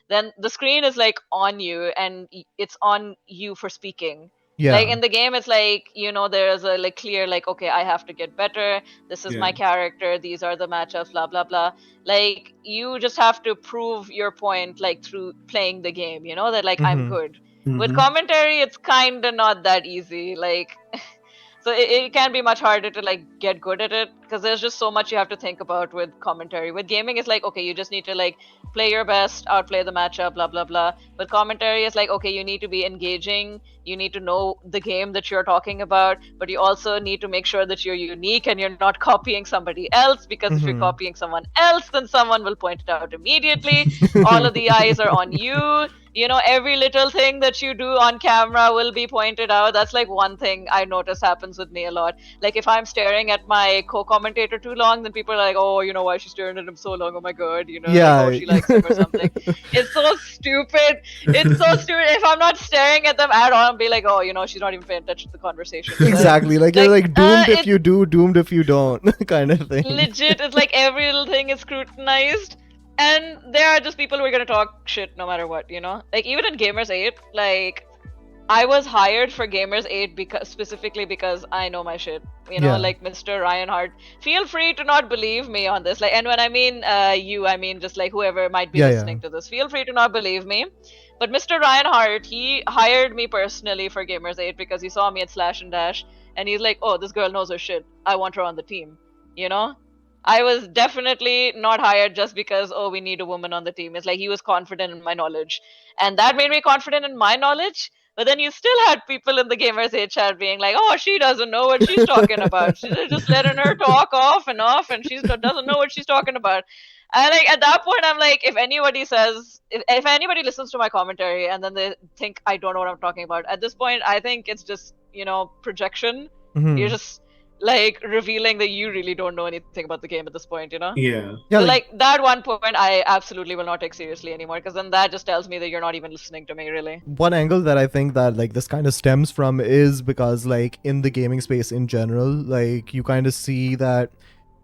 then the screen is like on you and it's on you for speaking. Like Yeah. in the game, it's like, there's a like clear like, okay, I have to get better. This is my character. These are the matchups. Blah blah blah. Like you just have to prove your point like through playing the game. That like I'm Mm-hmm. good. With commentary, it's kind of not that easy. Like so it can be much harder to like get good at it because there's just so much you have to think about with commentary. With gaming, it's like, okay, you just need to like play your best, outplay the matchup, blah blah blah. But commentary is like, okay, you need to be engaging, you need to know the game that you're talking about, but you also need to make sure that you're unique and you're not copying somebody else, because if you're Mm-hmm. copying someone else, then someone will point it out immediately. All of the eyes are on you. Every little thing that you do on camera will be pointed out. That's like one thing I notice happens with me a lot. Like if I'm staring at my co-commentator too long, then people are like, oh, why is she staring at him so long? Oh my god, like, oh, Yeah. she likes him or something. It's so stupid. It's so stupid. If I'm not staring at them at all, I'll be like, oh, she's not even paying attention to the conversation. Exactly. Like you're like doomed if you do, doomed if you don't, kind of thing. Legit, it's like every little thing is scrutinized. And there are just people who are gonna talk shit no matter what, Like even in Gamers 8, like I was hired for Gamers 8 specifically because I know my shit. Yeah. Like Mr. Ryan Hart. Feel free to not believe me on this. Like, and when I mean you, I mean just like whoever might be listening to this. Feel free to not believe me. But Mr. Ryan Hart, he hired me personally for Gamers 8 because he saw me at Slash and Dash, and he's like, oh, this girl knows her shit. I want her on the team. I was definitely not hired just because, oh, we need a woman on the team. It's like he was confident in my knowledge. And that made me confident in my knowledge. But then you still had people in the Gamers 8 chat being like, oh, she doesn't know what she's talking about. She's just letting her talk off, and she doesn't know what she's talking about. And like at that point, I'm like, if anybody says, if anybody listens to my commentary and then they think I don't know what I'm talking about, at this point, I think it's just, projection. Mm-hmm. You're just like revealing that you really don't know anything about the game at this point, Yeah. So like that one point I absolutely will not take seriously anymore, because then that just tells me that you're not even listening to me, really. One angle that I think that like this kind of stems from is because like in the gaming space in general, like you kind of see that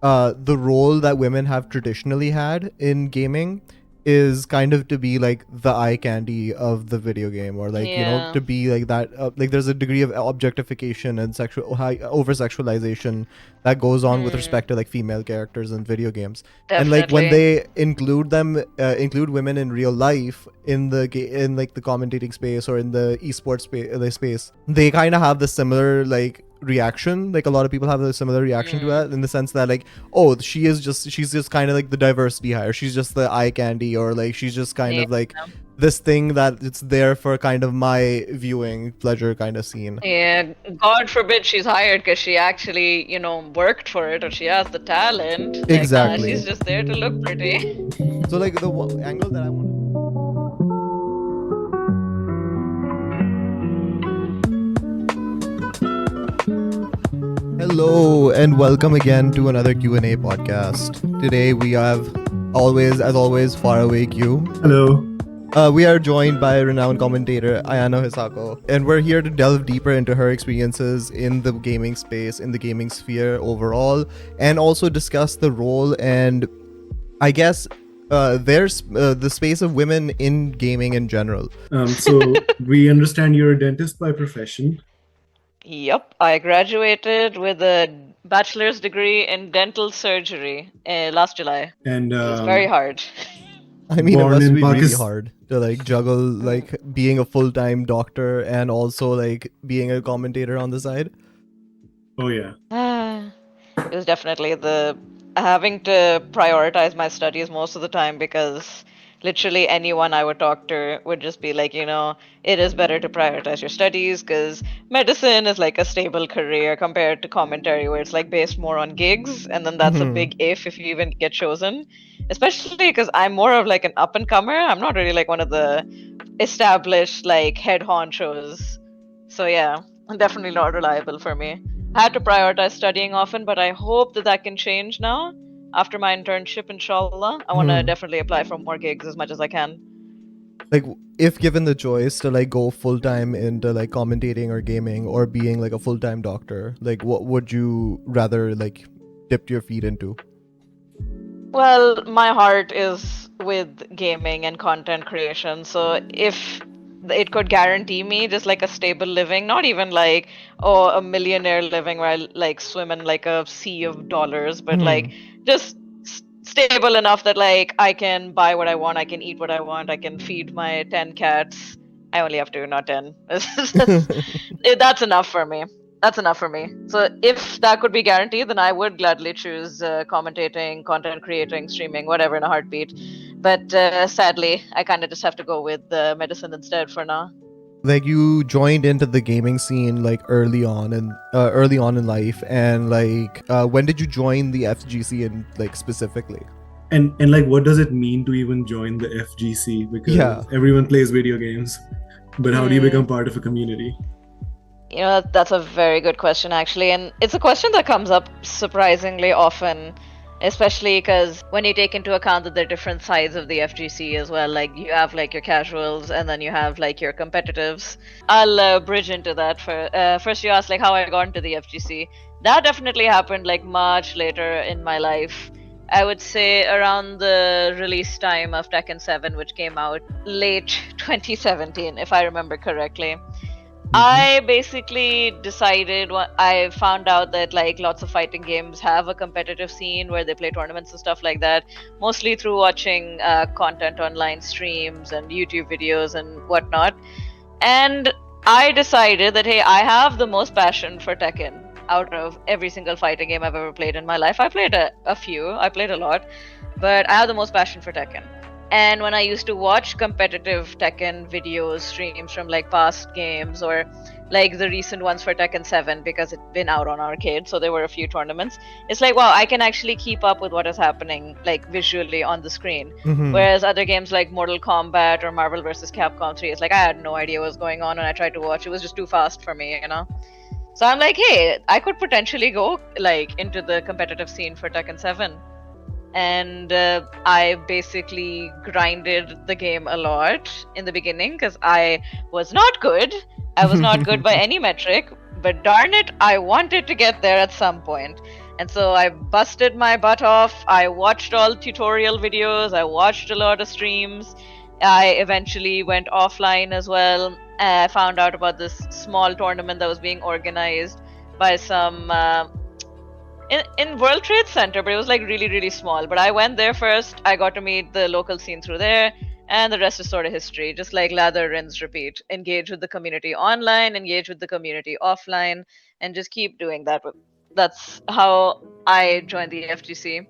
the role that women have traditionally had in gaming is kind of to be like the eye candy of the video game, or like to be like that like there's a degree of objectification and over sexualization that goes on with respect to like female characters in video games. Definitely. And like when they include women in real life in in like the commentating space or in the esports space, they kind of have the similar like reaction. Like a lot of people have a similar reaction to that, in the sense that like, oh, she's just kind of like the diversity hire, she's just the eye candy, or like she's just kind of like this thing that it's there for kind of my viewing pleasure kind of scene. Yeah, God forbid she's hired because she actually, worked for it, or she has the talent. Exactly. She's just there to look pretty. So like the angle that I want. Hello and welcome again to another Q&A podcast. Today we have as always faraway Q. Hello. We are joined by renowned commentator Ayano Hisako, and we're here to delve deeper into her experiences in the gaming space, in the gaming sphere overall, and also discuss the role and I guess there's the space of women in gaming in general. So we understand you're a dentist by profession. Yep, I graduated with a bachelor's degree in dental surgery last July. And it was very hard. I mean, it must be really hard to like juggle like being a full-time doctor and also like being a commentator on the side. Oh yeah. It was definitely having to prioritize my studies most of the time, because literally anyone I would talk to would just be like, it is better to prioritize your studies, because medicine is like a stable career compared to commentary, where it's like based more on gigs, and then that's a big if you even get chosen. Especially because I'm more of like an up and comer. I'm not really like one of the established like head honchos. So yeah, definitely not reliable for me. I had to prioritize studying often, but I hope that can change now. After my internship, inshallah, I want to definitely apply for more gigs as much as I can. Like, if given the choice to like go full-time into like commentating or gaming, or being like a full-time doctor, like what would you rather like dip your feet into? Well, my heart is with gaming and content creation. So if it could guarantee me just like a stable living, not even like a millionaire living where I like swim in like a sea of dollars, but like just stable enough that like I can buy what I want, I can eat what I want, I can feed my 10 cats. I only have two, not 10. That's enough for me. That's enough for me. So if that could be guaranteed, then I would gladly choose commentating, content creating, streaming, whatever in a heartbeat. But sadly, I kind of just have to go with medicine instead for now. Like you joined into the gaming scene like early on in life, and like when did you join the FGC and like specifically? And like, what does it mean to even join the FGC? Because everyone plays video games, but how do you become part of a community? You know, that's a very good question, actually. And it's a question that comes up surprisingly often, especially because when you take into account that there are different sides of the FGC as well, like you have like your casuals and then you have like your competitives. I'll bridge into that. First, you asked like how I got into the FGC. That definitely happened like much later in my life. I would say around the release time of Tekken 7, which came out late 2017, if I remember correctly. I basically decided I found out that like lots of fighting games have a competitive scene where they play tournaments and stuff like that, mostly through watching content online, streams and YouTube videos and whatnot. And I decided that hey, I have the most passion for Tekken out of every single fighting game I've ever played in my life. I played a few, I played a lot, but I have the most passion for Tekken. And when I used to watch competitive Tekken videos, streams from like past games or like the recent ones for Tekken 7 because it's been out on arcade, so there were a few tournaments. It's like, wow, I can actually keep up with what is happening like visually on the screen. Whereas other games like Mortal Kombat or Marvel vs. Capcom 3, it's like I had no idea what was going on and I tried to watch. It was just too fast for me, you know? So I'm like, hey, I could potentially go like into the competitive scene for Tekken 7. And I basically grinded the game a lot in the beginning because I was not good. I was not good by any metric, but darn it, I wanted to get there at some point. And so I busted my butt off. I watched all tutorial videos. I watched a lot of streams. I eventually went offline as well. I found out about this small tournament that was being organized by some in World Trade Center, but it was like really, really small. But I went there first. I got to meet the local scene through there, and the rest is sort of history. Just like lather, rinse, repeat. Engage with the community online, engage with the community offline, and just keep doing that. That's how I joined the FGC.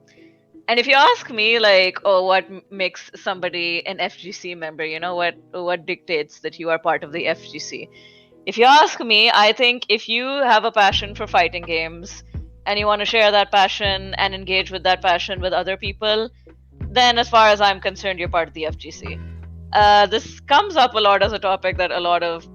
And if you ask me, like, oh, what makes somebody an FGC member? You know, what dictates that you are part of the FGC? If you ask me, I think if you have a passion for fighting games and you want to share that passion and engage with that passion with other people, then as far as I'm concerned, you're part of the FGC. This comes up a lot as a topic that a lot of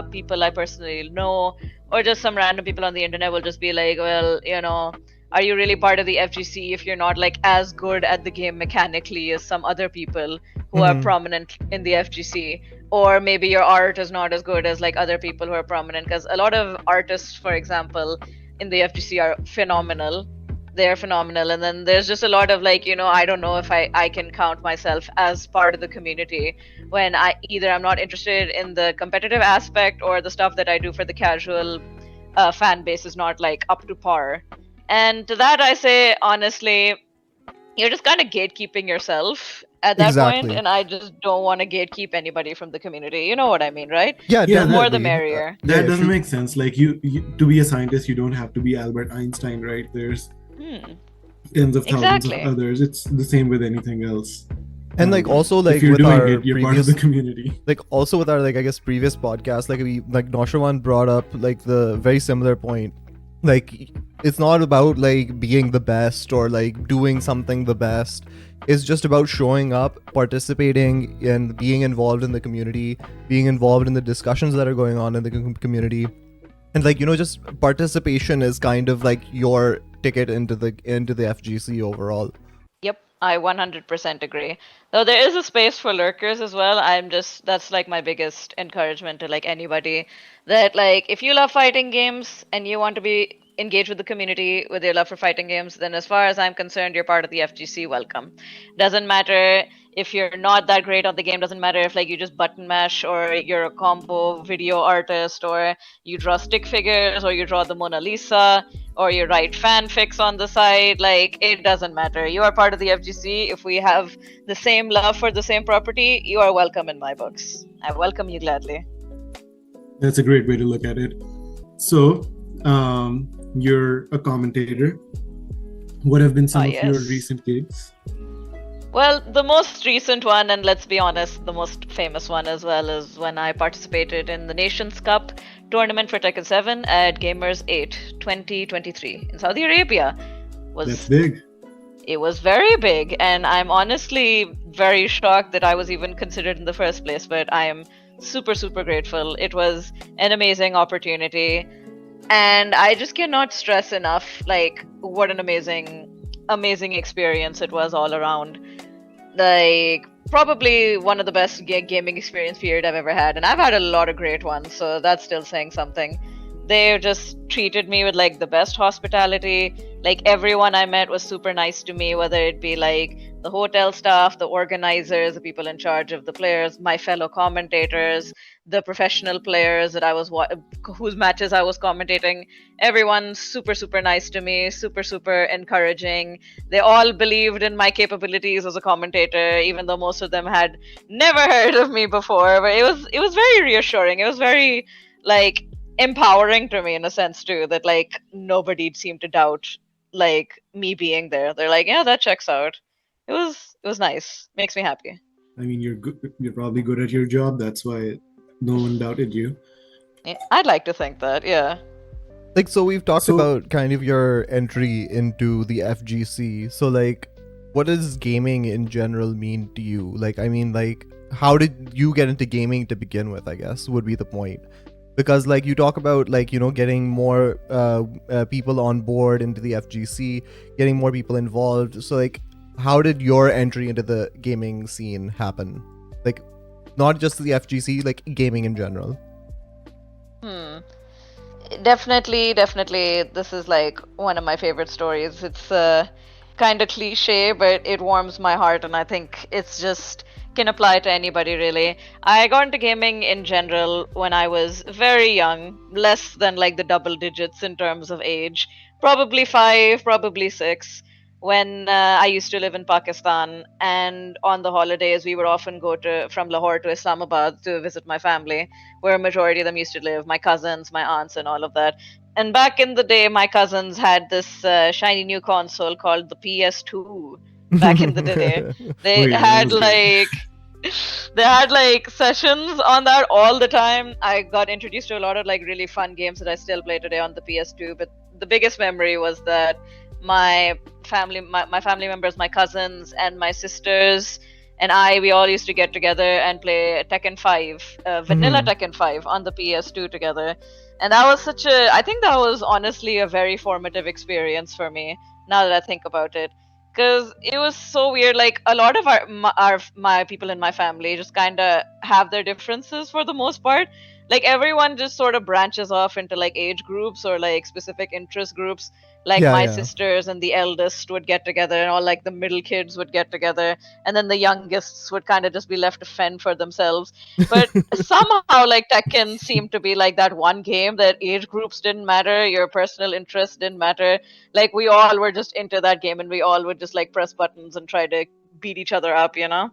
people I personally know, or just some random people on the internet will just be like, well, you know, are you really part of the FGC if you're not like as good at the game mechanically as some other people who are prominent in the FGC? Or maybe your art is not as good as like other people who are prominent, because a lot of artists, for example, in the FGC are phenomenal. They're phenomenal. And then there's just a lot of like, you know, I don't know if I can count myself as part of the community when I'm not interested in the competitive aspect, or the stuff that I do for the casual fan base is not like up to par. And to that I say, honestly, you're just kind of gatekeeping yourself at that point, and I just don't want to gatekeep anybody from the community. You know what I mean, right? Yeah, the more the merrier. That doesn't make sense. Like you to be a scientist, you don't have to be Albert Einstein, right? There's tens of thousands of others. It's the same with anything else. And like also like if you're with doing our it, you're part of the community. Like also with our like I guess previous podcast, like Noshawan brought up like the very similar point. Like it's not about like being the best or like doing something the best. It's just about showing up, participating, and being involved in the community, being involved in the discussions that are going on in the community. And like, you know, just participation is kind of like your ticket into the FGC overall. Yep, I 100% agree. Though there is a space for lurkers as well. That's like my biggest encouragement to like anybody that like if you love fighting games and you want to be engage with the community with your love for fighting games, then as far as I'm concerned, you're part of the FGC. Welcome. Doesn't matter if you're not that great on the game, doesn't matter if like you just button mash or you're a combo video artist or you draw stick figures or you draw the Mona Lisa or you write fanfics on the side, like it doesn't matter. You are part of the FGC. If we have the same love for the same property, you are welcome in my books. I welcome you gladly. That's a great way to look at it. So, you're a commentator. What have been some of your recent gigs? Well, the most recent one, and let's be honest, the most famous one as well, is when I participated in the Nations Cup tournament for Tekken 7 at Gamers 8 2023 in Saudi Arabia. That's big. It was very big, and I'm honestly very shocked that I was even considered in the first place, but I am super, super grateful. It was an amazing opportunity, and I just cannot stress enough, like, what an amazing experience it was all around. Like, probably one of the best gaming experience period I've ever had, and I've had a lot of great ones, so that's still saying something. They just treated me with like the best hospitality. Like everyone I met was super nice to me, whether it be like the hotel staff, the organizers, the people in charge of the players, my fellow commentators, the professional players that I was whose matches I was commentating. Everyone super, super nice to me, super, super encouraging. They all believed in my capabilities as a commentator, even though most of them had never heard of me before. But it was very reassuring. It was very like empowering to me in a sense too, that like nobody seemed to doubt like me being there. They're like, yeah, that checks out. It was nice. Makes me happy. I mean, you're probably good at your job. That's why no one doubted you. Yeah, I'd like to think that, yeah. Like, so we've talked about kind of your entry into the FGC. So like, what does gaming in general mean to you? Like, I mean, like, how did you get into gaming to begin with, I guess, would be the point. Because like you talk about like, you know, getting more people on board into the FGC, getting more people involved. So like, how did your entry into the gaming scene happen? Like, not just the FGC, like gaming in general. Definitely. This is like one of my favorite stories. It's kind of cliche, but it warms my heart, and I think it's just can apply to anybody really. I got into gaming in general when I was very young, less than like the double digits in terms of age, probably 5, probably 6, when I used to live in Pakistan, and on the holidays we would often go from Lahore to Islamabad to visit my family, where a majority of them used to live, my cousins, my aunts, and all of that. And back in the day, my cousins had this shiny new console called the PS2. Back in the day, they had like sessions on that all the time. I got introduced to a lot of like really fun games that I still play today on the PS2. But the biggest memory was that my family members, my cousins and my sisters and we all used to get together and play Tekken 5, vanilla Tekken 5 on the PS2 together. And that was I think that was honestly a very formative experience for me, now that I think about it. Because it was so weird. Like a lot of my people in my family just kind of have their differences for the most part. Like everyone just sort of branches off into like age groups or like specific interest groups. Like my sisters and the eldest would get together, and all like the middle kids would get together, and then the youngest would kind of just be left to fend for themselves. But somehow like Tekken seemed to be like that one game that age groups didn't matter, your personal interest didn't matter. Like we all were just into that game, and we all would just like press buttons and try to beat each other up, you know?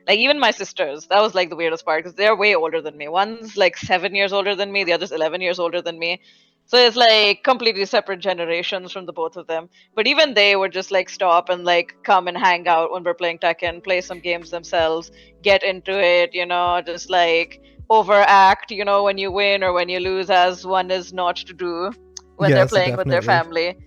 Like even my sisters, that was like the weirdest part, because they're way older than me. One's like 7 years older than me, the other's 11 years older than me. So it's like completely separate generations from the both of them. But even they would just like stop and like come and hang out when we're playing Tekken, play some games themselves, get into it, you know, just like overact, you know, when you win or when you lose, as one is not to do when they're playing with their family.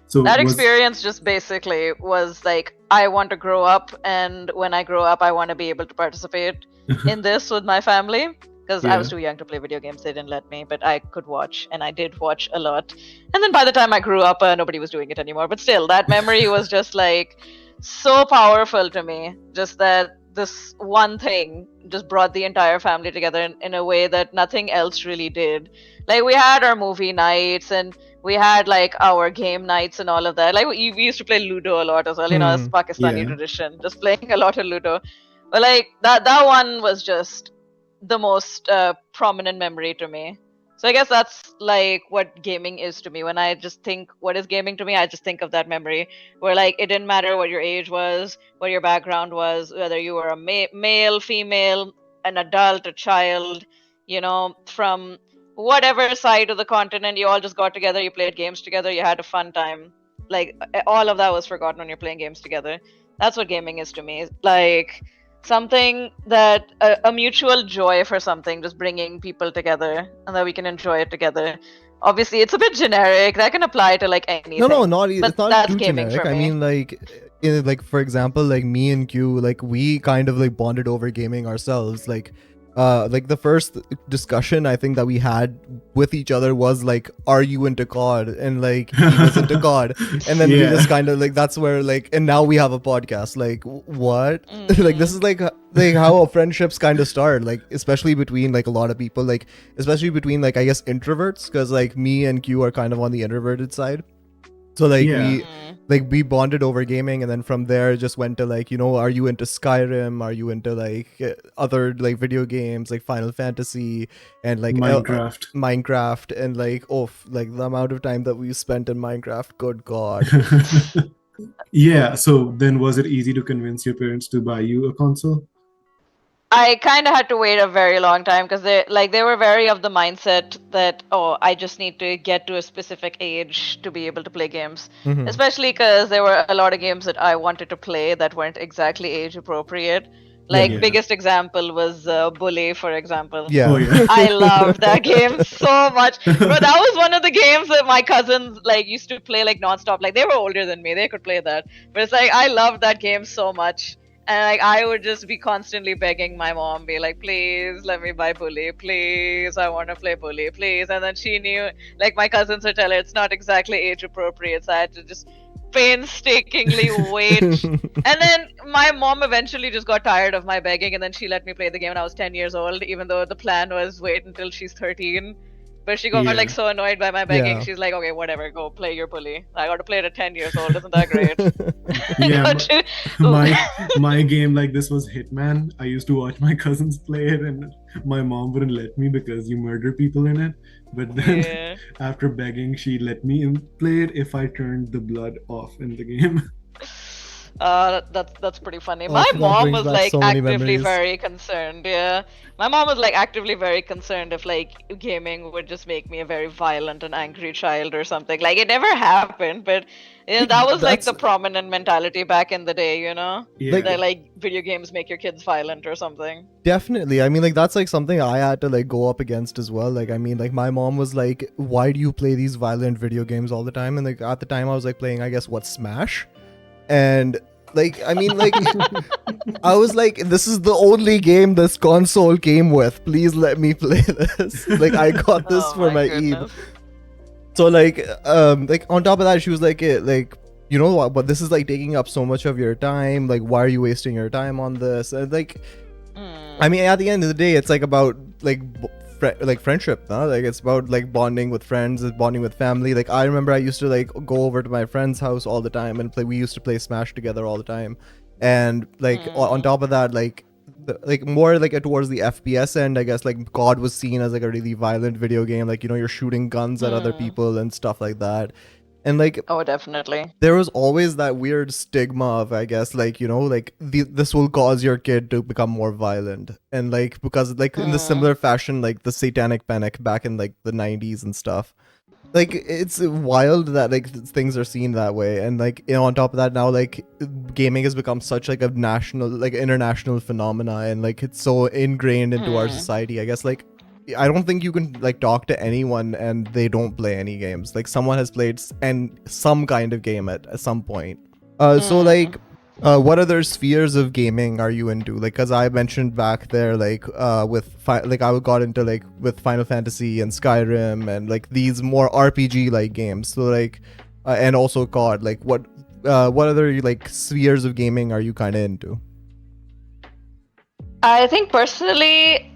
So that experience just basically was like, I want to grow up, and when I grow up, I want to be able to participate in this with my family. Because I was too young to play video games, they didn't let me, but I could watch, and I did watch a lot. And then by the time I grew up, nobody was doing it anymore. But still, that memory was just like so powerful to me. Just that this one thing just brought the entire family together in a way that nothing else really did. Like, we had our movie nights and we had like our game nights and all of that. Like, we used to play Ludo a lot as well. You know, it's Pakistani tradition, just playing a lot of Ludo. But like that one was just the most prominent memory to me. So I guess that's like what gaming is to me. When I just think what is gaming to me, I just think of that memory where like it didn't matter what your age was, what your background was, whether you were a male, female, an adult, a child, you know, from whatever side of the continent, you all just got together, you played games together, you had a fun time. Like, all of that was forgotten when you're playing games together. That's what gaming is to me. Like, something that a mutual joy for something, just bringing people together and that we can enjoy it together. Obviously it's a bit generic, that can apply to like anything. It's not too generic. I mean, like for example, like me and Q, like we kind of like bonded over gaming ourselves. Like the first discussion I think that we had with each other was like, are you into COD? And like he was into COD, and then we just kind of like, that's where like, and now we have a podcast. Like, what? Like, this is like how friendships kind of start, like especially between like a lot of people, like especially between like, I guess, introverts, because like me and Q are kind of on the introverted side. So like we bonded over gaming, and then from there just went to like, you know, are you into Skyrim? Are you into like other like video games like Final Fantasy and like Minecraft and like like the amount of time that we spent in Minecraft, good God. Yeah, so then was it easy to convince your parents to buy you a console? I kind of had to wait a very long time because they were very of the mindset that, oh, I just need to get to a specific age to be able to play games. Especially because there were a lot of games that I wanted to play that weren't exactly age appropriate. Like, biggest example was Bully, for example. I loved that game so much. Bro, that was one of the games that my cousins like used to play like nonstop. Like, they were older than me, they could play that. But it's like, I loved that game so much. And like, I would just be constantly begging my mom, be like, please let me buy Bully, please, I want to play Bully, please. And then she knew, like, my cousins would tell her it's not exactly age appropriate, so I had to just painstakingly wait. And then my mom eventually just got tired of my begging, and then she let me play the game when I was 10 years old, even though the plan was wait until she's 13. But she got like so annoyed by my begging. She's like, okay, whatever, go play your Bully. I got to play it at 10 years old. Isn't that great? My game like this was Hitman. I used to watch my cousins play it, and my mom wouldn't let me because you murder people in it. But then after begging, she let me play it if I turned the blood off in the game. That's pretty funny. My mom was like actively very concerned. Yeah, my mom was like actively very concerned if like gaming would just make me a very violent and angry child or something. Like, it never happened, but you know, that was like the prominent mentality back in the day. You know, that like video games make your kids violent or something. Definitely. I mean, like, that's like something I had to like go up against as well. Like, I mean, like, my mom was like, why do you play these violent video games all the time? And like at the time I was like playing, I guess, what, Smash? And like, I mean, like, I was like, this is the only game this console came with. Please let me play this. Like, I got this for my Eid. So like on top of that, she was like, you know what, but this is like taking up so much of your time. Like, why are you wasting your time on this? And like, I mean, at the end of the day, it's like about like friendship, huh? Like, it's about like bonding with friends, bonding with family. Like, I remember I used to like go over to my friend's house all the time and play. We used to play Smash together all the time, and like on top of that, like more like towards the FPS end, I guess, like COD was seen as like a really violent video game. Like, you know, you're shooting guns at other people and stuff like that. And like, oh, definitely, there was always that weird stigma of, I guess, like, you know, like this will cause your kid to become more violent. And like, because like in the similar fashion, like the Satanic Panic back in like the 90s and stuff, like, it's wild that like things are seen that way. And like, you know, on top of that, now like gaming has become such like a national, like international phenomena, and like it's so ingrained into our society. I guess, like, I don't think you can like talk to anyone and they don't play any games. Like, someone has played some kind of game at some point. So like, what other spheres of gaming are you into? Like, because I mentioned back there, like I got into like with Final Fantasy and Skyrim and like these more RPG like games. So like, and also COD. Like, what other like spheres of gaming are you kind of into? I think personally,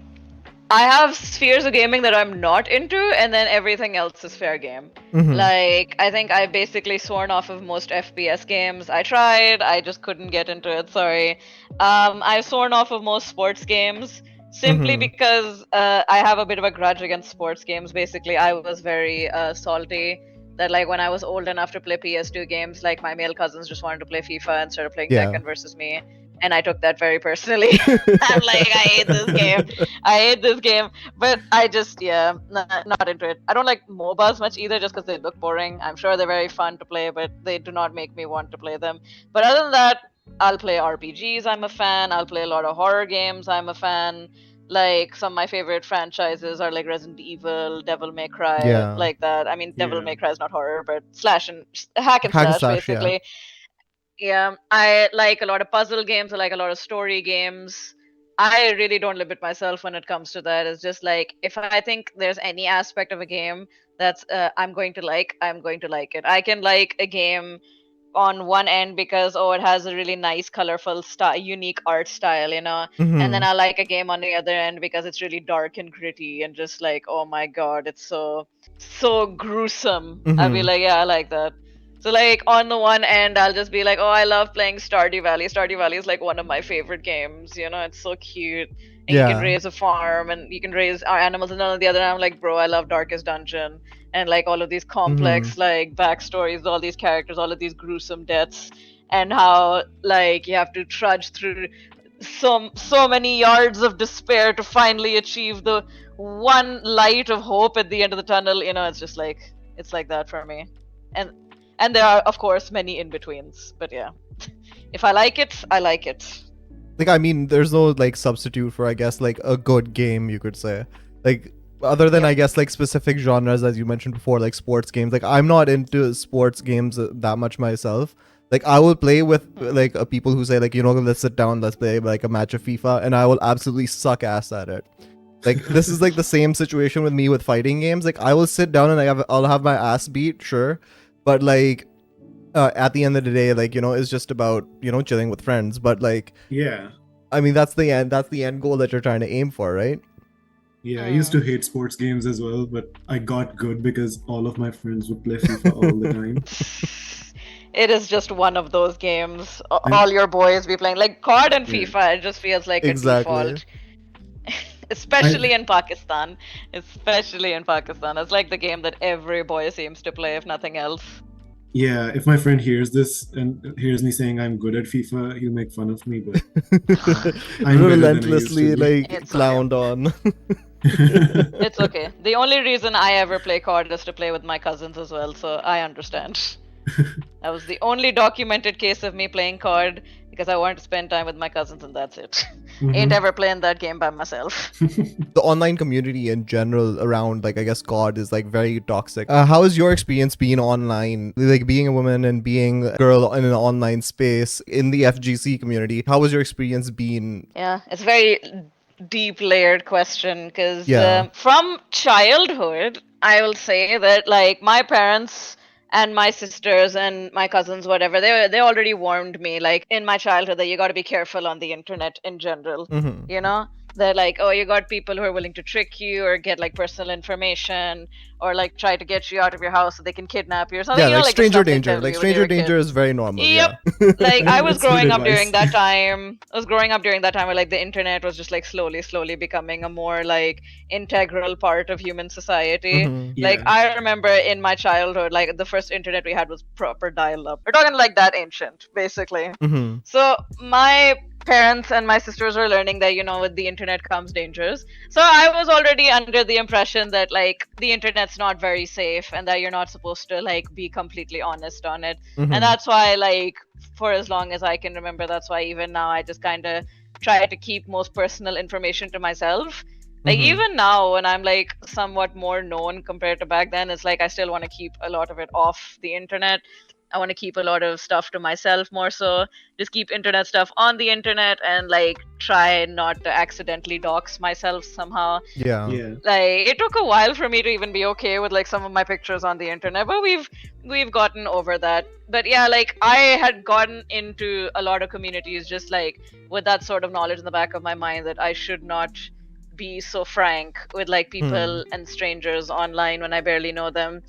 I have spheres of gaming that I'm not into, and then everything else is fair game. Like, I think I basically sworn off of most FPS games. I tried, I just couldn't get into it, sorry. I've sworn off of most sports games simply because I have a bit of a grudge against sports games. Basically, I was very salty that, like, when I was old enough to play PS2 games, like, my male cousins just wanted to play FIFA instead of playing Tekken versus me. And I took that very personally. I'm like, I hate this game. I hate this game. But I just, not into it. I don't like MOBAs much either, just because they look boring. I'm sure they're very fun to play, but they do not make me want to play them. But other than that, I'll play RPGs, I'm a fan. I'll play a lot of horror games, I'm a fan. Like, some of my favorite franchises are like Resident Evil, Devil May Cry, like that. I mean, Devil May Cry is not horror, but hack and slash basically. Yeah, I like a lot of puzzle games. I like a lot of story games. I really don't limit myself when it comes to that. It's just like, if I think there's any aspect of a game that's I'm going to like, I'm going to like it. I can like a game on one end because it has a really nice, colorful, unique art style, you know. And then I like a game on the other end because it's really dark and gritty and just like, oh my god, it's so gruesome. I'll be like, yeah, I like that. So, like, on the one end, I'll just be like, oh, I love playing Stardew Valley. Stardew Valley is like one of my favorite games, you know, it's so cute. And you can raise a farm and you can raise animals. And on the other hand, I'm like, bro, I love Darkest Dungeon. And like all of these complex like backstories, all these characters, all of these gruesome deaths, and how like you have to trudge through so many yards of despair to finally achieve the one light of hope at the end of the tunnel. You know, it's just like, it's like that for me. And there are, of course, many in-betweens, but yeah. If I like it, I like it. Like, I mean, there's no, like, substitute for, I guess, like, a good game, you could say. Like, other than, I guess, like, specific genres, as you mentioned before, like, sports games. Like, I'm not into sports games that much myself. Like, I will play with, like, people who say, like, you know, let's sit down, let's play, like, a match of FIFA, and I will absolutely suck ass at it. Like, this is, like, the same situation with me with fighting games. Like, I will sit down and I'll have my ass beat, sure. But, like, at the end of the day, like, you know, it's just about, you know, chilling with friends. But, like, yeah, I mean, that's the end goal that you're trying to aim for, right? Yeah, I used to hate sports games as well, but I got good because all of my friends would play FIFA all the time. It is just one of those games. All your boys be playing. Like, COD and FIFA, it just feels like a default. Especially in Pakistan. Especially in Pakistan. It's like the game that every boy seems to play, if nothing else. Yeah, if my friend hears this and hears me saying I'm good at FIFA, he'll make fun of me, but I'm relentlessly like clowned on. It's okay. The only reason I ever play COD is to play with my cousins as well, so I understand. That was the only documented case of me playing COD because I wanted to spend time with my cousins and that's it. Ain't ever playing that game by myself. The online community in general around, like, I guess COD is like very toxic. How has your experience been online? Like, being a woman and being a girl in an online space in the FGC community, how has your experience been? Yeah, it's a very deep layered question because from childhood, I will say that, like, my parents and my sisters and my cousins, whatever, they already warned me, like, in my childhood, that you got to be careful on the internet in general. You know, they're like, oh, you got people who are willing to trick you or get like personal information or like try to get you out of your house so they can kidnap you or something. Yeah, you know, like stranger danger. Like stranger danger is very normal. Yep. Yeah. Like, I was growing up during that time. I was growing up during that time where like the internet was just like slowly becoming a more like integral part of human society. Like, I remember in my childhood, like the first internet we had was proper dial-up. We're talking like that ancient, basically. So my parents and my sisters were learning that, you know, with the internet comes dangers. So I was already under the impression that like the internet's not very safe and that you're not supposed to like be completely honest on it. And that's why, like, for as long as I can remember, that's why even now I just kind of try to keep most personal information to myself. Like, even now when I'm like somewhat more known compared to back then, it's like I still want to keep a lot of it off the internet. I want to keep a lot of stuff to myself more so. Just keep internet stuff on the internet and like try not to accidentally dox myself somehow. Yeah. Like it took a while for me to even be okay with like some of my pictures on the internet, but we've gotten over that. But yeah, like I had gotten into a lot of communities just like with that sort of knowledge in the back of my mind that I should not be so frank with like people and strangers online when I barely know them.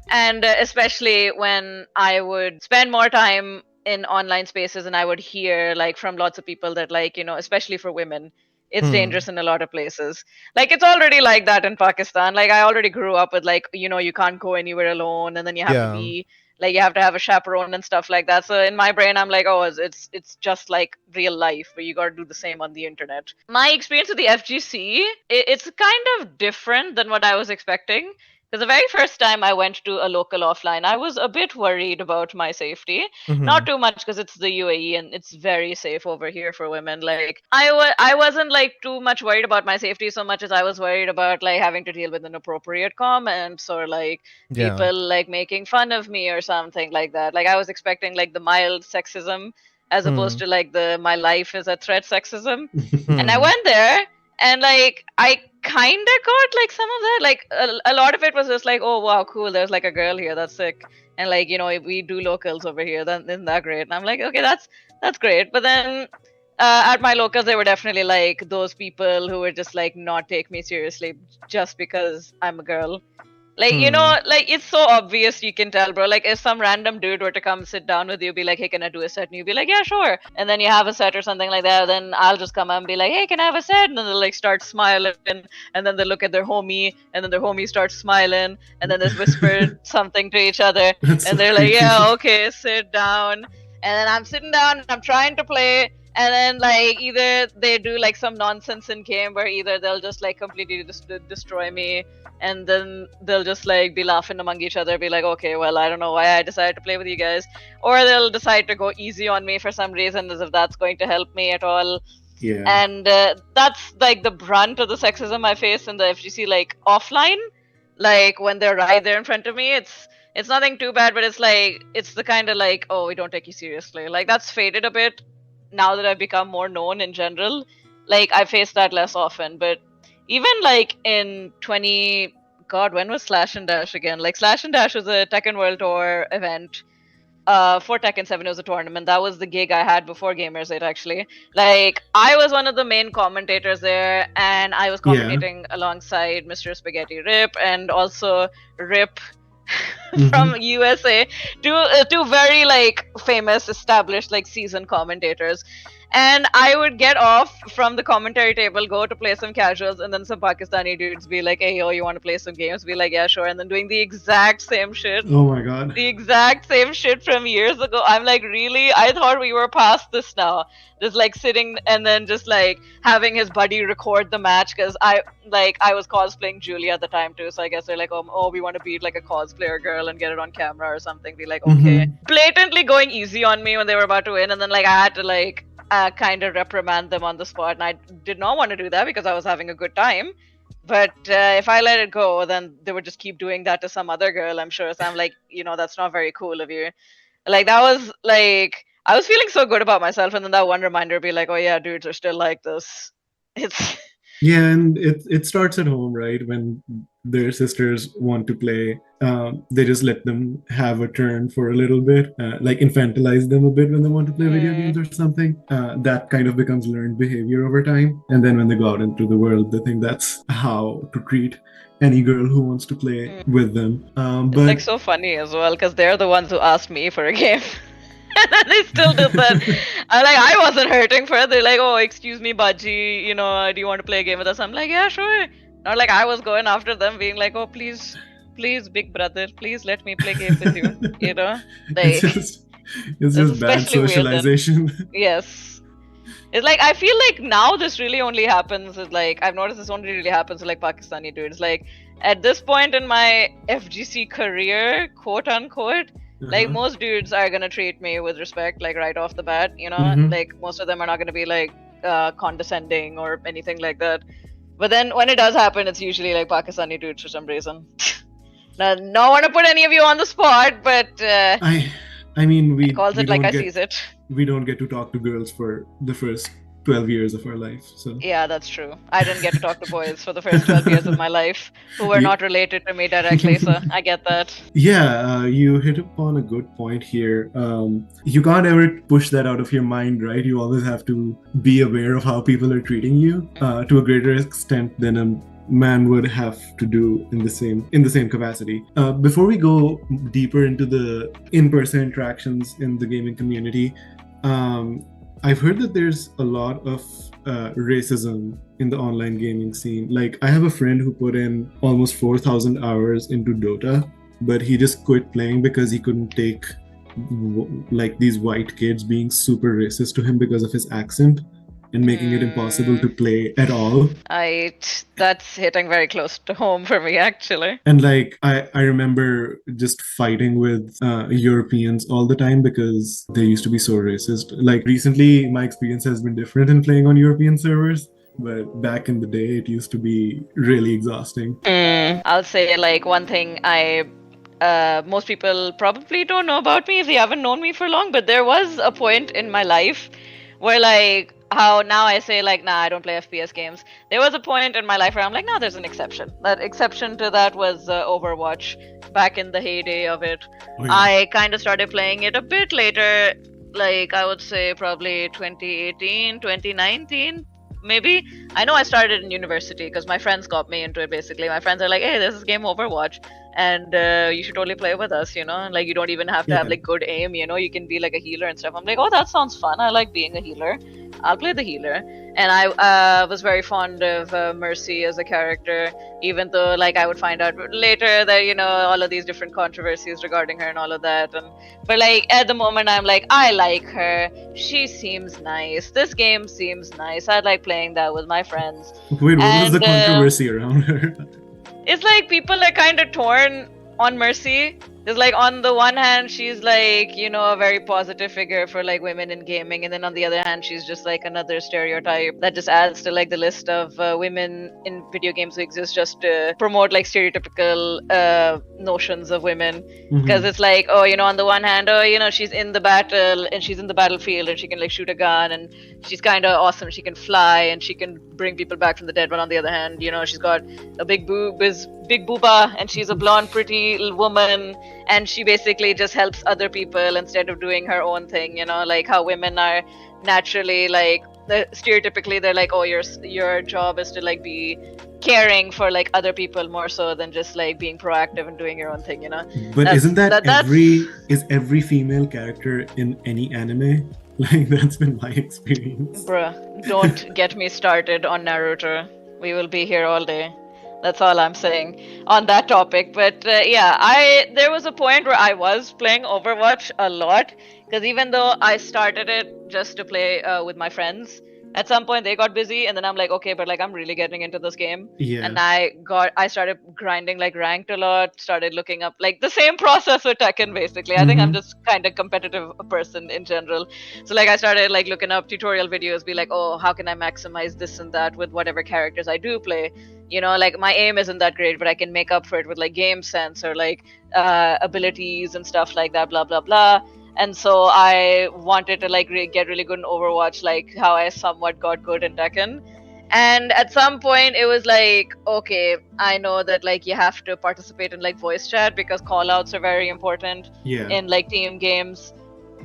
And especially when I would spend more time in online spaces and I would hear like from lots of people that like, you know, especially for women, it's dangerous in a lot of places. Like it's already like that in Pakistan. Like I already grew up with like, you know, you can't go anywhere alone and then you have to be like you have to have a chaperone and stuff like that. So in my brain I'm like, oh, it's just like real life where you got to do the same on the internet. My experience with the FGC, it's kind of different than what I was expecting. Because the very first time I went to a local offline, I was a bit worried about my safety. Not too much because it's the UAE and it's very safe over here for women. Like I wasn't like too much worried about my safety so much as I was worried about like having to deal with inappropriate comments or like people like making fun of me or something like that. Like I was expecting like the mild sexism as opposed to like the my life is a threat sexism. And I went there and like I kind of got like some of that. Like a lot of it was just like, oh wow, cool, there's like a girl here, that's sick. And like, you know, if we do locals over here, then isn't that great? And I'm like, okay, that's great. But then at my locals, they were definitely like those people who would just like not take me seriously just because I'm a girl. Like, you know, like it's so obvious, you can tell, bro. Like if some random dude were to come sit down with you, be like, hey, can I do a set? And you'd be like, yeah, sure. And then you have a set or something like that. Then I'll just come up and be like, hey, can I have a set? And then they'll like start smiling. And then they look at their homie. And then their homie starts smiling. And then they whisper something to each other. And they're like, yeah, okay, sit down. And then I'm sitting down and I'm trying to play. And then like either they do like some nonsense in game where either they'll just like completely destroy me, and then they'll just like be laughing among each other, be like, okay, well, I don't know why I decided to play with you guys, or they'll decide to go easy on me for some reason as if that's going to help me at all. And that's like the brunt of the sexism I face in the FGC, like offline. Like when they're right there in front of me, it's nothing too bad, but it's like it's the kind of like, oh, we don't take you seriously. Like that's faded a bit now that I've become more known in general. Like I face that less often. But even like in when was Slash and Dash again? Like Slash and Dash was a Tekken World Tour event for Tekken 7. It was a tournament. That was the gig I had before Gamers 8 actually. Like I was one of the main commentators there, and I was commentating alongside Mr. Spaghetti Rip and also Rip from USA, two very like famous established like seasoned commentators. And I would get off from the commentary table, go to play some casuals, and then some Pakistani dudes be like, hey, yo, you want to play some games? Be like, yeah, sure. And then doing the exact same shit. Oh my god. The exact same shit from years ago. I'm like, really? I thought we were past this now. Just like sitting and then just like having his buddy record the match, because I was cosplaying Julia at the time too. So I guess they're like, oh, we want to beat like a cosplayer girl and get it on camera or something. Be like, okay. Blatantly going easy on me when they were about to win. And then like I had to like kind of reprimand them on the spot, and I did not want to do that because I was having a good time. But if I let it go, then they would just keep doing that to some other girl, I'm sure. So I'm like, you know, that's not very cool of you. Like that was like, I was feeling so good about myself, and then that one reminder would be like, oh yeah, dudes are still like this. It's yeah, and it starts at home, right? When their sisters want to play, they just let them have a turn for a little bit, like infantilize them a bit when they want to play video games or something. That kind of becomes learned behavior over time. And then when they go out into the world, they think that's how to treat any girl who wants to play with them. But it's like so funny as well, because they're the ones who asked me for a game. And then they still did that. I'm like, I wasn't hurting for it. They're like, oh, excuse me, Baji, you know, do you want to play a game with us? I'm like, yeah, sure. Not like I was going after them, being like, oh, please, big brother, please let me play games with you. You know, like it's just bad socialization. Yes, it's like I feel like now this really only happens. Is like I've noticed this only really happens to like Pakistani dudes. Like at this point in my FGC career, quote unquote. Like most dudes are gonna treat me with respect, like right off the bat, you know. Like most of them are not gonna be like condescending or anything like that. But then when it does happen, it's usually like Pakistani dudes for some reason. Now, don't want to put any of you on the spot, but I mean, It calls it like I sees it. We don't get to talk to girls for the first 12 years of our life, so yeah, that's true. I didn't get to talk to boys for the first 12 years of my life who were not related to me directly, so I get that. Yeah, you hit upon a good point here. You can't ever push that out of your mind, right? You always have to be aware of how people are treating you to a greater extent than a man would have to do in the same capacity. Before we go deeper into the in-person interactions in the gaming community, I've heard that there's a lot of racism in the online gaming scene. Like, I have a friend who put in almost 4,000 hours into Dota, but he just quit playing because he couldn't take like these white kids being super racist to him because of his accent and making it impossible to play at all. That's hitting very close to home for me, actually. And like, I remember just fighting with Europeans all the time because they used to be so racist. Like, recently, my experience has been different in playing on European servers, but back in the day, it used to be really exhausting. I'll say, like, one thing most people probably don't know about me if they haven't known me for long, but there was a point in my life where, like, how now I say, like, nah, I don't play FPS games. There was a point in my life where I'm like, nah, there's an exception. That exception to that was Overwatch, back in the heyday of it. Oh, yeah. I kind of started playing it a bit later, like, I would say probably 2018, 2019, maybe. I know I started in university because my friends got me into it, basically. My friends are like, hey, this is game Overwatch, and you should totally play with us, you know? Like, you don't even have to have, like, good aim, you know? You can be, like, a healer and stuff. I'm like, oh, that sounds fun. I like being a healer. I'll play the healer. And I was very fond of Mercy as a character, even though, like, I would find out later that, you know, all of these different controversies regarding her and all of that. But, like, at the moment, I'm like, I like her. She seems nice. This game seems nice. I like playing that with my friends. Wait, what was the controversy around her? It's like people are kind of torn on Mercy. It's like, on the one hand, she's like, you know, a very positive figure for like women in gaming, and then on the other hand, she's just like another stereotype that just adds to like the list of women in video games who exist just to promote like stereotypical notions of women. Because it's like, oh, you know, on the one hand, oh, you know, she's in the battle and she's in the battlefield and she can like shoot a gun and she's kind of awesome. She can fly and she can bring people back from the dead. But on the other hand, you know, she's got a big booba, and she's a blonde, pretty woman, and she basically just helps other people instead of doing her own thing, you know, like how women are naturally like stereotypically they're like, oh, your job is to like be caring for like other people more so than just like being proactive and doing your own thing, you know. But isn't that every female character in any anime? Like, that's been my experience. Bruh, don't get me started on Naruto. We will be here all day. That's all I'm saying on that topic. But yeah, there was a point where I was playing Overwatch a lot, because even though I started it just to play with my friends, at some point they got busy, and then I'm like, okay, but like I'm really getting into this game. Yeah. And I started grinding like ranked a lot, started looking up like the same process with Tekken, basically. I think I'm just kind of competitive person in general. So like I started like looking up tutorial videos, be like, oh, how can I maximize this and that with whatever characters I do play? You know, like my aim isn't that great, but I can make up for it with like game sense or like abilities and stuff like that, blah, blah, blah. And so I wanted to like get really good in Overwatch, like how I somewhat got good in Tekken. And at some point it was like, okay, I know that like you have to participate in like voice chat because callouts are very important in like team games.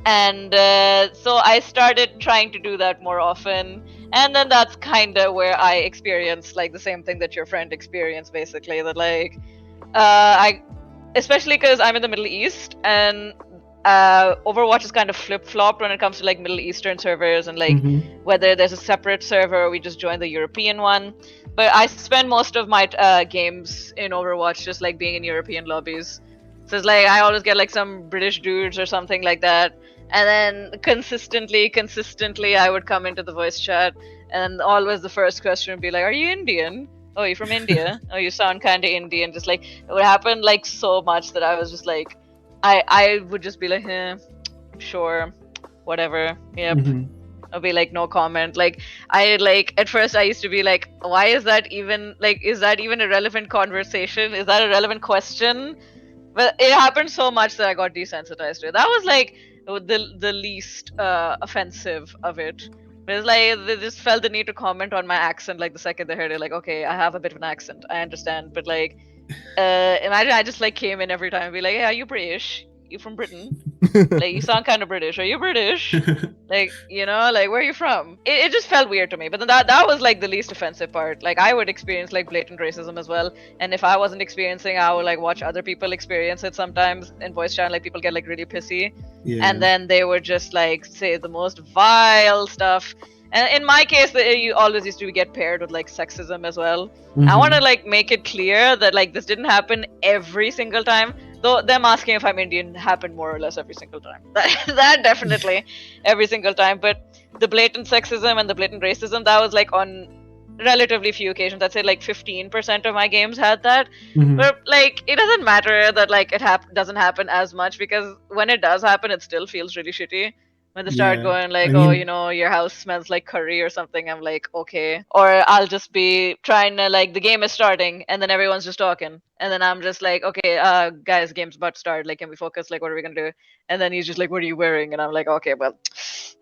And so I started trying to do that more often. And then that's kind of where I experienced like the same thing that your friend experienced, basically, that like especially because I'm in the Middle East, and Overwatch is kind of flip-flopped when it comes to like Middle Eastern servers, and like whether there's a separate server or we just join the European one. But I spend most of my games in Overwatch just like being in European lobbies. So it's like I always get like some British dudes or something like that. And then consistently I would come into the voice chat, and always the first question would be like, are you Indian? Oh, you're from India? Oh, you sound kind of Indian. Just like it would happen like so much that I was just like, I would just be like, sure, whatever, yep. I'll be like, no comment. Like at first I used to be like, why is that even a relevant conversation? Is that a relevant question? But it happened so much that I got desensitized to it. That was like the least offensive of it. It's like they just felt the need to comment on my accent like the second they heard it. Like, okay, I have a bit of an accent, I understand, but like, imagine I just like came in every time and be like, "Hey, are you British? You from Britain? Like, you sound kind of British. Are you British? Like, you know, like, where are you from?" It just felt weird to me. But then that was like the least offensive part. Like, I would experience like blatant racism as well. And if I wasn't experiencing, I would like watch other people experience it sometimes in voice chat. Like, people get like really pissy. Yeah. And then they would just like say the most vile stuff. And in my case, you always used to get paired with like sexism as well. I want to like make it clear that like this didn't happen every single time. Though them asking if I'm Indian happened more or less every single time. That definitely every single time. But the blatant sexism and the blatant racism, that was like on relatively few occasions. I'd say like 15% of my games had that. But like it doesn't matter that like it doesn't happen as much, because when it does happen, it still feels really shitty. When they start going like, oh, you know, your house smells like curry or something, I'm like, okay. Or I'll just be trying to like, the game is starting and then everyone's just talking. And then I'm just like, okay, guys, game's about to start. Like, can we focus? Like, what are we gonna do? And then he's just like, what are you wearing? And I'm like, okay, well,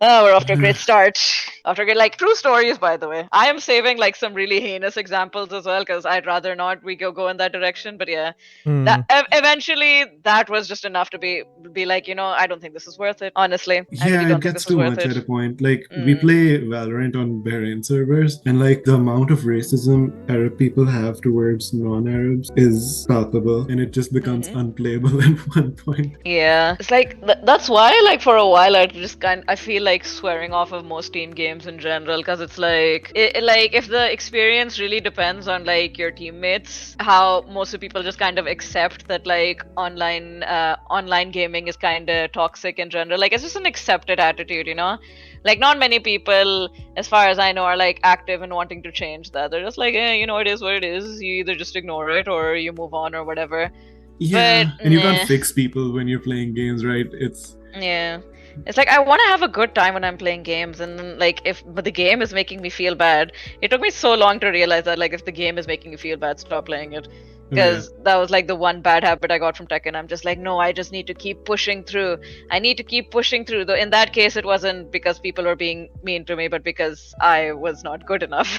we're off to a great start. After great, like, true stories, by the way. I am saving like some really heinous examples as well, because I'd rather not we go in that direction. But yeah, that eventually that was just enough to be like, you know, I don't think this is worth it. Honestly, I really don't think this is worth it. It gets too much at a point. Like, we play Valorant on Bahrain servers, and like the amount of racism Arab people have towards non-Arabs is palpable, and it just becomes unplayable at one point. Yeah, it's like that's why like for a while I feel like swearing off of most teen games in general, because it's like like if the experience really depends on like your teammates, how most of people just kind of accept that like online gaming is kind of toxic in general. Like, it's just an accepted attitude, you know. Like, not many people, as far as I know, are like active in wanting to change that. They're just like, you know, it is what it is. You either just ignore it or you move on or whatever. Yeah, but, and you can't fix people when you're playing games, right? It's like, I want to have a good time when I'm playing games, and then like but the game is making me feel bad. It took me so long to realize that like if the game is making you feel bad, stop playing it. Because that was like the one bad habit I got from Tekken. I'm just like, no, I just need to keep pushing through. I need to keep pushing through. Though in that case, it wasn't because people were being mean to me, but because I was not good enough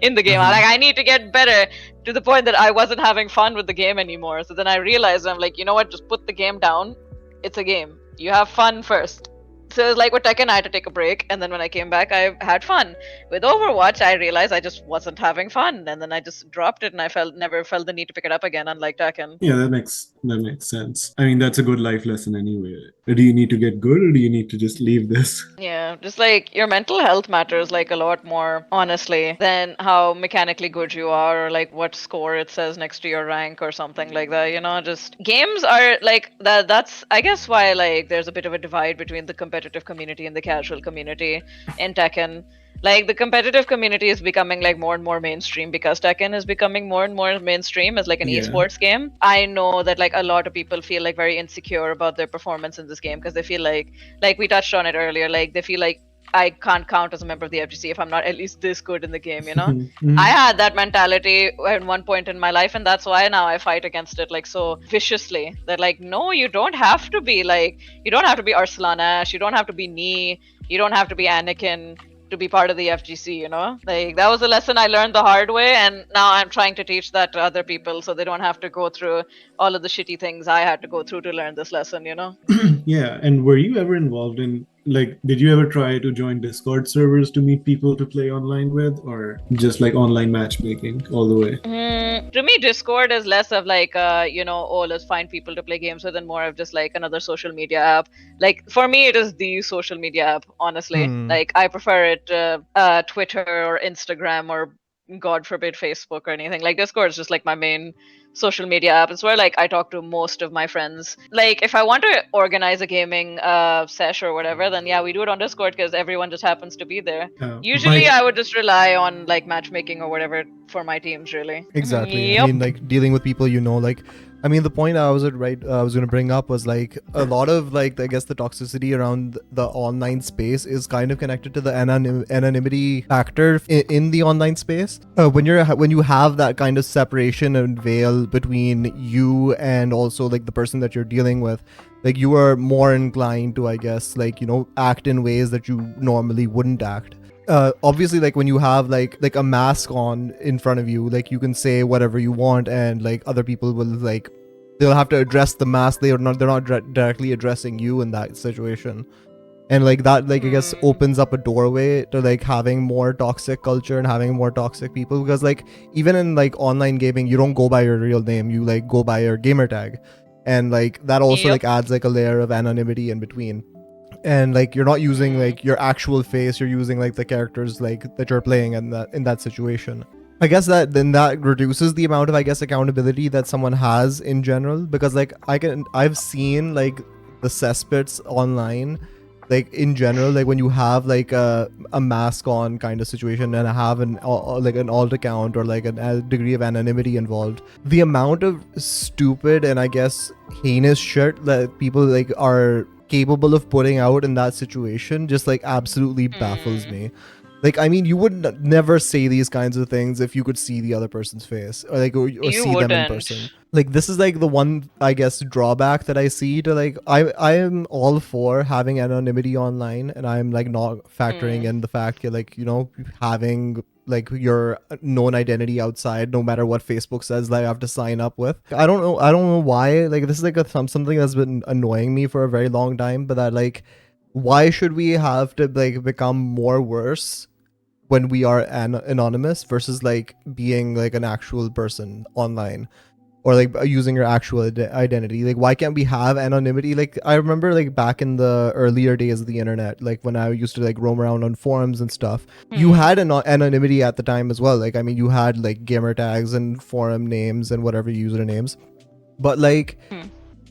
in the game. Like, I need to get better, to the point that I wasn't having fun with the game anymore. So then I realized, I'm like, you know what? Just put the game down. It's a game. You have fun first. So it was like with Tekken, I had to take a break, and then when I came back, I had fun. With Overwatch, I realized I just wasn't having fun, and then I just dropped it, and I never felt the need to pick it up again, unlike Tekken. Yeah, that makes sense. I mean, that's a good life lesson anyway. Do you need to get good, or do you need to just leave this? Yeah, just like your mental health matters like a lot more, honestly, than how mechanically good you are, or like what score it says next to your rank or something like that. You know, just games are like that. That's, I guess, why like there's a bit of a divide between the competitive community and the casual community in Tekken. Like, the competitive community is becoming like more and more mainstream because Tekken is becoming more and more mainstream as like an esports game. I know that like a lot of people feel like very insecure about their performance in this game, because they feel like we touched on it earlier, like they feel like I can't count as a member of the FGC if I'm not at least this good in the game, you know? I had that mentality at one point in my life, and that's why now I fight against it like so viciously. That like, no, you don't have to be like, you don't have to be Arslan Ash, you don't have to be Knee, you don't have to be Anakin to be part of the FGC, you know? Like, that was a lesson I learned the hard way, and now I'm trying to teach that to other people so they don't have to go through all of the shitty things I had to go through to learn this lesson, you know? Yeah, and were you ever involved in, like, did you ever try to join Discord servers to meet people to play online with, or just like online matchmaking all the way? To me, Discord is less of like, you know, oh, let's find people to play games with, and more of just like another social media app. Like, for me, it is the social media app, honestly. Like, I prefer it Twitter or Instagram or, God forbid, Facebook or anything. Like, Discord is just like my main social media app. It's where like I talk to most of my friends. Like, if I want to organize a gaming sesh or whatever, then yeah, we do it on Discord because everyone just happens to be there. Usually I would just rely on like matchmaking or whatever for my teams, really. Exactly. I mean, like, dealing with people, you know, like I mean, the point I was going to bring up was like a lot of like I guess the toxicity around the online space is kind of connected to the anonymity factor in the online space. When you have that kind of separation and veil between you and also like the person that you're dealing with, like you are more inclined to, I guess, like, you know, act in ways that you normally wouldn't act. Obviously, like when you have like a mask on in front of you, like you can say whatever you want, and like other people will like they'll have to address the mask. They're not directly addressing you in that situation, and like that, like I guess opens up a doorway to like having more toxic culture and having more toxic people, because like even in like online gaming, you don't go by your real name, you like go by your gamer tag, and like that also like adds like a layer of anonymity in between. And like you're not using like your actual face, you're using like the characters like that you're playing in that situation. I guess that then that reduces the amount of, I guess, accountability that someone has in general, because like I've seen like the cesspits online, like in general, like when you have like a mask on kind of situation and have an like an alt account or like a degree of anonymity involved, the amount of stupid and I guess heinous shit that people like are capable of putting out in that situation just like absolutely baffles me. Like, I mean, you would never say these kinds of things if you could see the other person's face or like or see them in person. Like, this is like the one, I guess, drawback that I see to like I am all for having anonymity online, and I'm like not factoring in the fact that like, you know, having like your known identity outside, no matter what Facebook says that I have to sign up with. I don't know why. Like, this is like something that's been annoying me for a very long time, but that like, why should we have to like become more worse when we are anonymous versus like being like an actual person online, or like using your actual identity? Like, why can't we have anonymity? Like, I remember like back in the earlier days of the internet, like when I used to like roam around on forums and stuff, you had anonymity at the time as well. Like, I mean, you had like gamer tags and forum names and whatever usernames, but like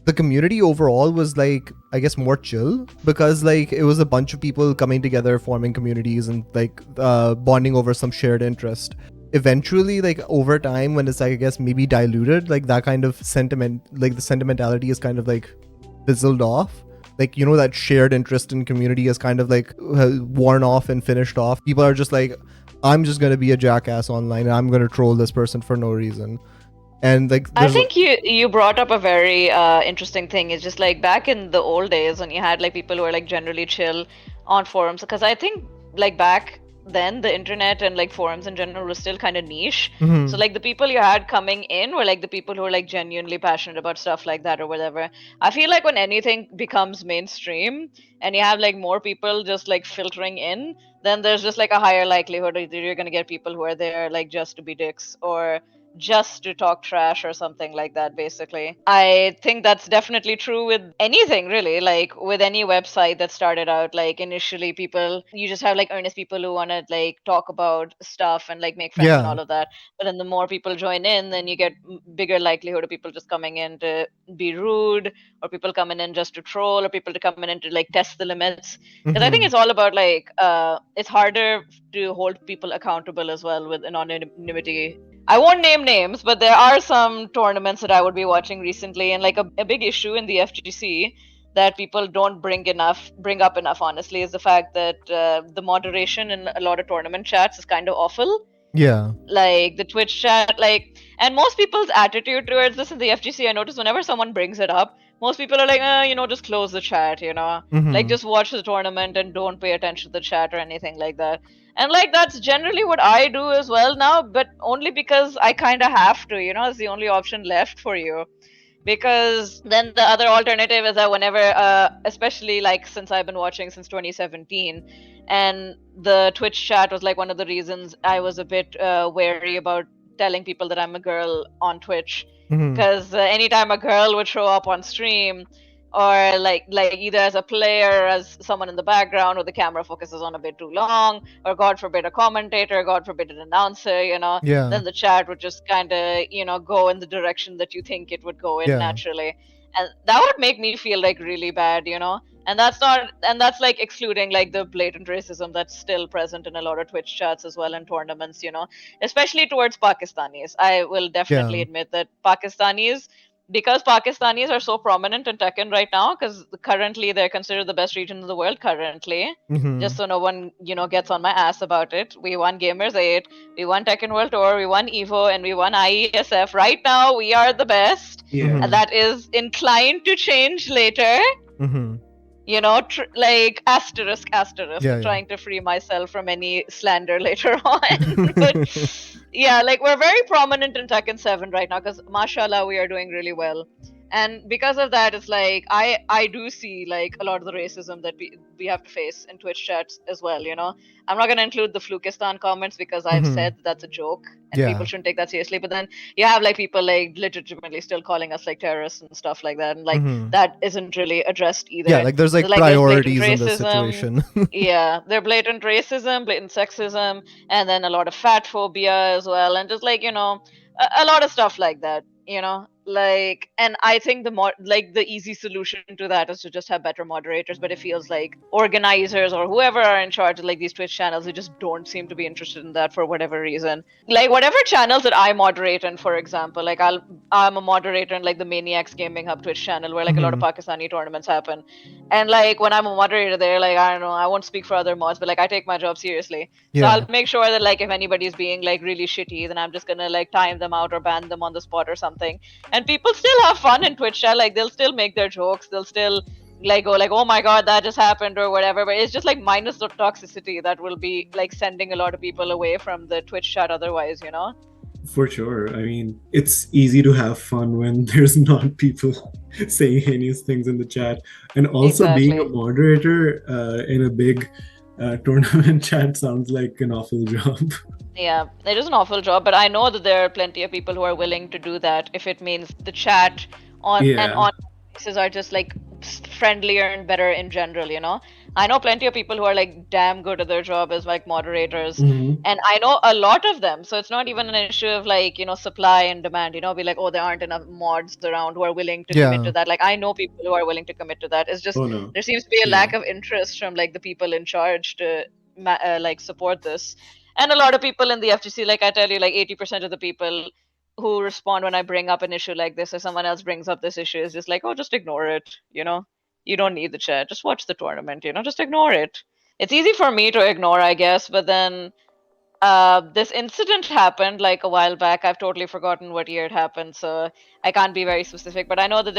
the community overall was like, I guess, more chill, because like it was a bunch of people coming together, forming communities and like bonding over some shared interest. Eventually, like over time, when it's, I guess, maybe diluted, like that kind of sentiment, like the sentimentality is kind of like fizzled off. Like, you know, that shared interest in community is kind of like worn off and finished off. People are just like, I'm just gonna be a jackass online and I'm gonna troll this person for no reason. And like, I think you brought up a very interesting thing. It's just like back in the old days when you had like people who were like generally chill on forums, because I think like back then the internet and like forums in general was still kind of niche. So like the people you had coming in were like the people who were like genuinely passionate about stuff like that or whatever. I feel like when anything becomes mainstream and you have like more people just like filtering in, then there's just like a higher likelihood that you're gonna get people who are there like just to be dicks or just to talk trash or something like that, basically. I think that's definitely true with anything, really. Like with any website that started out, like initially you just have like earnest people who want to like talk about stuff and like make friends and all of that. But then the more people join in, then you get bigger likelihood of people just coming in to be rude, or people coming in just to troll, or people to come in to like test the limits. Because I think it's all about like it's harder to hold people accountable as well with anonymity. I won't name names, but there are some tournaments that I would be watching recently, and like a big issue in the FGC that people don't bring up enough, honestly, is the fact that the moderation in a lot of tournament chats is kind of awful. Yeah. Like the Twitch chat, like, and most people's attitude towards this in the FGC, I notice whenever someone brings it up, most people are like, just close the chat, like just watch the tournament and don't pay attention to the chat or anything like that. And like that's generally what I do as well now, but only because I kind of have to, it's the only option left for you. Because then the other alternative is that whenever, especially like since I've been watching since 2017, and the Twitch chat was like one of the reasons I was a bit wary about telling people that I'm a girl on Twitch. Because anytime a girl would show up on stream, or like either as a player or as someone in the background, or the camera focuses on a bit too long, or God forbid a commentator, God forbid an announcer, then the chat would just kind of go in the direction that you think it would go in naturally, and that would make me feel like really bad, and that's like excluding like the blatant racism that's still present in a lot of Twitch chats as well in tournaments, especially towards Pakistanis. I will definitely admit that Pakistanis, because Pakistanis are so prominent in Tekken right now, because currently they're considered the best region in the world currently. Just so no one, gets on my ass about it. We won Gamers 8, we won Tekken World Tour, we won EVO, and we won IESF. Right now, we are the best. Yeah. And that is inclined to change later. Like asterisk, trying to free myself from any slander later on. But yeah, like we're very prominent in Tekken 7 right now because mashallah we are doing really well. And because of that, it's like I do see like a lot of the racism that we have to face in Twitch chats as well. I'm not gonna include the Flukistan comments because I've said that's a joke and people shouldn't take that seriously. But then you have like people like legitimately still calling us like terrorists and stuff like that, and like that isn't really addressed either. Yeah, like there's like priorities in this situation. Yeah, there's blatant racism, blatant sexism, and then a lot of fat phobia as well, and just like a lot of stuff like that. And I think the easy solution to that is to just have better moderators, but it feels like organizers or whoever are in charge of like these Twitch channels, they just don't seem to be interested in that for whatever reason. Like whatever channels that I moderate in, for example, like I'm a moderator in like the Maniacs Gaming Hub Twitch channel where like a lot of Pakistani tournaments happen. And like when I'm a moderator there, like I don't know, I won't speak for other mods, but like I take my job seriously. So I'll make sure that like if anybody's being like really shitty, then I'm just gonna like time them out or ban them on the spot or something. And people still have fun in Twitch chat, like they'll still make their jokes, they'll still like go like, oh my god, that just happened or whatever, but it's just like minus the toxicity that will be like sending a lot of people away from the Twitch chat otherwise. For sure. I mean, it's easy to have fun when there's not people saying heinous things in the chat. And also being a moderator in a big tournament chat sounds like an awful job. Yeah, it is an awful job, but I know that there are plenty of people who are willing to do that if it means the chat and on places are just like friendlier and better in general. I know plenty of people who are like damn good at their job as like moderators, and I know a lot of them. So it's not even an issue of like supply and demand. Be like, oh, there aren't enough mods around who are willing to commit to that. Like I know people who are willing to commit to that. It's just there seems to be a lack of interest from like the people in charge to like support this. And a lot of people in the FGC, like I tell you, like 80% of the people who respond when I bring up an issue like this or someone else brings up this issue is just like, oh, just ignore it. You don't need the chat. Just watch the tournament, just ignore it. It's easy for me to ignore, I guess, but then this incident happened like a while back. I've totally forgotten what year it happened, so I can't be very specific. But I know that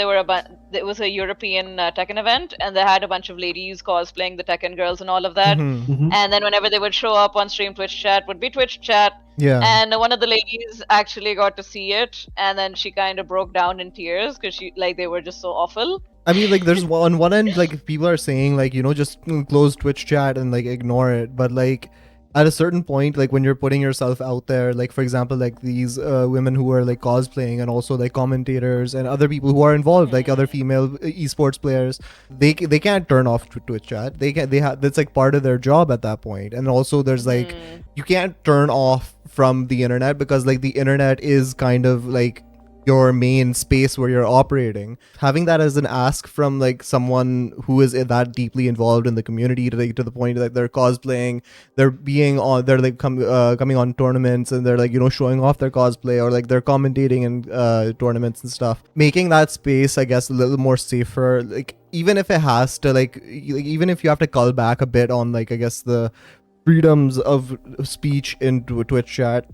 it was a European Tekken event, and they had a bunch of ladies cosplaying the Tekken girls and all of that. And then whenever they would show up on stream Twitch chat, would be Twitch chat. And one of the ladies actually got to see it, and then she kind of broke down in tears because they were just so awful. I mean, like, there's on one end, like, people are saying, like, just close Twitch chat and, like, ignore it. But, like, at a certain point, like, when you're putting yourself out there, like, for example, like, these women who are, like, cosplaying and also, like, commentators and other people who are involved, like, other female esports players, they can't turn off Twitch chat. That's, like, part of their job at that point. And also, there's, like, you can't turn off from the internet because, like, the internet is kind of, like, your main space where you're operating. Having that as an ask from like someone who is that deeply involved in the community to the point that they're cosplaying, they're like coming on tournaments and they're like showing off their cosplay or like they're commentating in tournaments and stuff, making that space I guess a little more safer. Like even if it has to even if you have to cull back a bit on like I guess the freedoms of speech into a Twitch chat,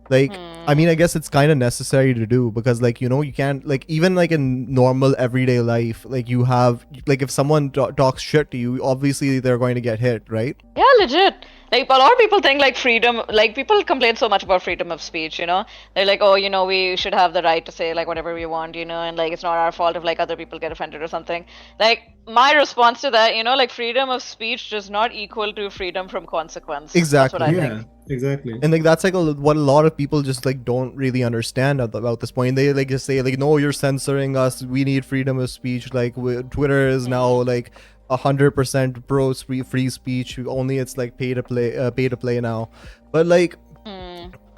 like I mean I guess it's kind of necessary to do because like you can't like even like in normal everyday life like you have like if someone talks shit to you, obviously they're going to get hit, right? Yeah, legit. Like a lot of people think like freedom, like people complain so much about freedom of speech, they're like, oh, we should have the right to say like whatever we want, and like it's not our fault if like other people get offended or something. Like my response to that, like freedom of speech does not equal to freedom from consequence. Exactly. That's what I think. Exactly. And like that's like what a lot of people just like don't really understand about this point. They like just say like, no, you're censoring us, we need freedom of speech, like Twitter is now like 100% pro free speech, only it's like pay to play now. But like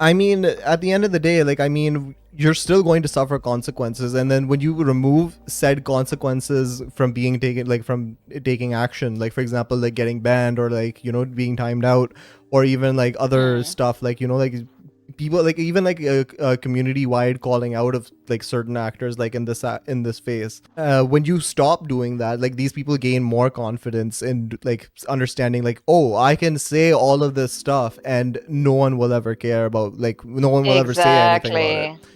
I mean at the end of the day, like I mean you're still going to suffer consequences, and then when you remove said consequences from being taken, like from taking action, like for example like getting banned or like being timed out or even like other stuff, like like people like even like a community wide calling out of like certain actors like in this phase. When you stop doing that, like these people gain more confidence in like understanding like, oh, I can say all of this stuff and no one will ever care about, like no one will ever say anything about it. Exactly.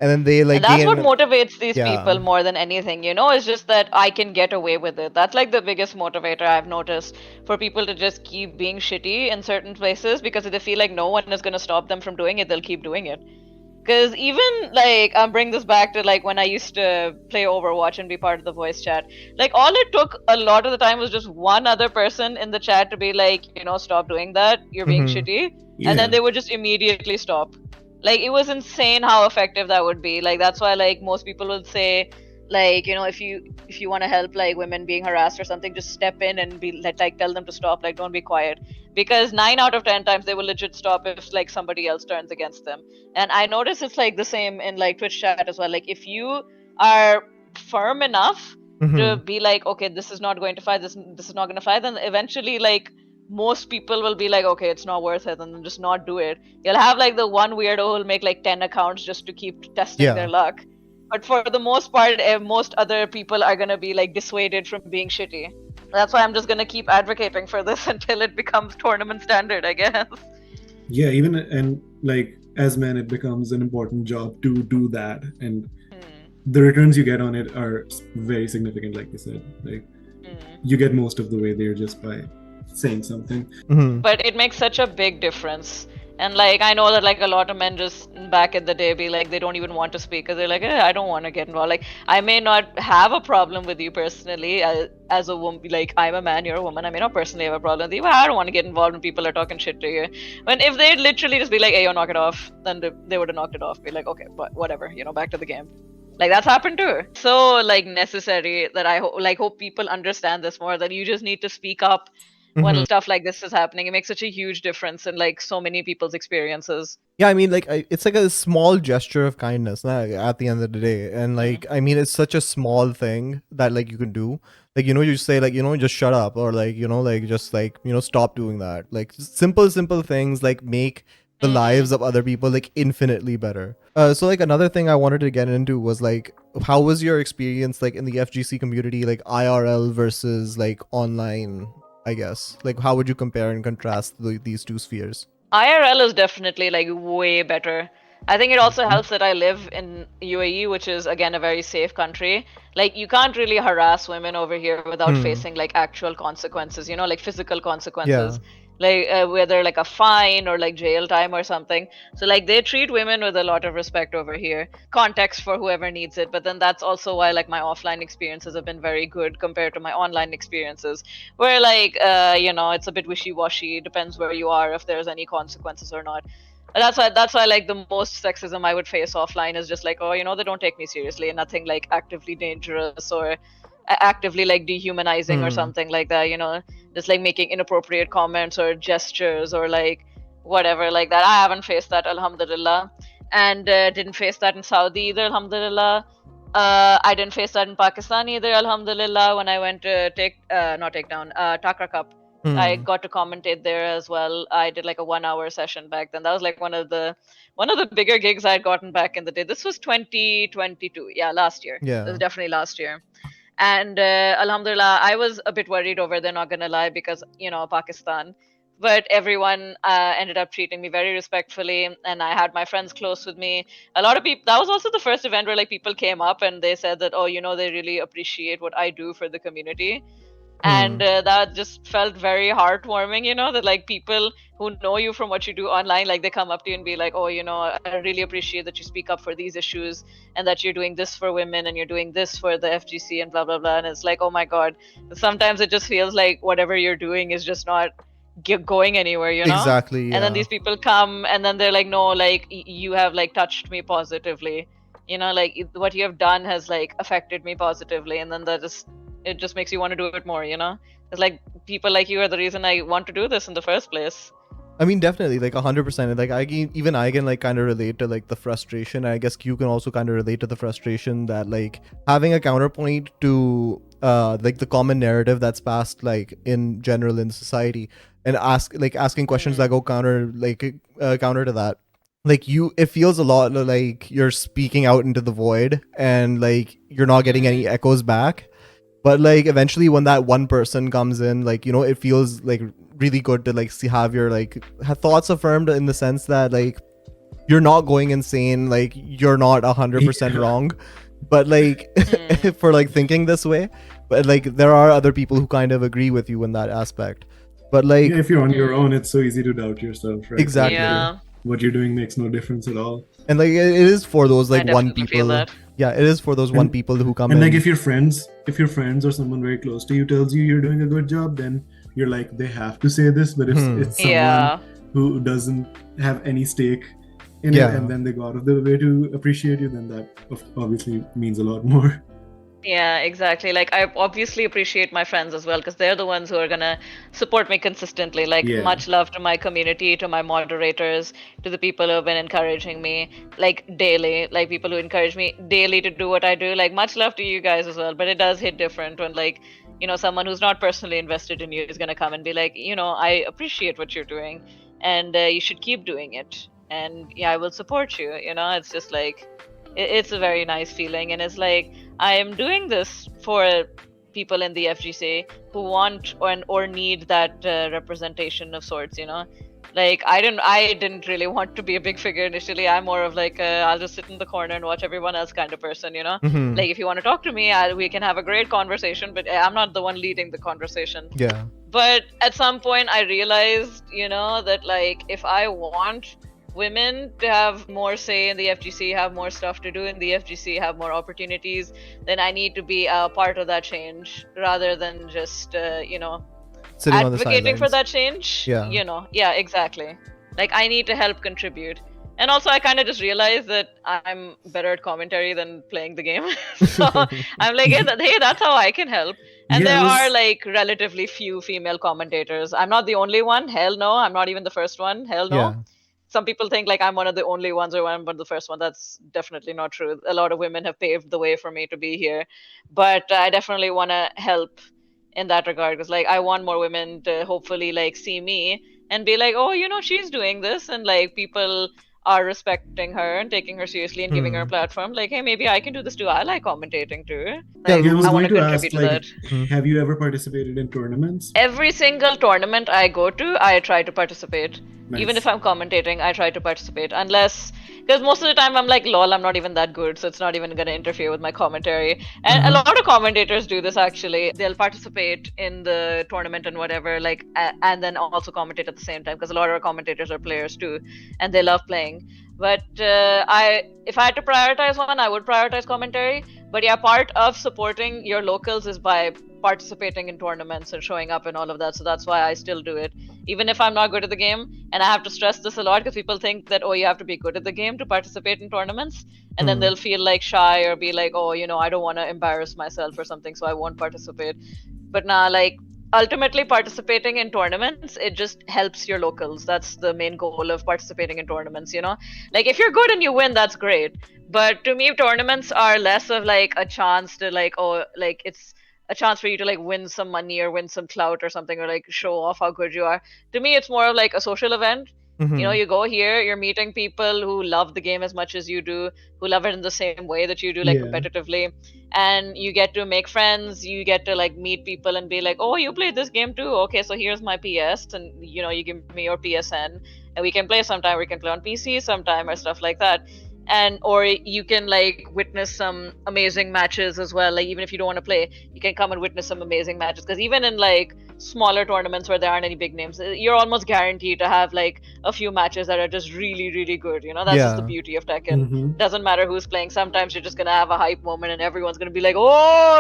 And then they like And that's what gain, motivates these yeah. people more than anything, you know, it's just that I can get away with it. That's like the biggest motivator I've noticed for people to just keep being shitty in certain places, because if they feel like no one is going to stop them from doing it, they'll keep doing it. Because even like I'm bring this back to like when I used to play Overwatch and be part of the voice chat. Like all it took a lot of the time was just one other person in the chat to be like, you know, stop doing that. You're being shitty, and then they would just immediately stop. Like it was insane how effective that would be. Like that's why like most people would say like, you know, if you want to help like women being harassed or something, just step in and be like tell them to stop, like don't be quiet, because 9 out of 10 times they will legit stop if like somebody else turns against them. And I notice it's like the same in like Twitch chat as well. Like if you are firm enough to be like, okay, this is not going to fly, this is not going to fly, then eventually like most people will be like, okay, it's not worth it, and then just not do it. You'll have like the one weirdo who'll make like 10 accounts just to keep testing their luck. But for the most part, most other people are gonna be like dissuaded from being shitty. That's why I'm just gonna keep advocating for this until it becomes tournament standard, I guess. Yeah, even and like as men, it becomes an important job to do that, and the returns you get on it are very significant. Like you said, like you get most of the way there just by saying something. But it makes such a big difference. And like I know that like a lot of men just back in the day be like they don't even want to speak because they're like, I don't want to get involved. Like I may not have a problem with you personally as a woman, like I'm a man, you're a woman. I may not personally have a problem with you, but I don't want to get involved when people are talking shit to you. When if they'd literally just be like, hey, yo, knock it off, then they would have knocked it off. Be like, okay, but whatever, you know, back to the game. Like that's happened too. So like necessary that I hope people understand this more, that you just need to speak up when stuff like this is happening. It makes such a huge difference in like so many people's experiences. Yeah, I mean, like, it's like a small gesture of kindness, nah, at the end of the day. And, like, I mean, it's such a small thing that, like, you can do. Like, you know, you say, like, you know, just shut up, or, like, you know, like, just, like, you know, stop doing that. Like, simple things, like, make the lives of other people, like, infinitely better. So, like, another thing I wanted to get into was, like, how was your experience, like, in the FGC community, like, IRL versus, like, online, I guess? Like, how would you compare and contrast these two spheres? IRL is definitely like way better. I think it also helps that I live in UAE, which is again a very safe country. Like you can't really harass women over here without facing like actual consequences, you know, like physical consequences. Like whether like a fine or like jail time or something. So like they treat women with a lot of respect over here. Context for whoever needs it, but then that's also why like my offline experiences have been very good compared to my online experiences, where like you know, it's a bit wishy-washy, depends where you are if there's any consequences or not. That's why like the most sexism I would face offline is just like, oh, you know, they don't take me seriously, and nothing like actively dangerous or actively like dehumanizing or something like that, you know, just like making inappropriate comments or gestures or like whatever like that. I haven't faced that, alhamdulillah, and didn't face that in Saudi either, alhamdulillah. I didn't face that in Pakistan either, alhamdulillah, when I went to not take down Takra Cup. I got to commentate there as well. I did like a 1 hour session back then. That was like one of the bigger gigs I'd gotten back in the day. This was 2022. Yeah, last year. Yeah. It was definitely last year. And alhamdulillah, I was a bit worried over there, not gonna lie, because you know, Pakistan. But everyone ended up treating me very respectfully, and I had my friends close with me. A lot of people. That was also the first event where like people came up and they said that, oh, you know, they really appreciate what I do for the community. And that just felt very heartwarming, you know, that like people who know you from what you do online, like they come up to you and be like, oh, you know, I really appreciate that you speak up for these issues and that you're doing this for women and you're doing this for the FGC and blah blah blah. And it's like, oh my god, sometimes it just feels like whatever you're doing is just not going anywhere, you know. Exactly, yeah. And then these people come and then they're like, no, like you have like touched me positively, you know, like what you have done has like affected me positively. And then it just makes you want to do it more, you know. It's like people like you are the reason I want to do this in the first place. I mean, definitely, like 100%. Like I can like kind of relate to like the frustration. I guess Q can also kind of relate to the frustration that like having a counterpoint to like the common narrative that's passed like in general in society, and asking questions that go counter to that. like it feels a lot like you're speaking out into the void and like you're not getting any echoes back. But like eventually when that one person comes in, like, it feels like really good to like have your like thoughts affirmed, in the sense that like you're not going insane, like you're not 100% wrong, but like for like thinking this way. But like there are other people who kind of agree with you in that aspect. But like if you're on your own, it's so easy to doubt yourself, right? Exactly. Yeah. What you're doing makes no difference at all. And like it is for those like I one definitely people. feel that. Yeah, it is for those one people who come and in. like if your friends or someone very close to you tells you you're doing a good job, then you're like, they have to say this. But if it's someone who doesn't have any stake in it, and then they go out of their way to appreciate you, then that obviously means a lot more. Yeah, exactly. Like, I obviously appreciate my friends as well, because they're the ones who are gonna support me consistently. Like, much love to my community, to my moderators, to the people who have been encouraging me, like, daily, like people who encourage me daily to do what I do. Like, much love to you guys as well. But it does hit different when, like, someone who's not personally invested in you is gonna come and be like, I appreciate what you're doing, and you should keep doing it. And yeah, I will support you. It's just like, it's a very nice feeling, and it's like, I am doing this for people in the FGC who want or need that representation of sorts. Like, I didn't really want to be a big figure initially. I'm more of like I'll just sit in the corner and watch everyone else kind of person. Like, if you want to talk to me, we can have a great conversation, but I'm not the one leading the conversation. Yeah. But at some point I realized, that like, if I want women to have more say in the FGC, have more stuff to do in the FGC, have more opportunities, then I need to be a part of that change rather than just, sitting advocating for that change. Yeah. Yeah, exactly. Like, I need to help contribute. And also, I kind of just realized that I'm better at commentary than playing the game. So I'm like, hey, that's how I can help. And there are like relatively few female commentators. I'm not the only one. Hell no. I'm not even the first one. Hell no. Yeah. Some people think like I'm one of the only ones or I'm one of the first one. That's definitely not true. A lot of women have paved the way for me to be here. But I definitely want to help in that regard, because like, I want more women to hopefully like see me and be like, oh, she's doing this, and like, people are respecting her and taking her seriously and giving her a platform. Like, hey, maybe I can do this too. I like commentating too. Like, I was I want going to to ask, contribute to that. have you ever participated in tournaments? Every single tournament I go to, I try to participate. Nice. Even if I'm commentating, I try to participate. Because most of the time I'm like, lol, I'm not even that good, so it's not even going to interfere with my commentary. And a lot of commentators do this, actually. They'll participate in the tournament and whatever, like, and then also commentate at the same time, because a lot of our commentators are players too, and they love playing. But if I had to prioritize one, I would prioritize commentary. But yeah, part of supporting your locals is by participating in tournaments and showing up and all of that. So that's why I still do it, even if I'm not good at the game. And I have to stress this a lot, because people think that, oh, you have to be good at the game to participate in tournaments, and then they'll feel like shy or be like, oh, I don't want to embarrass myself or something, so I won't participate. But nah, like, ultimately participating in tournaments, it just helps your locals. That's the main goal of participating in tournaments. Like, if you're good and you win, that's great. But to me, tournaments are less of like a chance to like, oh, like, it's a chance for you to like win some money or win some clout or something, or like show off how good you are. To me, it's more of like a social event. You go here, you're meeting people who love the game as much as you do, who love it in the same way that you do, like competitively, and you get to make friends. You get to like meet people and be like, oh, you played this game too, okay, so here's my PS, and you give me your PSN, and we can play sometime. We can play on PC sometime or stuff like that. And or you can like witness some amazing matches as well. Like, even if you don't want to play, you can come and witness some amazing matches, because even in like smaller tournaments where there aren't any big names, you're almost guaranteed to have like a few matches that are just really, really good. That's just the beauty of Tekken. Doesn't matter who's playing. Sometimes you're just gonna have a hype moment and everyone's gonna be like, oh,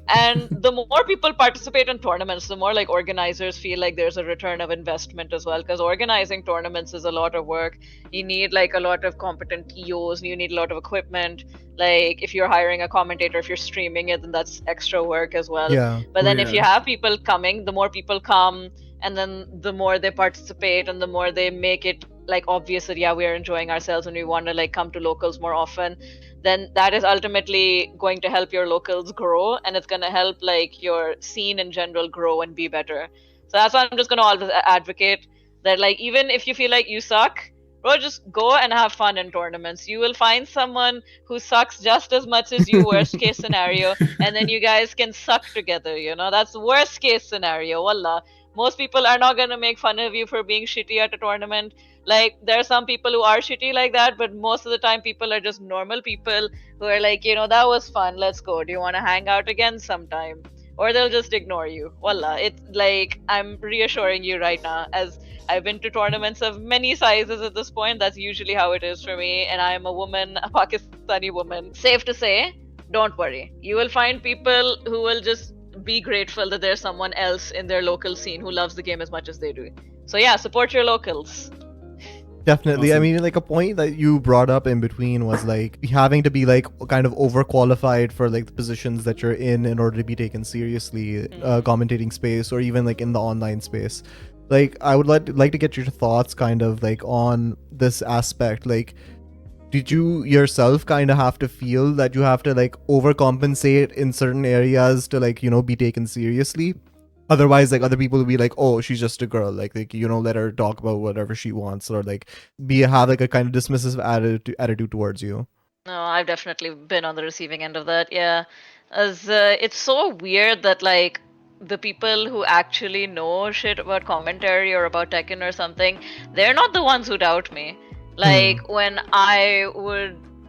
And the more people participate in tournaments, the more like organizers feel like there's a return of investment as well, because organizing tournaments is a lot of work. You need like a lot of competent EOs, you need a lot of equipment. Like, if you're hiring a commentator, if you're streaming it, then that's extra work as well. But then if you have people coming, the more people come, and then the more they participate and the more they make it like obvious that, yeah, we're enjoying ourselves and we want to like come to locals more often, then that is ultimately going to help your locals grow, and it's going to help like your scene in general grow and be better. So that's why I'm just going to always advocate that, like, even if you feel like you suck, bro, just go and have fun in tournaments. You will find someone who sucks just as much as you, worst case scenario, and then you guys can suck together, you know? That's worst case scenario, wallah. Most people are not gonna make fun of you for being shitty at a tournament. Like, there are some people who are shitty like that, but most of the time people are just normal people who are like, you know, that was fun, let's go. Do you wanna hang out again sometime? Or they'll just ignore you. Wallah, it's like, I'm reassuring you right now, as I've been to tournaments of many sizes at this point. That's usually how it is for me, and I am a woman, a Pakistani woman. Safe to say, don't worry. You will find people who will just be grateful that there's someone else in their local scene who loves the game as much as they do. So yeah, support your locals. Definitely. Awesome. I mean, like, a point that you brought up in between was like having to be like kind of overqualified for like the positions that you're in order to be taken seriously, commentating space or even like in the online space. Like, I would like to get your thoughts kind of like on this aspect. Like, did you yourself kind of have to feel that you have to like overcompensate in certain areas to like, you know, be taken seriously? Otherwise, like, other people will be like, oh, she's just a girl, like, you know, let her talk about whatever she wants, or like have like a kind of dismissive attitude towards you. No, I've definitely been on the receiving end of that. Yeah, as it's so weird that like the people who actually know shit about commentary or about Tekken or something, they're not the ones who doubt me. Like when I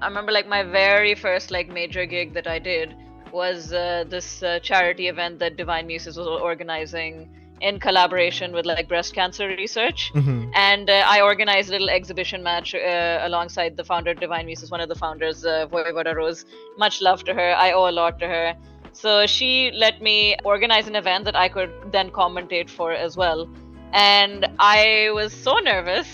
remember like my very first like major gig that I did was this charity event that Divine Muses was organizing in collaboration with like breast cancer research. And I organized a little exhibition match alongside the founder of Divine Muses, one of the founders, Voivoda Rose. Much love to her. I owe a lot to her. So she let me organize an event that I could then commentate for as well. And I was so nervous.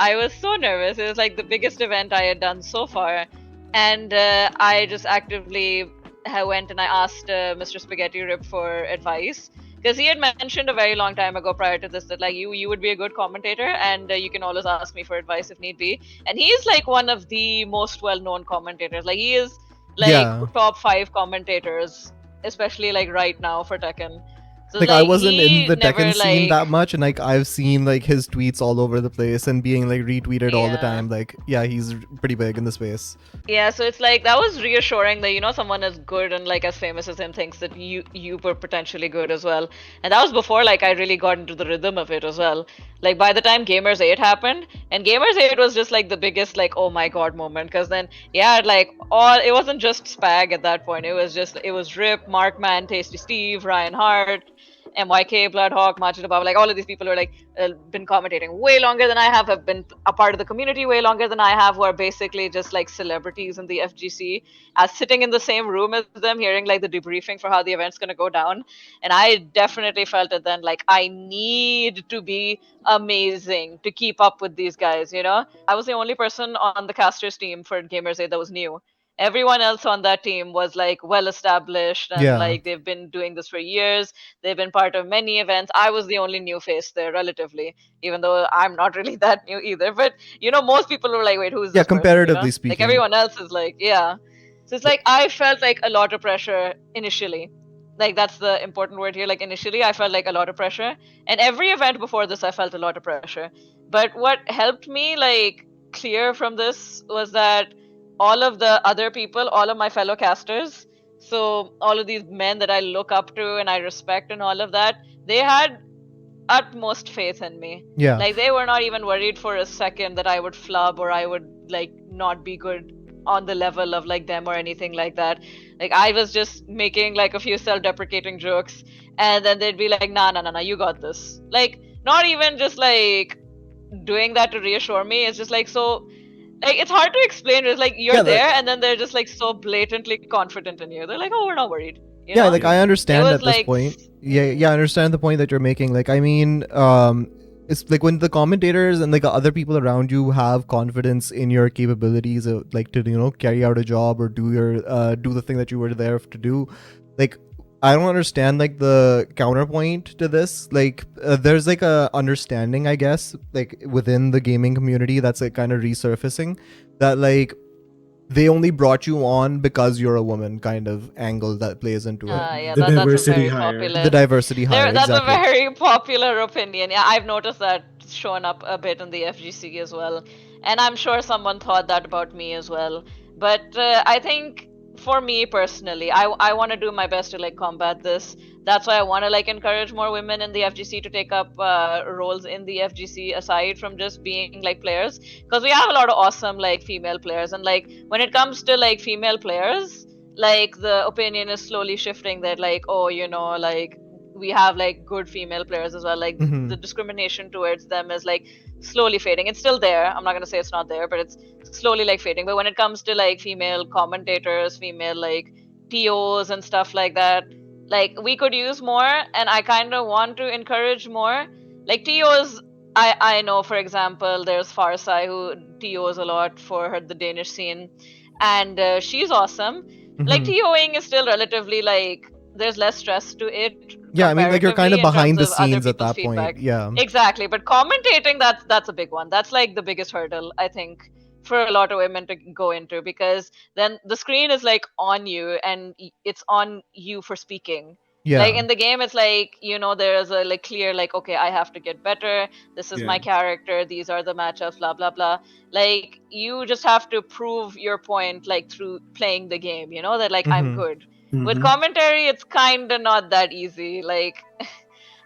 It was like the biggest event I had done so far. And I just actively went and I asked Mr. Spaghetti Rip for advice, because he had mentioned a very long time ago prior to this that like you would be a good commentator, and you can always ask me for advice if need be. And he is like one of the most well-known commentators. Like he is like top 5 commentators, especially like right now for Tekken. So, like I wasn't in the Tekken scene like, that much, and like I've seen like his tweets all over the place and being like retweeted all the time. Like, yeah, he's pretty big in the space. Yeah, so it's like that was reassuring that, you know, someone as good and like as famous as him thinks that you were potentially good as well. And that was before like I really got into the rhythm of it as well. Like by the time Gamers 8 happened, and Gamers 8 was just like the biggest like oh my god moment, because then like it wasn't just Spag at that point. It was Rip, Markman, Tasty Steve, Ryan Hart, MYK, Bloodhawk, Majid Ababa, like all of these people who are like been commentating way longer than I have been a part of the community way longer than I have, who are basically just like celebrities in the FGC, as sitting in the same room as them, hearing like the debriefing for how the event's gonna go down. And I definitely felt it then, like I need to be amazing to keep up with these guys, you know? I was the only person on the casters team for Gamers 8 that was new. Everyone else on that team was like well established, and like they've been doing this for years. They've been part of many events. I was the only new face there, relatively, even though I'm not really that new either. But you know, most people were like, wait, who's this comparatively person, you know? speaking, like everyone else is like, yeah. So it's like I felt like a lot of pressure initially. Like that's the important word here. Like initially I felt like a lot of pressure, and every event before this I felt a lot of pressure. But what helped me like clear from this was that all of the other people, all of my fellow casters, so all of these men that I look up to and I respect and all of that, they had utmost faith in me. Yeah. Like they were not even worried for a second that I would flub or I would like not be good on the level of like them or anything like that. Like I was just making like a few self-deprecating jokes, and then they'd be like, nah, you got this. Like not even just like doing that to reassure me. It's just like so like it's hard to explain. It's like you're there, and then they're just like so blatantly confident in you. They're like, oh, we're not worried. You know? Like I understand at this like, point. Yeah, I understand the point that you're making. Like I mean, it's like when the commentators and like other people around you have confidence in your capabilities, like to, you know, carry out a job or do the thing that you were there to do. Like I don't understand like the counterpoint to this. Like there's like a understanding, I guess, like within the gaming community that's like kind of resurfacing, that like they only brought you on because you're a woman kind of angle that plays into it. Yeah, the diversity that's a very popular. The diversity hire. That's exactly. a very popular opinion. Yeah, I've noticed that showing up a bit in the FGC as well. and I'm sure someone thought that about me as well. But I think for me personally, I want to do my best to like combat this. That's why I want to like encourage more women in the FGC to take up roles in the FGC aside from just being like players, because we have a lot of awesome like female players, and like when it comes to like female players, like the opinion is slowly shifting that like, oh, you know, like we have like good female players as well. Like the discrimination towards them is like slowly fading. It's still there. I'm not gonna say it's not there, but it's slowly like fading. But when it comes to like female commentators, female like TOs and stuff like that, like we could use more, and I kind of want to encourage more. Like TOs, I know, for example, there's Farsai who TOs a lot for her the Danish scene, and she's awesome. Like TOing is still relatively like there's less stress to it. Yeah, I mean, like you're kind of behind the of other scenes at people's that feedback. point. Yeah. Exactly, but commentating, that's a big one. That's like the biggest hurdle, I think, for a lot of women to go into, because then the screen is like on you and it's on you for speaking. Yeah. Like in the game, it's like, you know, there's a like clear like, okay, I have to get better. This is my character. These are the matchups. Blah blah blah. Like you just have to prove your point like through playing the game. You know that like I'm good. With commentary, it's kind of not that easy. Like.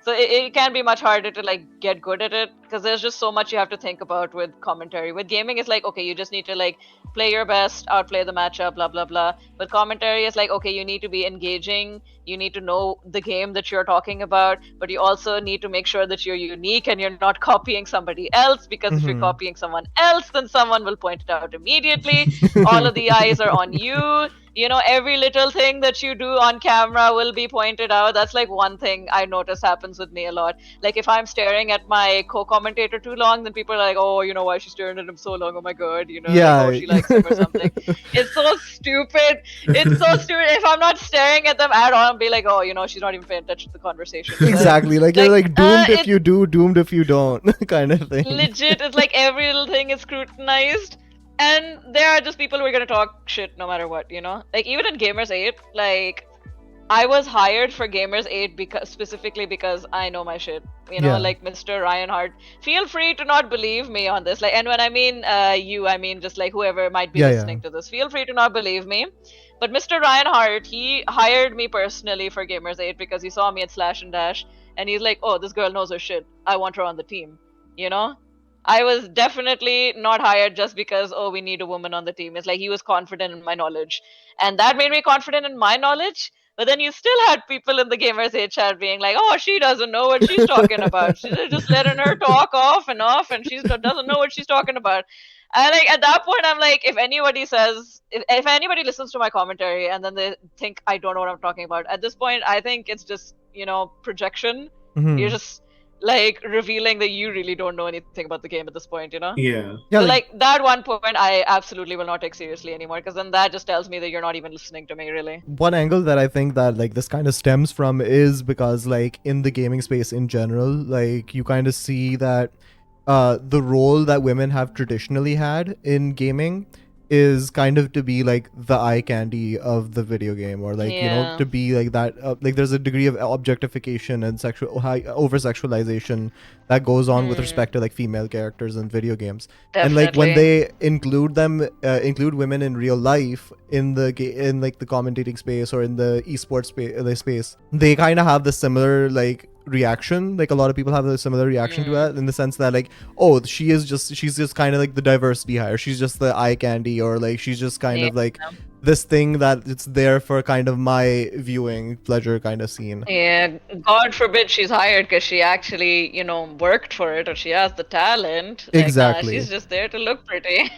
So it can be much harder to like get good at it, because there's just so much you have to think about with commentary. With gaming, it's like, okay, you just need to like play your best, outplay the matchup, blah blah blah. But commentary is like, okay, you need to be engaging, you need to know the game that you're talking about, but you also need to make sure that you're unique and you're not copying somebody else, because if you're copying someone else, then someone will point it out immediately. All of the eyes are on you. You know, every little thing that you do on camera will be pointed out. That's like one thing I notice happens with me a lot. Like if I'm staring at my co-commentator too long, then people are like, oh, you know, why is she staring at him so long? Oh my god, you know, like, oh, she likes him or something. It's so stupid. It's so stupid. If I'm not staring at them at all, I'll be like, oh, you know, she's not even paying attention to the conversation. Exactly. Like you're like doomed if you do, doomed if you don't, kind of thing. Legit, it's like every little thing is scrutinized. And there are just people who are gonna talk shit no matter what, you know? Like, even in Gamers 8, like, I was hired for Gamers 8 specifically because I know my shit. You know, like Mr. Ryan Hart. Feel free to not believe me on this. Like, and when I mean you, I mean just like whoever might be listening to this. Feel free to not believe me. But Mr. Ryan Hart, he hired me personally for Gamers 8 because he saw me at Slash and Dash. And he's like, oh, this girl knows her shit. I want her on the team. You know? I was definitely not hired just because, oh, we need a woman on the team. It's like he was confident in my knowledge. And that made me confident in my knowledge. But then you still had people in the Gamers 8 chat being like, oh, she doesn't know what she's talking about. She's just letting her talk off, and she doesn't know what she's talking about. And like at that point, I'm like, if anybody says, if anybody listens to my commentary and then they think I don't know what I'm talking about, at this point, I think it's just, you know, projection. You're just like revealing that you really don't know anything about the game at this point, you know? Yeah. So like that one point I absolutely will not take seriously anymore, because then that just tells me that you're not even listening to me, really. One angle that I think that like this kind of stems from is because like in the gaming space in general, like you kind of see that the role that women have traditionally had in gaming is kind of to be like the eye candy of the video game, or like you know, to be like that like there's a degree of objectification and sexual over sexualization that goes on with respect to like female characters in video games. And like when they include women in real life in the in like the commentating space or in the esports space, they kind of have the similar like reaction. Like a lot of people have a similar reaction to it, in the sense that like, oh, she's just kind of like the diversity hire, she's just the eye candy, or like she's just kind of like this thing that it's there for kind of my viewing pleasure kind of scene. Yeah, God forbid she's hired because she actually, you know, worked for it, or she has the talent. Exactly. She's just there to look pretty.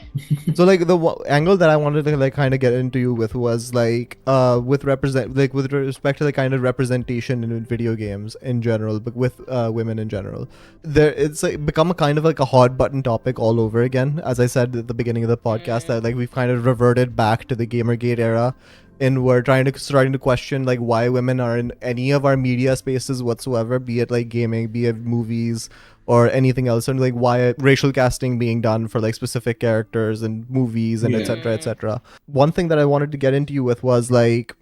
So like the angle that I wanted to like kind of get into you with was like with respect to the kind of representation in video games in general, but with women in general. It's like become a kind of like a hot button topic all over again. As I said at the beginning of the podcast, that like we've kind of reverted back to the Gamergate era, and we're starting to question like why women are in any of our media spaces whatsoever, be it like gaming, be it movies, or anything else, and like why racial casting being done for like specific characters and movies and etc. etc. One thing that I wanted to get into you with was like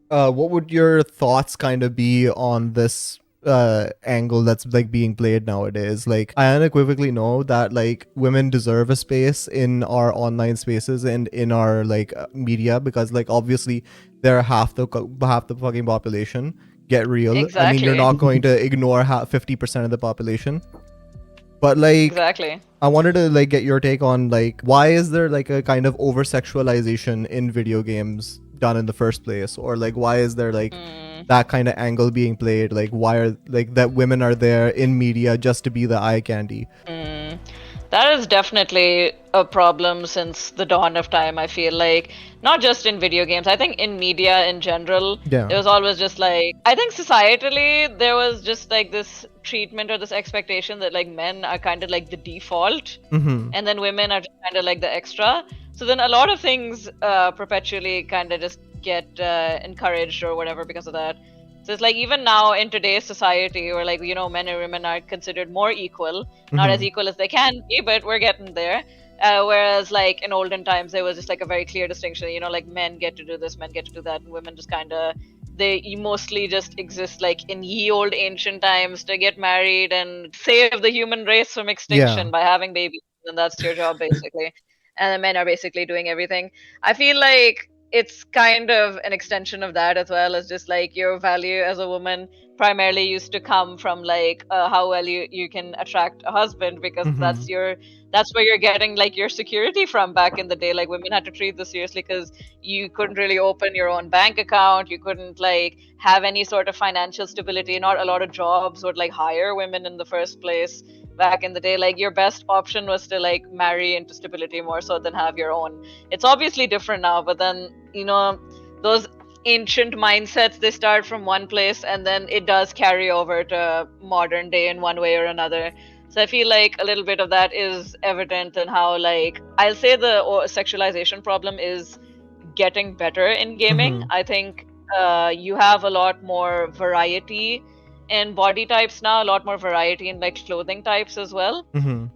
what would your thoughts kind of be on this angle that's like being played nowadays. Like I unequivocally know that like women deserve a space in our online spaces and in our like media, because like obviously they're half the fucking population. Get real. I mean, you're Exactly. not going to ignore 50% of the population. But like, Exactly. I wanted to like get your take on like why is there like a kind of over sexualization in video games done in the first place, or like why is there like that kind of angle being played? Like why are like that women are there in media just to be the eye candy? That is definitely a problem since the dawn of time, I feel like. Not just in video games, I think in media in general. Yeah. There was always just like, I think societally, there was just like this treatment or this expectation that like men are kind of like the default, and then women are just kind of like the extra. So then a lot of things perpetually kind of just get encouraged or whatever because of that. So it's like even now in today's society where like, you know, men and women are considered more equal, not as equal as they can be, but we're getting there. Whereas like in olden times, there was just like a very clear distinction, you know, like men get to do this, men get to do that, and women just kind of, they mostly just exist like in ye old ancient times to get married and save the human race from extinction by having babies. And that's your job basically. And the men are basically doing everything. I feel like it's kind of an extension of that as well, as just like your value as a woman primarily used to come from like how well you can attract a husband, because that's where you're getting like your security from back in the day. Like women had to treat this seriously because you couldn't really open your own bank account, you couldn't like have any sort of financial stability, not a lot of jobs would like hire women in the first place back in the day. Like your best option was to like marry into stability more so than have your own. It's obviously different now, but then, you know, those ancient mindsets, they start from one place and then it does carry over to modern day in one way or another. So I feel like a little bit of that is evident in how, like, I'll say the sexualization problem is getting better in gaming. I think you have a lot more variety in body types now, a lot more variety in like clothing types as well.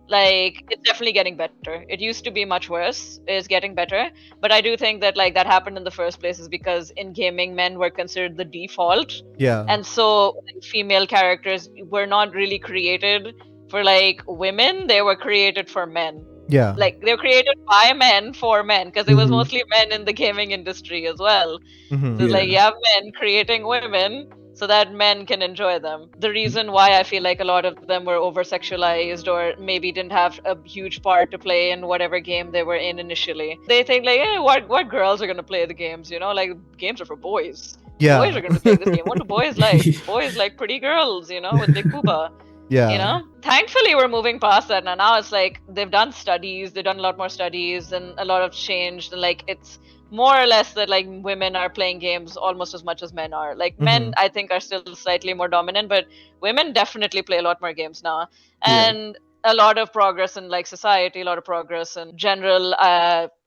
Like it's definitely getting better. It used to be much worse. It's getting better, but I do think that like that happened in the first place is because in gaming men were considered the default. And so female characters were not really created for like women, they were created for men. Like they were created by men for men, because it was mostly men in the gaming industry as well. So it's like you have men creating women so that men can enjoy them. The reason why I feel like a lot of them were over sexualized or maybe didn't have a huge part to play in whatever game they were in initially. They think like, hey, what girls are gonna play the games, you know? Like games are for boys. Boys are gonna play this game. What do boys like? Boys like pretty girls, you know, with big booba. You know, thankfully we're moving past that now. Now it's like they've done studies, they've done a lot more studies, and a lot of changed. And like it's more or less that like women are playing games almost as much as men are. Like men, I think, are still slightly more dominant, but women definitely play a lot more games now. And a lot of progress in like society, a lot of progress in general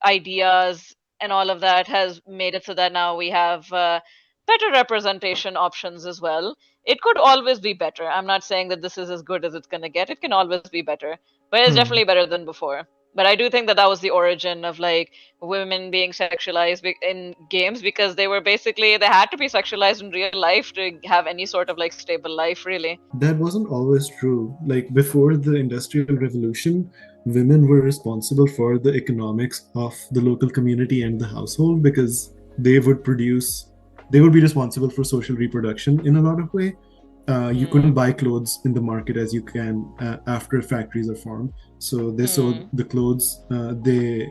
ideas, and all of that has made it so that now we have better representation options as well. It could always be better. I'm not saying that this is as good as it's going to get. It can always be better, but it's definitely better than before. But I do think that that was the origin of like women being sexualized in games, because they had to be sexualized in real life to have any sort of like stable life, really. That wasn't always true. Like before the Industrial Revolution, women were responsible for the economics of the local community and the household, because they would be responsible for social reproduction in a lot of way. You couldn't buy clothes in the market as you can after factories are formed. So they sold the clothes, they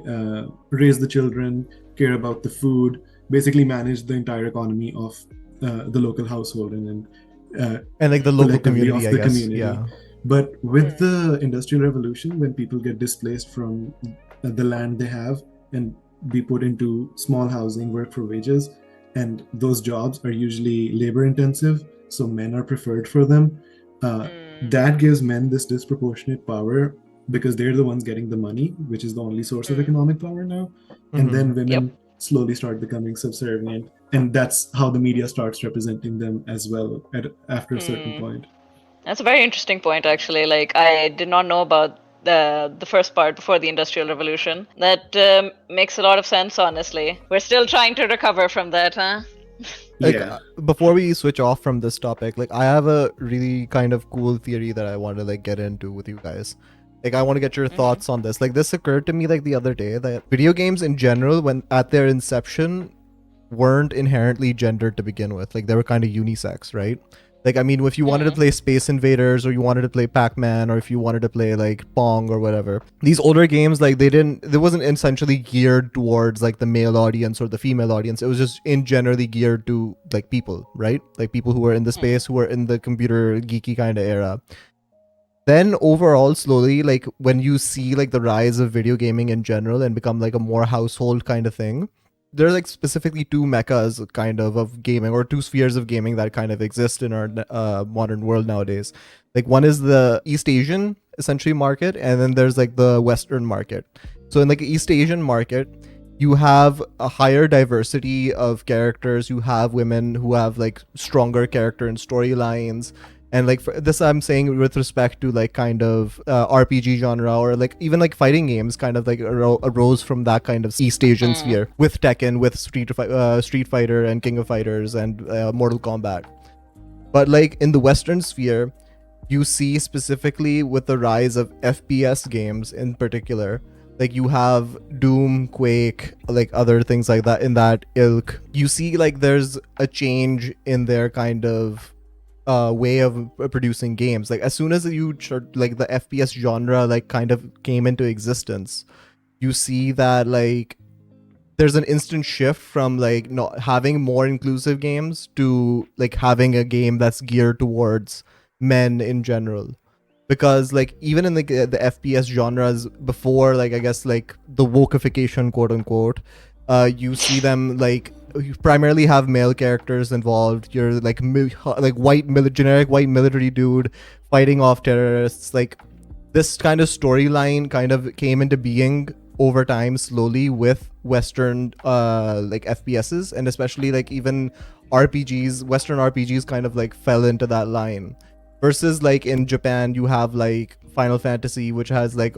raised the children, care about the food, basically managed the entire economy of the local household and like the local community, I guess. Yeah. But with the Industrial Revolution, when people get displaced from the land they have and be put into small housing, work for wages, and those jobs are usually labor intensive, so men are preferred for them. That gives men this disproportionate power because they're the ones getting the money, which is the only source of economic power now. And then women slowly start becoming subservient, and that's how the media starts representing them as well after a certain point. That's a very interesting point, actually. Like I did not know about the first part before the Industrial Revolution. That makes a lot of sense, honestly. We're still trying to recover from that, huh? Like, Yeah. before we switch off from this topic, like I have a really kind of cool theory that I want to like get into with you guys. Like I want to get your thoughts on this. Like this occurred to me like the other day that video games in general, when at their inception, weren't inherently gendered to begin with. Like they were kind of unisex, right? Like I mean, if you wanted to play Space Invaders or you wanted to play Pac-Man or if you wanted to play like Pong or whatever, these older games like they wasn't essentially geared towards like the male audience or the female audience. It was just in generally geared to like people, right? Like people who were in the space, who were in the computer geeky kind of era. Then overall, slowly, like when you see like the rise of video gaming in general and become like a more household kind of thing, there's like specifically two meccas kind of gaming, or two spheres of gaming that kind of exist in our modern world nowadays. Like one is the East Asian essentially market, and then there's like the Western market. So in like East Asian market, you have a higher diversity of characters. You have women who have like stronger character and storylines. And like for this I'm saying with respect to like kind of RPG genre, or like even like fighting games kind of like arose from that kind of East Asian sphere, with Tekken, with Street Fighter and King of Fighters and Mortal Kombat. But like in the Western sphere, you see specifically with the rise of FPS games in particular, like you have Doom, Quake, like other things like that in that ilk, you see like there's a change in their kind of way of producing games. Like as soon as like the FPS genre like kind of came into existence, you see that like there's an instant shift from like not having more inclusive games to like having a game that's geared towards men in general. Because like even in like the FPS genres before, like I guess like the wokeification, quote unquote, you see them like you primarily have male characters involved. You're like generic white military dude fighting off terrorists. Like this kind of storyline kind of came into being over time slowly with Western like FPSs, and especially like even RPGs. Western RPGs kind of like fell into that line. Versus like in Japan, you have like Final Fantasy, which has like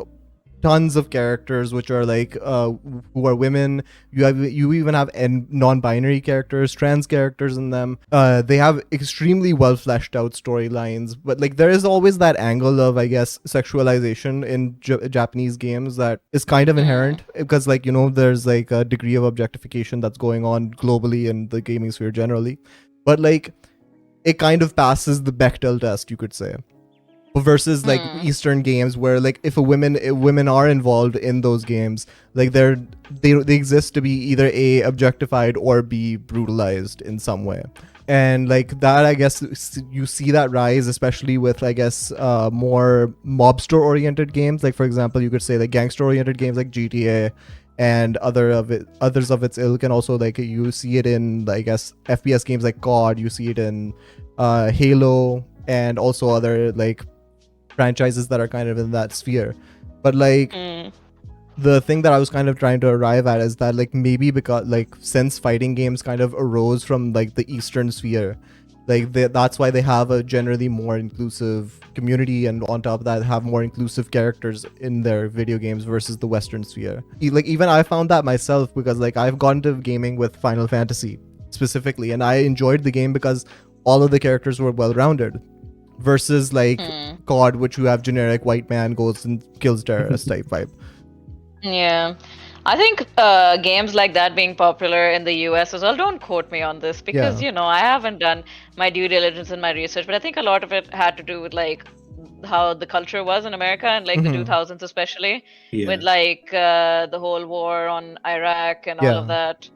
tons of characters which are like who are women. You even have non-binary characters, trans characters in them. They have extremely well fleshed out storylines, but like there is always that angle of, I guess, sexualization in Japanese games that is kind of inherent, because like, you know, there's like a degree of objectification that's going on globally in the gaming sphere generally, but like it kind of passes the Bechdel test, you could say. Versus like Eastern games where like if women are involved in those games, like they exist to be either A, objectified, or B, brutalized in some way. And like that, I guess you see that rise especially with, I guess, more mobster oriented games. Like for example, you could say like gangster oriented games like GTA and others of its ilk. And also like you see it in, I guess, FPS games like COD. You see it in Halo, and also other like franchises that are kind of in that sphere. But like the thing that I was kind of trying to arrive at is that like maybe because like since fighting games kind of arose from like the Eastern sphere, like that's why they have a generally more inclusive community, and on top of that have more inclusive characters in their video games versus the Western sphere. Like even I found that myself, because like I've gone to gaming with Final Fantasy specifically, and I enjoyed the game because all of the characters were well rounded. Versus like COD, which you have generic white man goes and kills terrorists type vibe. Yeah. I think games like that being popular in the US as well, don't quote me on this because, you know, I haven't done my due diligence and my research, but I think a lot of it had to do with like how the culture was in America and like the 2000s especially, with like the whole war on Iraq and all of that.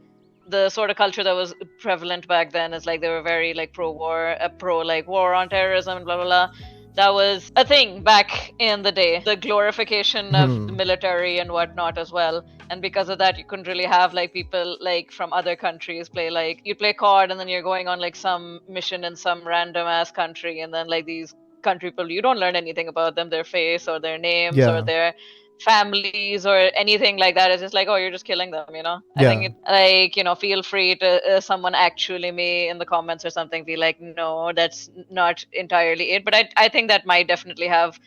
The sort of culture that was prevalent back then is like they were very like pro-war, pro like war on terrorism and blah blah blah. That was a thing back in the day. The glorification of the military and whatnot as well. And because of that, you couldn't really have like people like from other countries play, like you play COD and then you're going on like some mission in some random ass country, and then like these country people, you don't learn anything about them, their face or their names or their families or anything like that. It's just like, oh, you're just killing them, you know. I think it, like, you know, feel free to someone actually me in the comments or something be like, no, that's not entirely it, but I think that might definitely have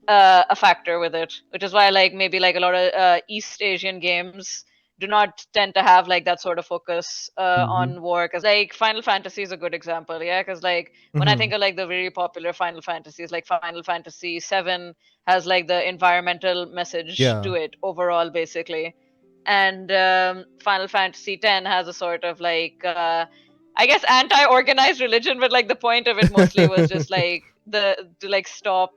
a factor with it, which is why like maybe like a lot of East Asian games do not tend to have like that sort of focus on war. Because like Final Fantasy is a good example, yeah. Because like when I think of like the very popular Final Fantasies, like Final Fantasy VII has like the environmental message to it overall, basically, and Final Fantasy X has a sort of like I guess anti-organized religion, but like the point of it mostly was just like to like stop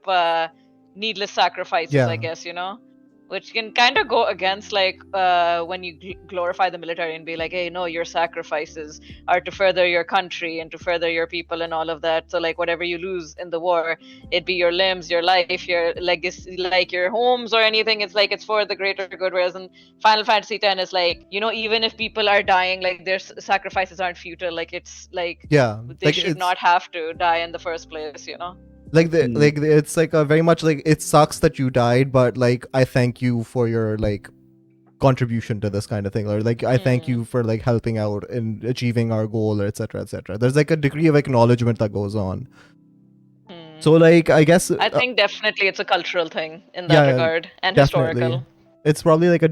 needless sacrifices, I guess, you know, which can kind of go against like when you glorify the military and be like, hey, no, your sacrifices are to further your country and to further your people and all of that. So like whatever you lose in the war, it be your limbs, your life, your legacy, like your homes or anything, it's like it's for the greater good. Whereas in Final Fantasy X is like, you know, even if people are dying, like their sacrifices aren't futile. Like it's like they like should not have to die in the first place, you know. Like it's like a very much like, it sucks that you died, but like I thank you for your like contribution to this kind of thing, or like I thank you for like helping out in achieving our goal, or etc. etc. There's like a degree of acknowledgement that goes on. So like I guess I think definitely it's a cultural thing in that regard, and definitely. Historical. It's probably like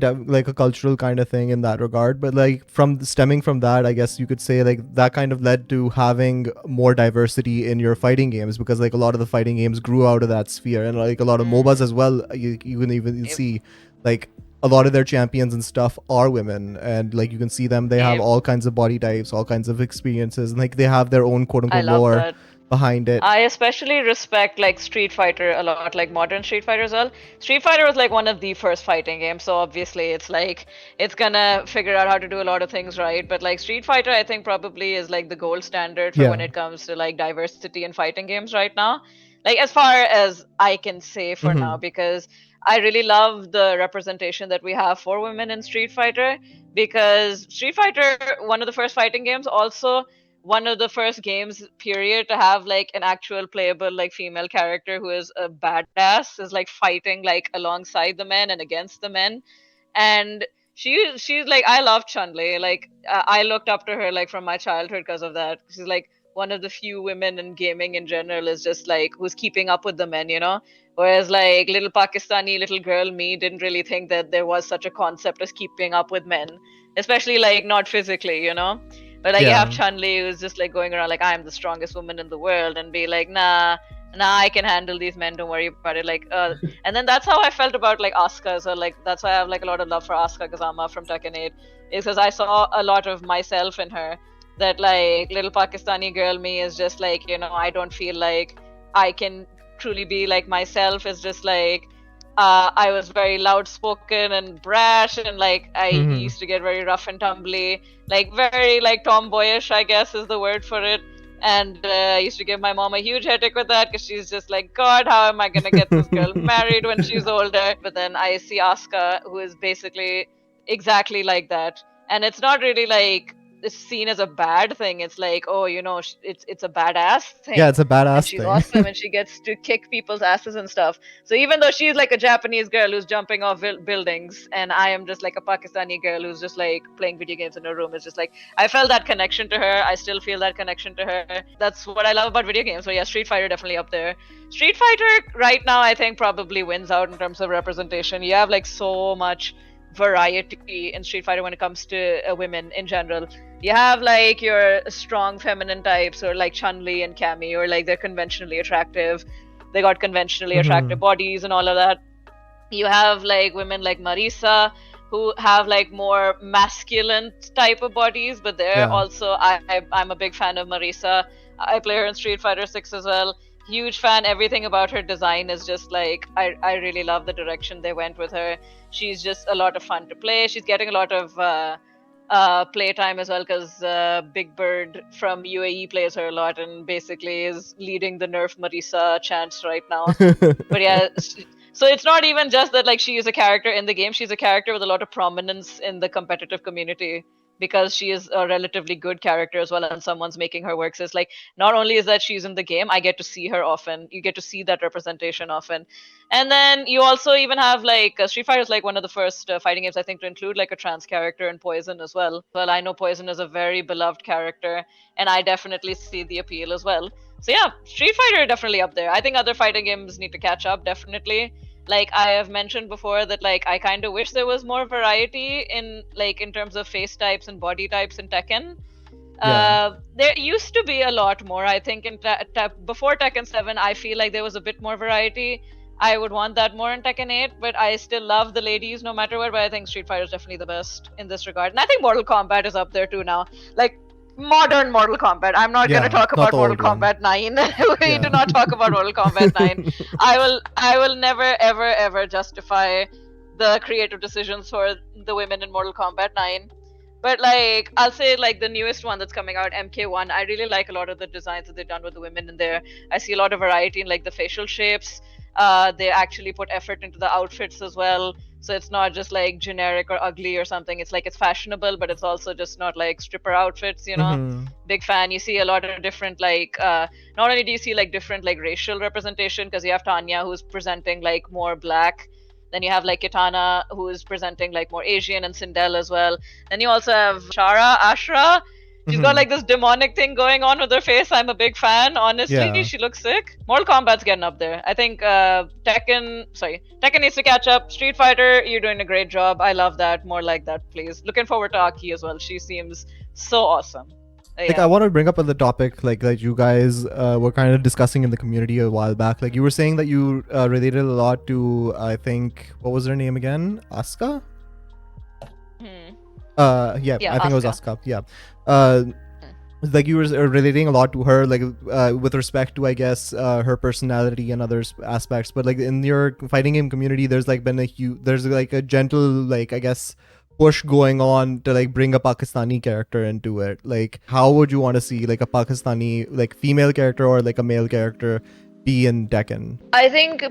a cultural kind of thing in that regard, but like stemming from that, I guess you could say like that kind of led to having more diversity in your fighting games, because like a lot of the fighting games grew out of that sphere, and like a lot of MOBAs as well. You can even see like a lot of their champions and stuff are women, and like you can see them. They have all kinds of body types, all kinds of experiences, and like they have their own quote unquote lore behind it. I especially respect like Street Fighter a lot, like modern Street Fighter as well. Street Fighter was like one of the first fighting games, so obviously it's like it's gonna figure out how to do a lot of things right. But like Street Fighter, I think probably is like the gold standard for when it comes to like diversity in fighting games right now. Like as far as I can say for now, because I really love the representation that we have for women in Street Fighter, because Street Fighter, one of the first fighting games, also one of the first games period to have like an actual playable like female character who is a badass, is like fighting like alongside the men and against the men. And she's like, I love Chun-Li. Like I looked up to her like from my childhood because of that. She's like one of the few women in gaming in general is just like who's keeping up with the men, you know. Whereas like little Pakistani little girl me didn't really think that there was such a concept as keeping up with men, especially like not physically, you know. But like you have Chun-Li who's just like going around like, I'm the strongest woman in the world, and be like, nah, I can handle these men, don't worry about it. Like and then that's how I felt about like Asuka. So like that's why I have like a lot of love for Asuka Kazama from Tekken 8, is because I saw a lot of myself in her. That like little Pakistani girl me is just like, you know, I don't feel like I can truly be like myself. Is just like I was very loud spoken and brash, and like I used to get very rough and tumbly, like very like tomboyish, I guess is the word for it. And I used to give my mom a huge headache with that, because she's just like, God, how am I gonna get this girl married when she's older? But then I see Asuka, who is basically exactly like that, and it's not really like it's seen as a bad thing. It's like, oh, you know, it's a badass thing. Yeah, it's a badass and she's thing. awesome, and she gets to kick people's asses and stuff. So even though she's like a Japanese girl who's jumping off buildings, and I am just like a Pakistani girl who's just like playing video games in her room, it's just like I felt that connection to her. I still feel that connection to her. That's what I love about video games. So yeah, Street Fighter definitely up there. Street Fighter right now I think probably wins out in terms of representation. You have like so much variety in Street Fighter when it comes to women in general. You have like your strong feminine types, or like Chun-Li and Cammy, or like they're conventionally attractive. They got conventionally attractive bodies and all of that. You have like women like Marisa, who have like more masculine type of bodies, but they're also I'm a big fan of Marisa. I play her in Street Fighter 6 as well. Huge fan. Everything about her design is just like I really love the direction they went with her. She's just a lot of fun to play. She's getting a lot of playtime as well, because Big Bird from UAE plays her a lot and basically is leading the Nerf Marisa chants right now. But yeah, so it's not even just that like she is a character in the game. She's a character with a lot of prominence in the competitive community, because she is a relatively good character as well, and someone's making her work. So it's like, not only is that she's in the game, I get to see her often. You get to see that representation often. And then you also even have like Street Fighter is like one of the first fighting games I think to include like a trans character in Poison as well. Well, I know Poison is a very beloved character, and I definitely see the appeal as well. So yeah, Street Fighter definitely up there. I think other fighting games need to catch up, definitely. like I have mentioned before that like I kind of wish there was more variety in terms of face types and body types in Tekken. There used to be a lot more. I think before Tekken 7, I feel like there was a bit more variety. I would want that more in Tekken 8, but I still love the ladies no matter what. But I think Street Fighter is definitely the best in this regard. And I think Mortal Kombat is up there too now. Like, modern Mortal Kombat. I'm not going to talk about Mortal Kombat 9. We do not talk about Mortal Kombat 9. I will never, ever, ever justify the creative decisions for the women in Mortal Kombat 9. But like I'll say like the newest one that's coming out, MK1, I really like a lot of the designs that they've done with the women in there. I see a lot of variety in like the facial shapes. They actually put effort into the outfits as well. So it's not just like generic or ugly or something. It's like it's fashionable, but it's also just not like stripper outfits, you know. Big fan. You see a lot of different like not only do you see like different like racial representation, because you have Tanya who's presenting like more black. Then you have like Kitana, who is presenting like more Asian, and Sindel as well. Then you also have Ashra. She's got like this demonic thing going on with her face. I'm a big fan. Honestly, she looks sick. Mortal Kombat's getting up there. I think Tekken needs to catch up. Street Fighter, you're doing a great job. I love that. More like that, please. Looking forward to Aki as well. She seems so awesome. Like I want to bring up on the topic like that you guys were kind of discussing in the community a while back. Like you were saying that you related a lot to, I think, what was her name again? Asuka? I think it was Asuka. Yeah. Like you were relating a lot to her, like with respect to, I guess, her personality and other aspects. But like in your fighting game community, there's like been there's like a gentle, like, I guess, push going on to like bring a Pakistani character into it. Like how would you want to see like a Pakistani like female character or like a male character be in Tekken? I think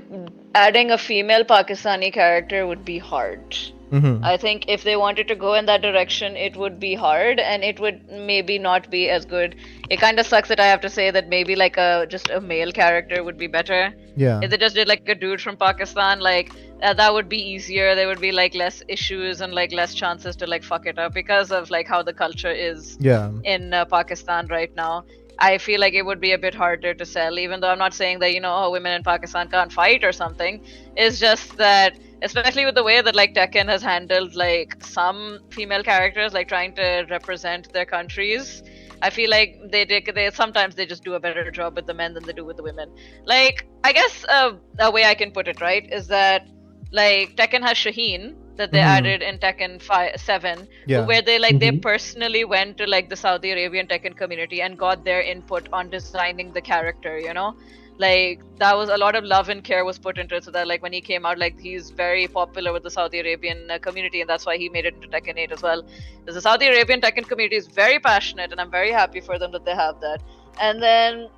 adding a female Pakistani character would be hard. I think if they wanted to go in that direction, it would be hard and it would maybe not be as good. It kind of sucks that I have to say that maybe like just a male character would be better. Yeah. If they just did like a dude from Pakistan, like that would be easier. There would be like less issues and like less chances to like fuck it up because of like how the culture is in Pakistan right now. I feel like it would be a bit harder to sell, even though I'm not saying that, you know, women in Pakistan can't fight or something. It's just that, especially with the way that like Tekken has handled like some female characters, like trying to represent their countries, I feel like they sometimes they just do a better job with the men than they do with the women. Like, I guess a way I can put it, right, is that like Tekken has Shaheen that they added in Tekken 7, where they like they personally went to like the Saudi Arabian Tekken community and got their input on designing the character, you know. Like that was a lot of love and care was put into it, so that like when he came out, like he's very popular with the Saudi Arabian community, and that's why he made it into Tekken 8 as well. Because the Saudi Arabian Tekken community is very passionate, and I'm very happy for them that they have that. And then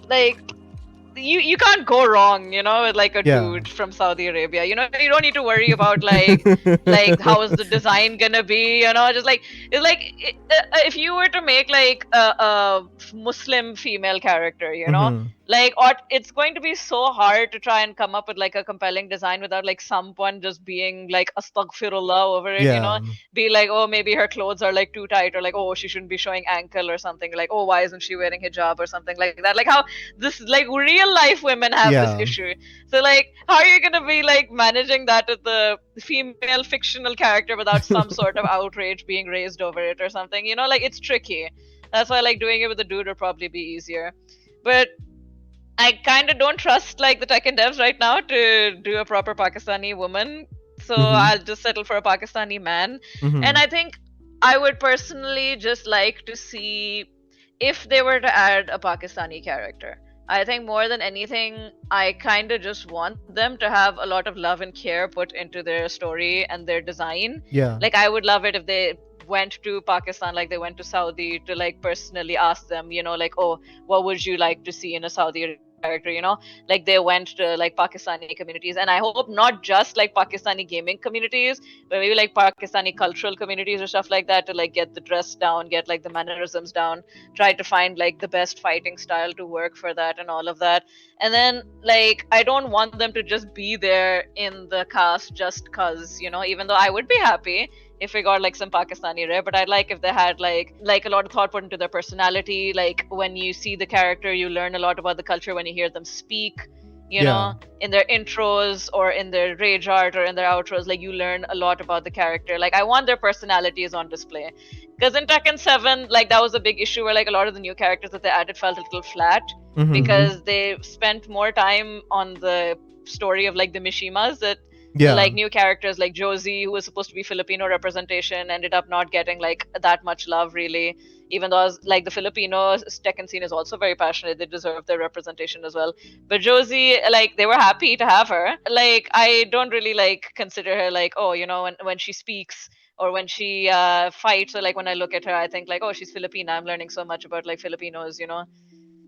like you can't go wrong, you know, with like a dude from Saudi Arabia. You know, you don't need to worry about like like how is the design gonna be, you know. Just like it's like if you were to make like a Muslim female character, you know, like, or it's going to be so hard to try and come up with like a compelling design without like someone just being like astaghfirullah over it, you know, be like, oh, maybe her clothes are like too tight, or like, oh, she shouldn't be showing ankle or something, like, oh, why isn't she wearing hijab or something like that. Like how this like real life women have this issue. So like how are you gonna be like managing that with the female fictional character without some sort of outrage being raised over it or something, you know? Like it's tricky. That's why like doing it with a dude would probably be easier. But I kind of don't trust like the Tekken devs right now to do a proper Pakistani woman, so I'll just settle for a Pakistani man. And I think I would personally just like to see if they were to add a Pakistani character. I think more than anything, I kind of just want them to have a lot of love and care put into their story and their design. Like I would love it if they went to Pakistan, like they went to Saudi, to like personally ask them, you know, like, oh, what would you like to see in a Saudi character, you know? Like they went to like Pakistani communities, and I hope not just like Pakistani gaming communities, but maybe like Pakistani cultural communities or stuff like that, to like get the dress down, get like the mannerisms down, try to find like the best fighting style to work for that and all of that. And then like I don't want them to just be there in the cast just cause, you know, even though I would be happy if we got like some Pakistani rare, but I'd like if they had like a lot of thought put into their personality. Like when you see the character, you learn a lot about the culture when you hear them speak. you know, in their intros or in their rage art or in their outros. Like, you learn a lot about the character. Like, I want their personalities on display, because in Tekken 7, like, that was a big issue where like a lot of the new characters that they added felt a little flat, because they spent more time on the story of like the Mishimas, that the like new characters like Josie, who was supposed to be Filipino representation, ended up not getting like that much love really. Even though like the Filipino Tekken scene is also very passionate, they deserve their representation as well. But Josie, like, they were happy to have her. Like, I don't really like consider her like, oh, you know, when she speaks or when she fights, or like when I look at her, I think like, oh, she's Filipina. I'm learning so much about like Filipinos, you know.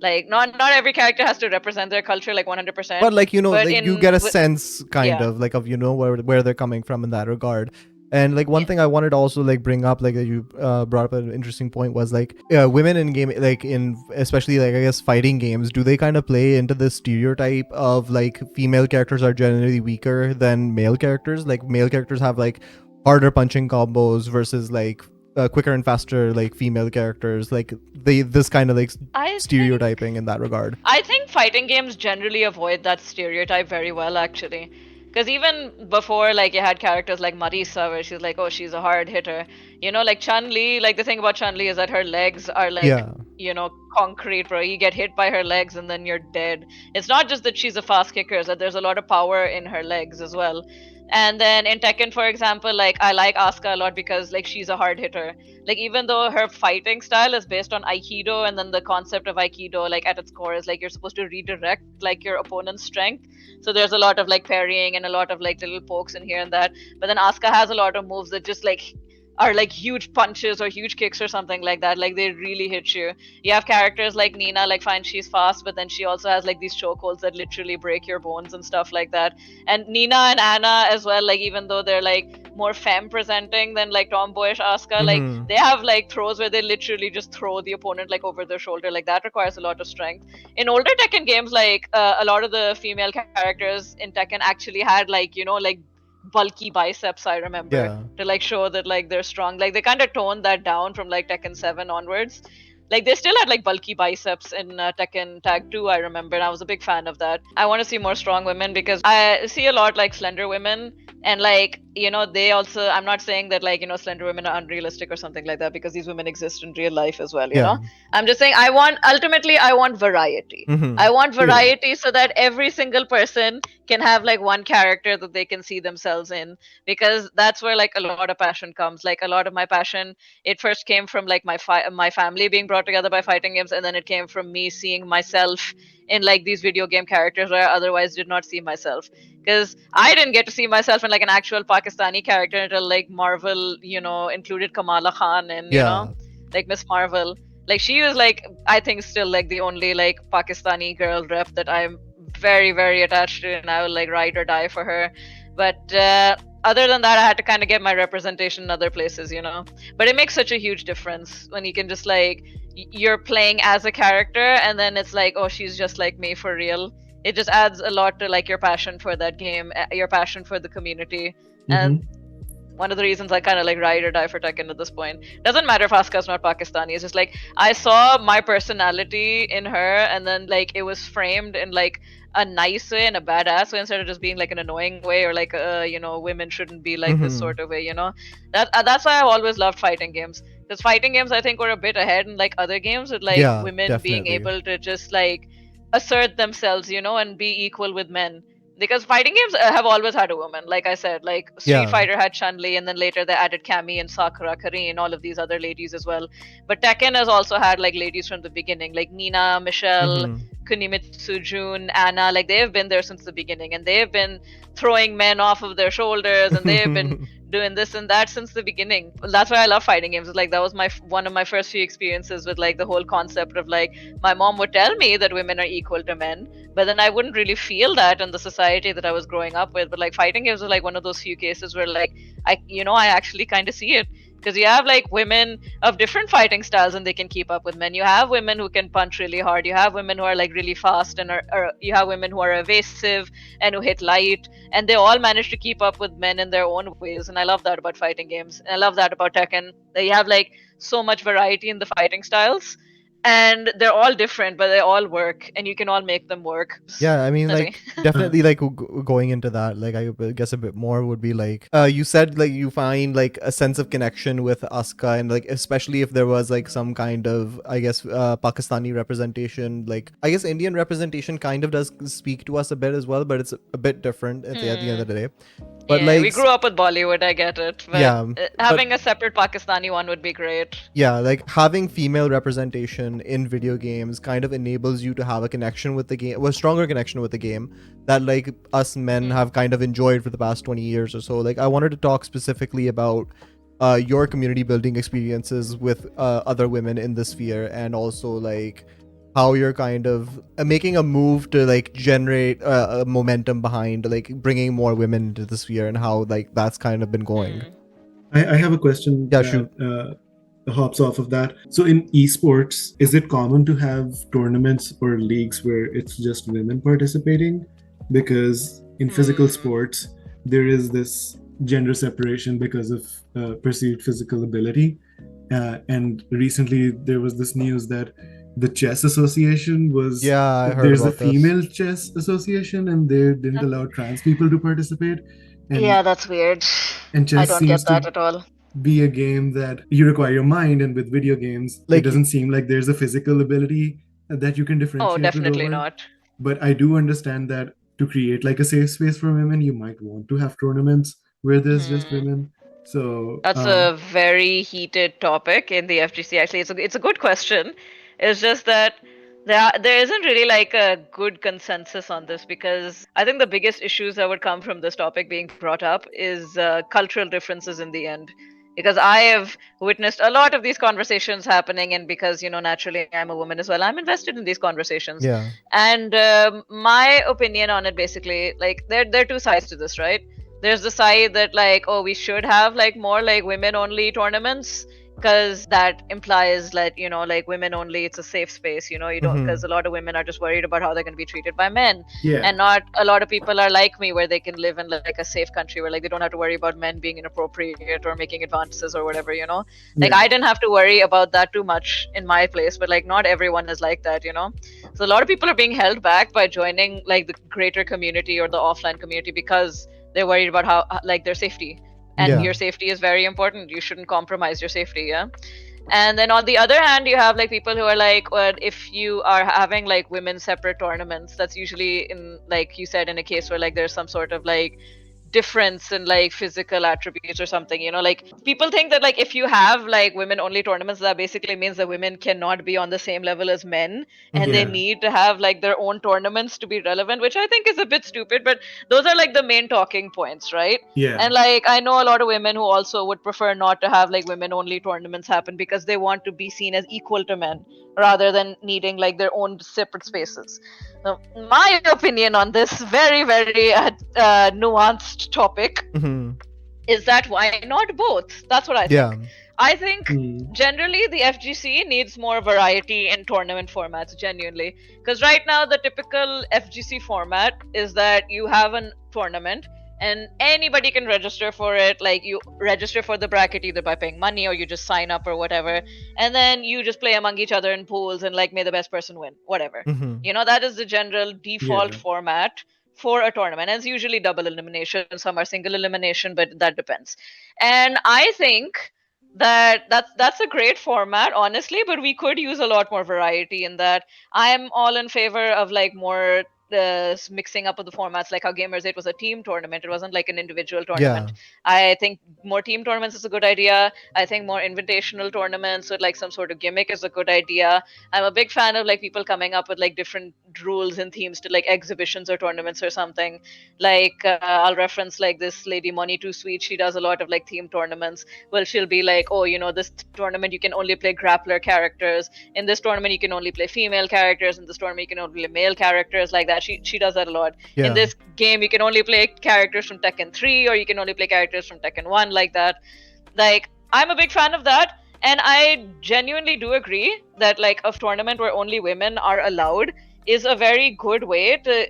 Like, not every character has to represent their culture like 100%. But like, you know, but like you get a sense kind of like of, you know, where they're coming from in that regard. And like one thing I wanted to also like bring up, like you brought up an interesting point, was like women in gaming, like in especially like I guess fighting games, do they kind of play into this stereotype of like female characters are generally weaker than male characters? Like male characters have like harder punching combos versus like quicker and faster like female characters. Like this kind of like stereotyping in that regard. I think fighting games generally avoid that stereotype very well, actually. Because even before, like, you had characters like Marisa, where she's like, oh, she's a hard hitter. You know, like Chun-Li, like, the thing about Chun-Li is that her legs are, like, you know, concrete, bro. You get hit by her legs and then you're dead. It's not just that she's a fast kicker, it's that there's a lot of power in her legs as well. And then in Tekken, for example, like, I like Asuka a lot because, like, she's a hard hitter. Like, even though her fighting style is based on Aikido, and then the concept of Aikido, like, at its core is, like, you're supposed to redirect, like, your opponent's strength. So there's a lot of, like, parrying and a lot of, like, little pokes in here and that. But then Asuka has a lot of moves that just, like, are like huge punches or huge kicks or something like that. Like, they really hit you. You have characters like Nina, like, fine, she's fast, but then she also has like these chokeholds that literally break your bones and stuff like that. And Nina and Anna as well, like, even though they're like more femme presenting than like tomboyish Asuka, like, they have like throws where they literally just throw the opponent like over their shoulder. Like, that requires a lot of strength. In older Tekken games, like a lot of the female characters in Tekken actually had like, you know, like bulky biceps, I remember, to like show that like they're strong. Like, they kind of toned that down from like Tekken 7 onwards. Like, they still had like bulky biceps in Tekken Tag 2, I remember, and I was a big fan of that. I want to see more strong women because I see a lot like slender women, and like, you know, they also, I'm not saying that like, you know, slender women are unrealistic or something like that, because these women exist in real life as well, you know. I'm just saying ultimately I want variety. I want variety so that every single person can have like one character that they can see themselves in, because that's where like a lot of passion comes. Like, a lot of my passion, it first came from like my family being brought together by fighting games, and then it came from me seeing myself in like these video game characters where I otherwise did not see myself. Because I didn't get to see myself in like an actual Pakistani character until like Marvel, you know, included Kamala Khan and, you know, like Miss Marvel. Like, she was like, I think still like the only like Pakistani girl rep that I'm very, very attached to, and I will like ride or die for her. But other than that, I had to kind of get my representation in other places, you know. But it makes such a huge difference when you can just like, you're playing as a character and then it's like, oh, she's just like me for real. It just adds a lot to like your passion for that game, your passion for the community. And one of the reasons I kind of like ride or die for Tekken at this point. Doesn't matter if Asuka's not Pakistani. It's just like, I saw my personality in her, and then like it was framed in like a nice way and a badass way, instead of just being like an annoying way, or like you know, women shouldn't be like this sort of way, you know. That's why I've always loved fighting games, because fighting games, I think, were a bit ahead in like other games with like women being able to just like assert themselves, you know, and be equal with men. Because fighting games have always had a woman. Like I said, like Street Fighter had Chun-Li, and then later they added Cammy and Sakura, Karin, all of these other ladies as well. But Tekken has also had like ladies from the beginning, like Nina, Michelle, Kunimitsu, June, Anna. Like, they have been there since the beginning, and they have been throwing men off of their shoulders, and they have been doing this and that since the beginning. That's why I love fighting games. Like, that was one of my first few experiences with like the whole concept of like, my mom would tell me that women are equal to men, but then I wouldn't really feel that in the society that I was growing up with. But like, fighting games was like one of those few cases where like I actually kind of see it. Because you have like women of different fighting styles and they can keep up with men. You have women who can punch really hard. You have women who are like really fast, and you have women who are evasive and who hit light, and they all manage to keep up with men in their own ways. And I love that about fighting games. And I love that about Tekken. That you have like so much variety in the fighting styles. and they're all different, but they all work, and you can all make them work. Yeah, I mean, like, definitely, like, going into that, like, I guess a bit more would be like, you said, like, you find, like, a sense of connection with Asuka, and, like, especially if there was, like, some kind of, I guess, Pakistani representation, like, I guess Indian representation kind of does speak to us a bit as well, but it's a bit different at the end of the day. But, yeah, like, we grew up with Bollywood, I get it. But yeah, having a separate Pakistani one would be great. Yeah, like having female representation in video games kind of enables you to have a connection with the game, a stronger connection with the game that like us men have kind of enjoyed for the past 20 years or so. Like I wanted to talk specifically about your community building experiences with other women in the sphere, and also like how you're kind of making a move to like generate a momentum behind like bringing more women into the sphere, and how like that's kind of been going. I have a question shoot. Hops off of that. So in esports, is it common to have tournaments or leagues where it's just women participating? Because in physical sports, there is this gender separation because of perceived physical ability. And recently there was this news that the chess association was there's a female chess association, and they didn't allow trans people to participate. And, yeah, that's weird. And chess I don't seems get that to at all. Be a game that you require your mind, and with video games, like, it doesn't seem like there's a physical ability that you can differentiate. Oh, definitely not. But I do understand that to create like a safe space for women, you might want to have tournaments where there's just women. So that's a very heated topic in the FGC. Actually, it's a good question. It's just that there isn't really like a good consensus on this, because I think the biggest issues that would come from this topic being brought up is cultural differences in the end. Because I have witnessed a lot of these conversations happening, and because naturally I'm a woman as well, I'm invested in these conversations. Yeah. And my opinion on it, basically, like there are two sides to this, right? There's the side that like, oh, we should have like more like women only tournaments, because that implies that like women only, it's a safe space, you don't, because a lot of women are just worried about how they're going to be treated by men. And not a lot of people are like me, where they can live in like a safe country where like they don't have to worry about men being inappropriate or making advances or whatever. Like I didn't have to worry about that too much in my place, but like not everyone is like that. So a lot of people are being held back by joining like the greater community or the offline community, because they're worried about how like their safety, and your safety is very important. You shouldn't compromise your safety. And then on the other hand, you have like people who are like, well, if you are having like women separate tournaments, that's usually in, like you said, in a case where like there's some sort of like difference in like physical attributes or something. Like people think that like if you have like women only tournaments, that basically means that women cannot be on the same level as men, and they need to have like their own tournaments to be relevant, which I think is a bit stupid. But those are like the main talking points, right? And like I know a lot of women who also would prefer not to have like women only tournaments happen, because they want to be seen as equal to men rather than needing like their own separate spaces. Now, my opinion on this very, very nuanced topic is that why not both? That's what I think. I think generally the FGC needs more variety in tournament formats, genuinely. Because right now the typical FGC format is that you have a tournament and anybody can register for it. Like you register for the bracket either by paying money or you just sign up or whatever, and then you just play among each other in pools and like may the best person win, whatever. That is the general default format for a tournament. And it's usually double elimination, some are single elimination, but that depends. And I think that's a great format, honestly, but we could use a lot more variety in that. I am all in favor of like more mixing up of the formats, like how Gamers 8 was a team tournament. It wasn't like an individual tournament. I think more team tournaments is a good idea. I think more invitational tournaments with like some sort of gimmick is a good idea. I'm a big fan of like people coming up with like different rules and themes to like exhibitions or tournaments or something. Like I'll reference like this lady Money Too Sweet. She does a lot of like theme tournaments. Well, she'll be like, oh, this tournament you can only play grappler characters. In this tournament you can only play female characters. In this tournament you can only play male characters, like that. She does that a lot. In this game you can only play characters from Tekken 3, or you can only play characters from Tekken 1, like that. Like I'm a big fan of that, and I genuinely do agree that like a tournament where only women are allowed is a very good way to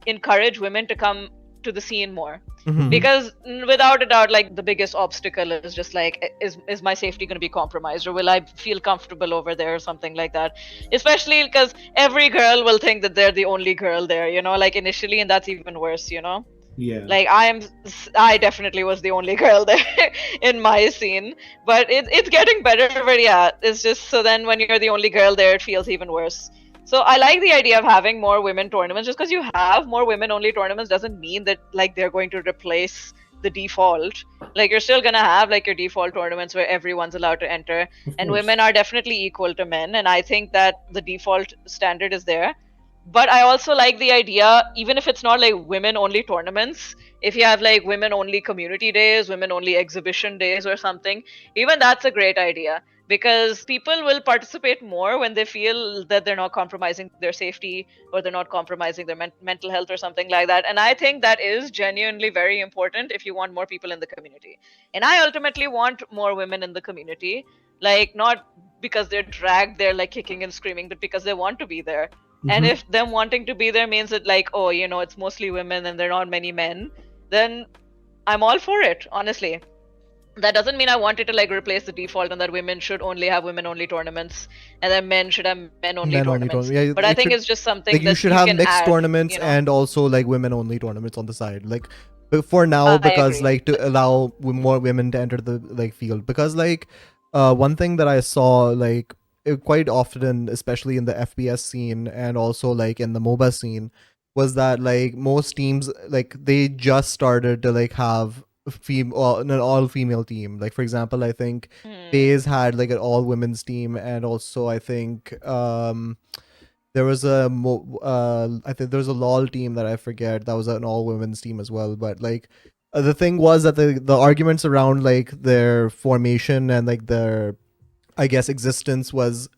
encourage women to come to the scene more. Because without a doubt, like the biggest obstacle is just like, is my safety going to be compromised, or will I feel comfortable over there, or something like that? Especially because every girl will think that they're the only girl there, you know, like initially, and that's even worse, you know. Yeah. Like I definitely was the only girl there in my scene, but it's getting better. But yeah, it's just, so then when you're the only girl there, it feels even worse. So I like the idea of having more women tournaments. Just because you have more women only tournaments doesn't mean that like they're going to replace the default. Like you're still gonna have like your default tournaments where everyone's allowed to enter, and women are definitely equal to men, and I think that the default standard is there. But I also like the idea, even if it's not like women only tournaments, if you have like women only community days, women only exhibition days or something, even that's a great idea, because people will participate more when they feel that they're not compromising their safety, or they're not compromising their mental health or something like that. And I think that is genuinely very important if you want more people in the community. And I ultimately want more women in the community, like not because they're dragged there like kicking and screaming, but because they want to be there. And if them wanting to be there means that like, oh, you know, it's mostly women and there are not many men, then I'm all for it, honestly. That doesn't mean I want it to like replace the default and that women should only have women only tournaments and then men should have men only tournaments. Yeah, but I think it's just something like that you should have can mixed add, tournaments, you know? and also like women only tournaments on the side. Like for now, because agree. like to allow more women to enter the like field. Because like one thing that I saw like quite often, especially in the FPS scene and also like in the MOBA scene, was that like most teams like they just started to like have an all female team. Like for example, I think FaZe had like an all women's team, and also I think there was I think there was a LOL team that I forget that was an all women's team as well. But like the thing was that the arguments around like their formation and like their, I guess, existence was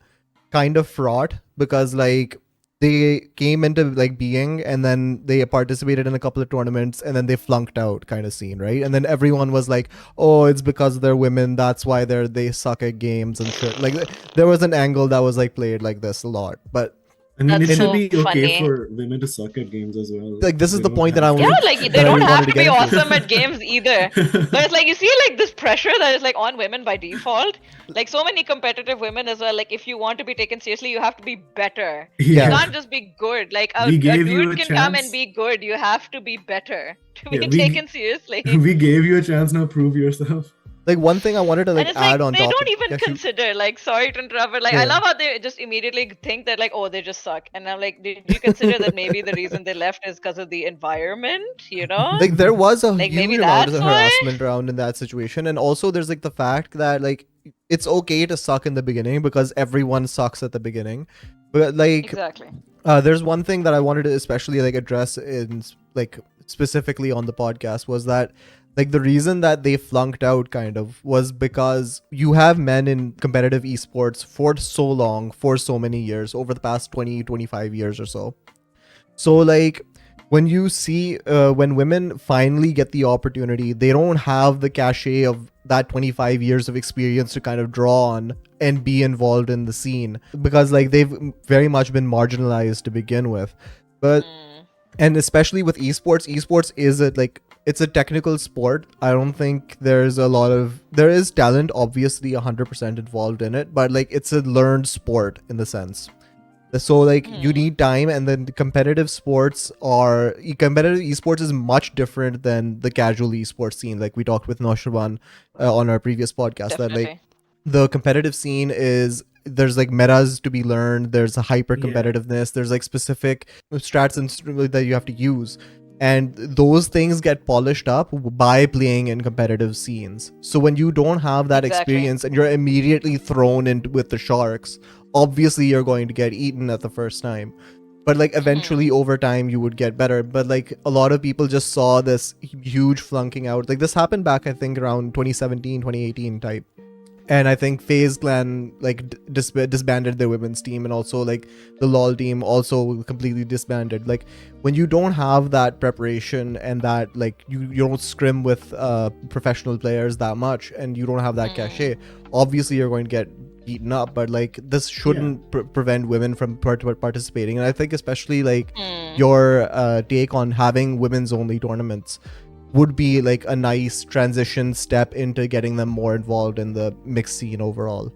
kind of fraught, because like they came into like being and then they participated in a couple of tournaments and then they flunked out kind of scene, right? And then everyone was like, oh, it's because they're women, that's why they suck at games and shit. Like there was an angle that was like played like this a lot. But I mean, That's it should so be okay funny. for women to suck at games as well. like this is They the don't point that I have to- wanted. Yeah, like they that I don't have wanted to get be into. awesome at games either. But it's like you see like this pressure that is like on women by default. Like so many competitive women as well. Like if you want to be taken seriously, you have to be better. Yeah. You can't just be good. Like a We gave you dude a can come chance. and be good. You have to be better to be Yeah, taken seriously. We gave you a chance, now prove yourself. Like one thing I wanted to like And it's add like on they top. don't even Yeah, shoot. consider, like, sorry to interrupt, but like Yeah. I love how they just immediately think that like, oh, they just suck. And I'm like, did you consider that maybe the reason they left is because of the environment, you know? Like there was a Like, maybe huge amount of that's why? harassment around in that situation, and also there's like the fact that like it's okay to suck in the beginning because everyone sucks at the beginning. But like Exactly. there's one thing that I wanted to especially like address in like specifically on the podcast, was that like the reason that they flunked out kind of was because you have men in competitive esports for so long, for so many years, over the past 20-25 years or so. So like when you see when women finally get the opportunity, they don't have the cachet of that 25 years of experience to kind of draw on and be involved in the scene, because like they've very much been marginalized to begin with. But and especially with esports is it's a technical sport. I don't think there is talent obviously 100% involved in it, but like it's a learned sport in the sense. So like you need time, and then competitive esports is much different than the casual esports scene. Like we talked with Noshirwan on our previous podcast, that Definitely. like the competitive scene is, there's like metas to be learned, there's a hyper competitiveness, there's like specific strats that you have to use, and those things get polished up by playing in competitive scenes. So when you don't have that experience and you're immediately thrown in with the sharks, obviously you're going to get eaten at the first time. But like eventually over time you would get better. But like a lot of people just saw this huge flunking out. Like this happened back I think around 2017 2018 type. And I think FaZe Clan like disbanded their women's team, and also like the LOL team also completely disbanded. Like when you don't have that preparation and that like you don't scrim with professional players that much, and you don't have that cachet, obviously you're going to get eaten up. But like this shouldn't prevent women from participating. And I think especially like your take on having women's only tournaments. would be like a nice transition step into getting them more involved in the mixed scene overall.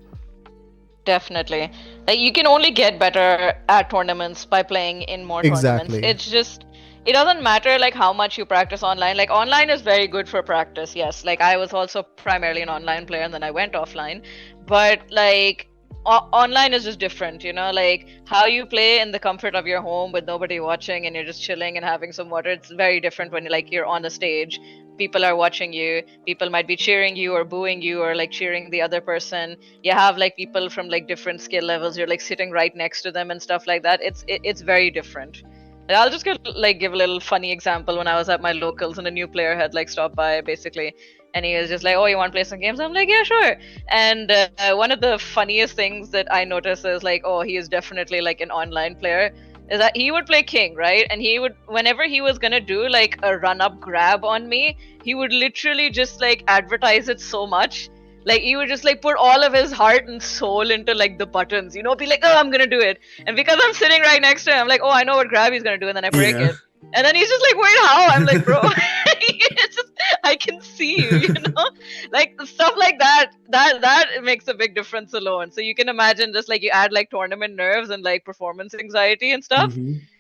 Definitely. Like, you can only get better at tournaments by playing in more tournaments. It's just, it doesn't matter like how much you practice online. Like, online is very good for practice, yes. Like, I was also primarily an online player and then I went offline. But like, online is just different, you know, like how you play in the comfort of your home with nobody watching and you're just chilling and having some water. It's very different when you're on the stage, people are watching you, people might be cheering you or booing you or like cheering the other person. You have like people from like different skill levels, you're like sitting right next to them and stuff like that. It's very different. And I'll just give a little funny example. When I was at my locals and a new player had like stopped by basically, and he was just like, "Oh, you want to play some games?" I'm like, "Yeah, sure." And one of the funniest things that I noticed is like, oh, he is definitely like an online player, is that he would play King, right? And he would, whenever he was gonna do like a run-up grab on me, he would literally just like advertise it so much. Like, he would just like put all of his heart and soul into like the buttons, you know, be like, "Oh, I'm gonna do it." And because I'm sitting right next to him, I'm like, "Oh, I know what grab he's gonna do," and then I break it. And then he's just like, "Wait, how?" I'm like, "Bro, it's just, I can see you, you know?" Like, stuff like that makes a big difference alone. So you can imagine, just like you add like tournament nerves and like performance anxiety and stuff.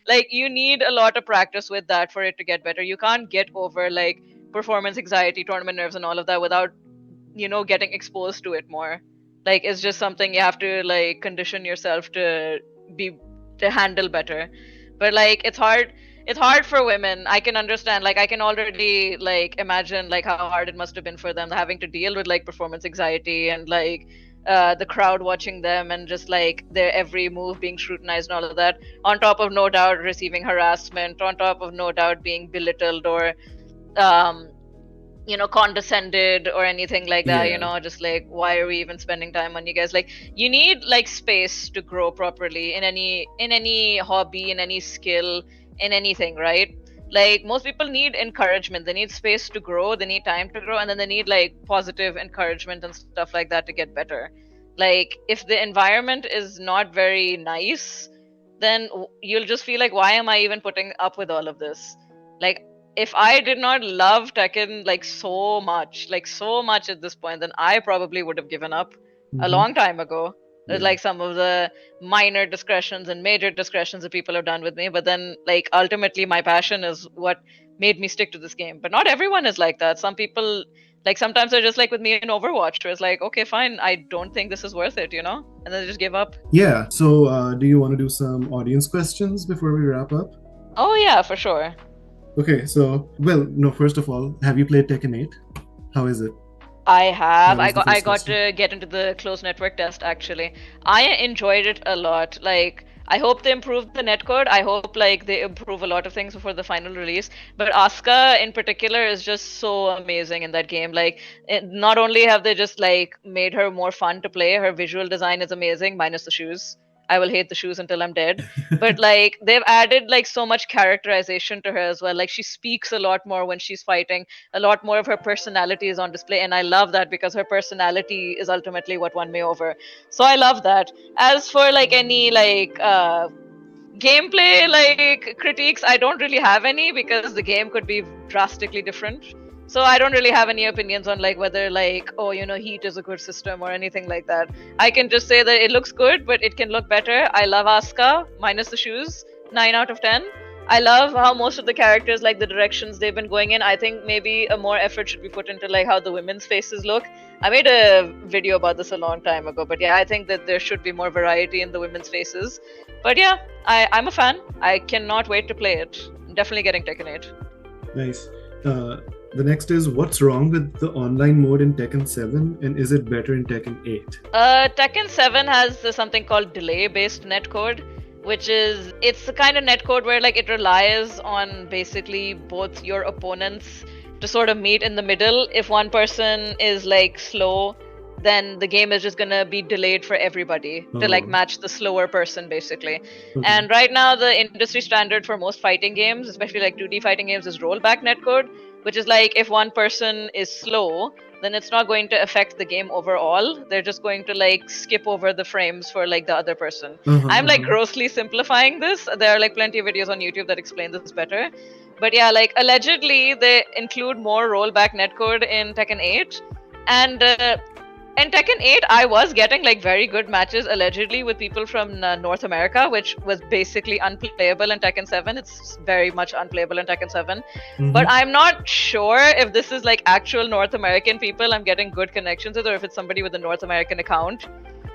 Like, you need a lot of practice with that for it to get better. You can't get over like performance anxiety, tournament nerves, and all of that without, you know, getting exposed to it more. Like, it's just something you have to like condition yourself to handle better. But like, it's hard for women. I can understand, like I can already like imagine like how hard it must have been for them, having to deal with like performance anxiety and like the crowd watching them and just like their every move being scrutinized and all of that, on top of no doubt receiving harassment, on top of no doubt being belittled or um you know, condescended or anything like that. You know, just like, why are we even spending time on you guys? Like, you need like space to grow properly in any hobby, in any skill, in anything, right? Like, most people need encouragement, they need space to grow, they need time to grow, and then they need like positive encouragement and stuff like that to get better. Like, if the environment is not very nice, then you'll just feel like, why am I even putting up with all of this? Like, if I did not love Tekken like so much at this point, then I probably would have given up a long time ago. There's like some of the minor discretions and major discretions that people have done with me, but then like ultimately my passion is what made me stick to this game. But not everyone is like that. Some people, like, sometimes they're just like with me in Overwatch, where it's like, okay, fine, I don't think this is worth it, you know, and then they just give up. Yeah. So do you want to do some audience questions before we wrap up? Oh yeah, for sure. Okay, so, well, no, first of all, have you played Tekken 8? How is it? I have. I got to get into the closed network test actually. I enjoyed it a lot. Like, I hope they improve the netcode. I hope like they improve a lot of things before the final release. But Asuka in particular is just so amazing in that game. Like, not only have they just like made her more fun to play, her visual design is amazing, minus the shoes. I will hate the shoes until I'm dead. But like, they've added like so much characterization to her as well. Like, she speaks a lot more when she's fighting. A lot more of her personality is on display, and I love that because her personality is ultimately what won me over. So I love that. As for like any like gameplay like critiques, I don't really have any because the game could be drastically different. So I don't really have any opinions on like whether like, oh, you know, Heat is a good system or anything like that. I can just say that it looks good, but it can look better. I love Asuka, minus the shoes, 9 out of 10. I love how most of the characters, like the directions they've been going in. I think maybe a more effort should be put into like how the women's faces look. I made a video about this a long time ago, but yeah, I think that there should be more variety in the women's faces. But yeah, I'm a fan. I cannot wait to play it. I'm definitely getting Tekken 8. Nice. The next is, what's wrong with the online mode in Tekken 7 and is it better in Tekken 8? Tekken 7 has something called delay-based netcode, which is, it's the kind of netcode where like it relies on basically both your opponents to sort of meet in the middle. If one person is like slow, then the game is just gonna be delayed for everybody to like match the slower person basically. And right now the industry standard for most fighting games, especially like 2D fighting games, is rollback netcode, which is like if one person is slow, then it's not going to affect the game overall. They're just going to like skip over the frames for like the other person. I'm like grossly simplifying this. There are like plenty of videos on YouTube that explain this better. But yeah, like allegedly they include more rollback netcode in Tekken 8, and in Tekken 8, I was getting like very good matches allegedly with people from North America, which was basically unplayable in Tekken 7. It's very much unplayable in Tekken 7. But I'm not sure if this is like actual North American people I'm getting good connections with, or if it's somebody with a North American account.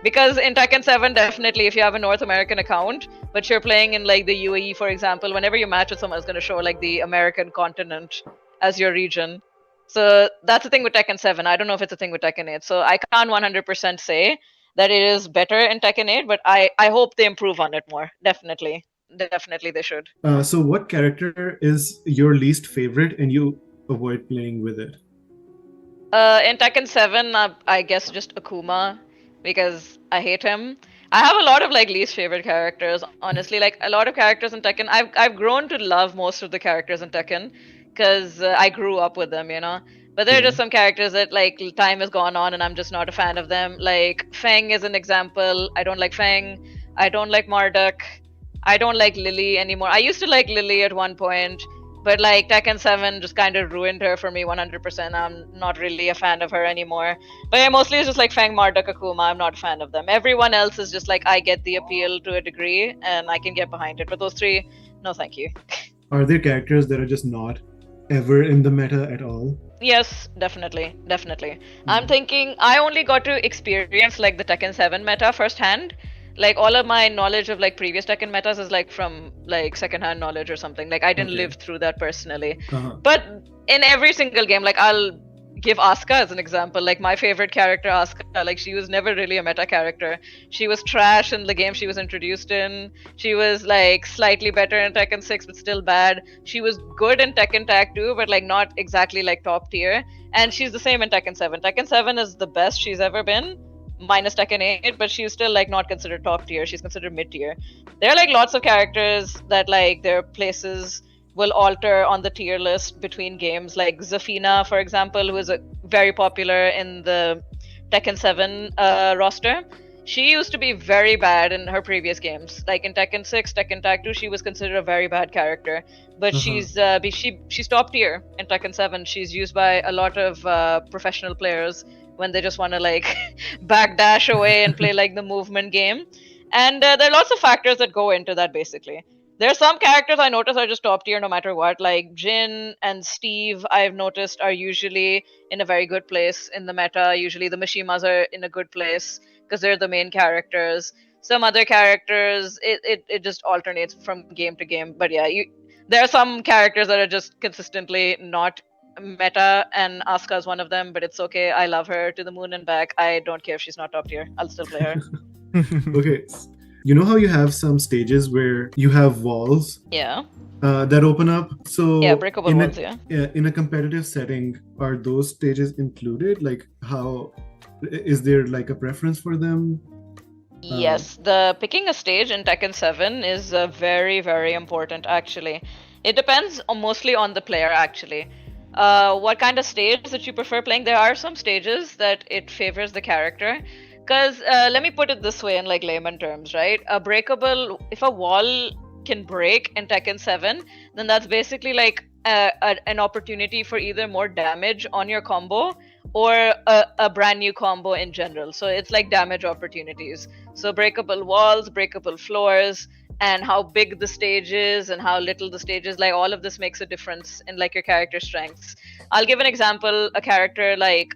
Because in Tekken 7, definitely, if you have a North American account, but you're playing in like the UAE, for example, whenever you match with someone, it's going to show like the American continent as your region. So that's the thing with Tekken 7. I don't know if it's a thing with Tekken 8. So I can't 100% say that it is better in Tekken 8, but I hope they improve on it more. Definitely. Definitely they should. So what character is your least favorite and you avoid playing with it? In Tekken 7, I guess just Akuma, because I hate him. I have a lot of like least favorite characters, honestly. Like a lot of characters in Tekken. I've grown to love most of the characters in Tekken because I grew up with them, you know. But there are just some characters that like time has gone on and I'm just not a fan of them. Like Feng is an example. I don't like Feng. I don't like Marduk. I don't like Lily anymore. I used to like Lily at one point, but like Tekken 7 just kind of ruined her for me 100%. I'm not really a fan of her anymore. But yeah, mostly it's just like Fang, Marduk, Akuma. I'm not a fan of them. Everyone else is just like I get the appeal to a degree and I can get behind it. But those three, no thank you. Are there characters that are just not ever in the meta at all? Yes, definitely. I'm thinking I only got to experience like the Tekken 7 meta firsthand. Like all of my knowledge of like previous Tekken metas is like from like secondhand knowledge or something. Like I didn't live through that personally. But in every single game, like I'll give Asuka as an example. Like my favorite character, Asuka, like she was never really a meta character. She was trash in the game she was introduced in. She was like slightly better in Tekken 6 but still bad. She was good in Tekken Tag 2 but like not exactly like top tier. And she's the same in Tekken 7. Tekken 7 is the best she's ever been, minus Tekken 8, but she's still like not considered top tier. She's considered mid tier. There are like lots of characters that like their places will alter on the tier list between games. Like Zafina, for example, who is a very popular in the Tekken 7 roster. She used to be very bad in her previous games. Like in Tekken 6, Tekken Tag 2, she was considered a very bad character. But she's top tier in Tekken 7. She's used by a lot of professional players when they just want to like backdash away and play like the movement game. And there are lots of factors that go into that basically. There are some characters I notice are just top tier no matter what. Like Jin and Steve, I've noticed, are usually in a very good place in the meta. Usually the Mishimas are in a good place because they're the main characters. Some other characters, it just alternates from game to game. But yeah, there are some characters that are just consistently not meta, and Asuka is one of them, but it's okay. I love her to the moon and back. I don't care if she's not top tier. I'll still play her. Okay. You know how you have some stages where you have walls? Yeah. That open up? So yeah, breakable walls, yeah. In a competitive setting, are those stages included? Like how, is there like a preference for them? Yes, the picking a stage in Tekken 7 is very, very important actually. It depends mostly on the player actually. What kind of stage that you prefer playing? There are some stages that it favors the character. Because let me put it this way in like layman terms, right? If a wall can break in Tekken 7, then that's basically like an opportunity for either more damage on your combo or a brand new combo in general. So it's like damage opportunities. So breakable walls, breakable floors, and how big the stage is and how little the stage is, like all of this makes a difference in like your character strengths. I'll give an example, a character like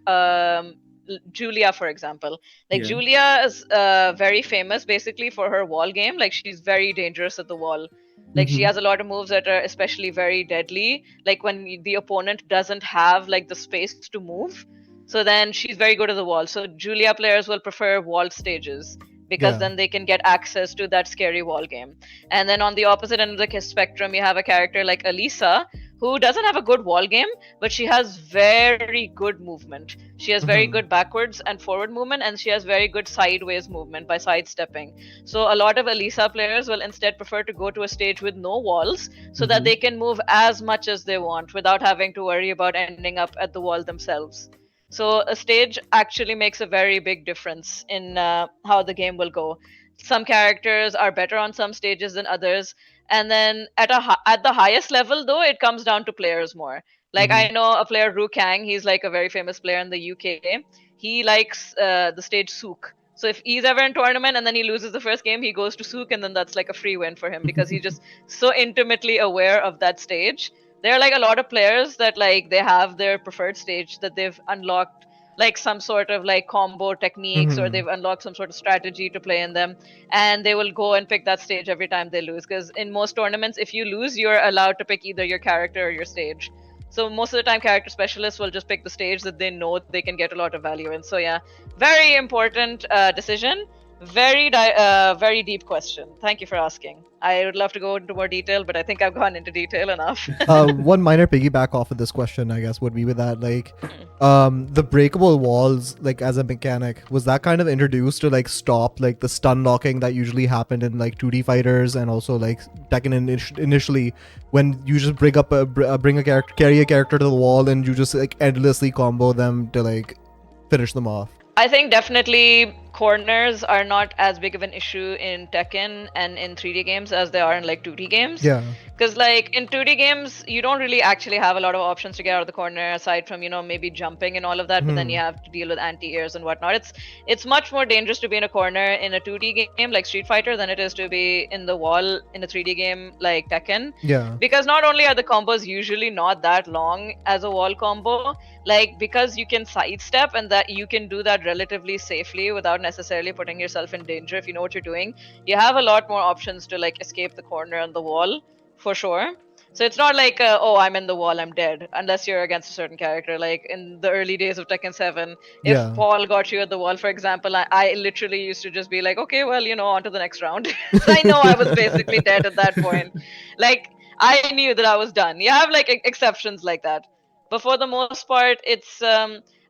Julia, for example. Like Julia is very famous basically for her wall game. Like she's very dangerous at the wall. Like she has a lot of moves that are especially very deadly. Like when the opponent doesn't have like the space to move. So then she's very good at the wall. So Julia players will prefer wall stages because then they can get access to that scary wall game. And then on the opposite end of the spectrum, you have a character like Elisa, who doesn't have a good wall game, but she has very good movement. She has very good backwards and forward movement, and she has very good sideways movement by sidestepping. So a lot of Elisa players will instead prefer to go to a stage with no walls so that they can move as much as they want without having to worry about ending up at the wall themselves. So a stage actually makes a very big difference in how the game will go. Some characters are better on some stages than others, and then at the highest level though, it comes down to players more. Like I know a player Ru Kang, he's like a very famous player in the UK. He likes the stage Sook. So if he's ever in tournament and then he loses the first game, he goes to Sook, and then that's like a free win for him because he's just so intimately aware of that stage. There are like a lot of players that like they have their preferred stage that they've unlocked like some sort of like combo techniques, or they've unlocked some sort of strategy to play in them, and they will go and pick that stage every time they lose, because in most tournaments if you lose you're allowed to pick either your character or your stage. So most of the time character specialists will just pick the stage that they know they can get a lot of value in. So yeah, very important decision. Very deep question. Thank you for asking. I would love to go into more detail, but I think I've gone into detail enough. One minor piggyback off of this question, I guess, would be with that, like, the breakable walls, like, as a mechanic, was that kind of introduced to, like, stop, like, the stun locking that usually happened in, like, 2D fighters, and also, like, Tekken initially, when you just carry a character to the wall, and you just, like, endlessly combo them to, like, finish them off? I think definitely corners are not as big of an issue in Tekken and in 3D games as they are in like 2D games. Yeah. Because like in 2D games, you don't really actually have a lot of options to get out of the corner aside from, you know, maybe jumping and all of that, but then you have to deal with anti-airs and whatnot. It's much more dangerous to be in a corner in a 2D game like Street Fighter than it is to be in the wall in a 3D game like Tekken. Yeah. Because not only are the combos usually not that long as a wall combo, like because you can sidestep and that you can do that relatively safely without necessarily putting yourself in danger if you know what you're doing, you have a lot more options to like escape the corner and the wall for sure. So it's not like oh, I'm in the wall, I'm dead, unless you're against a certain character. Like in the early days of Tekken 7, if Paul got you at the wall, for example, I literally used to just be like, okay, well, you know, on to the next round. So I know I was basically dead at that point. Like I knew that I was done. You have like exceptions like that, but for the most part, it's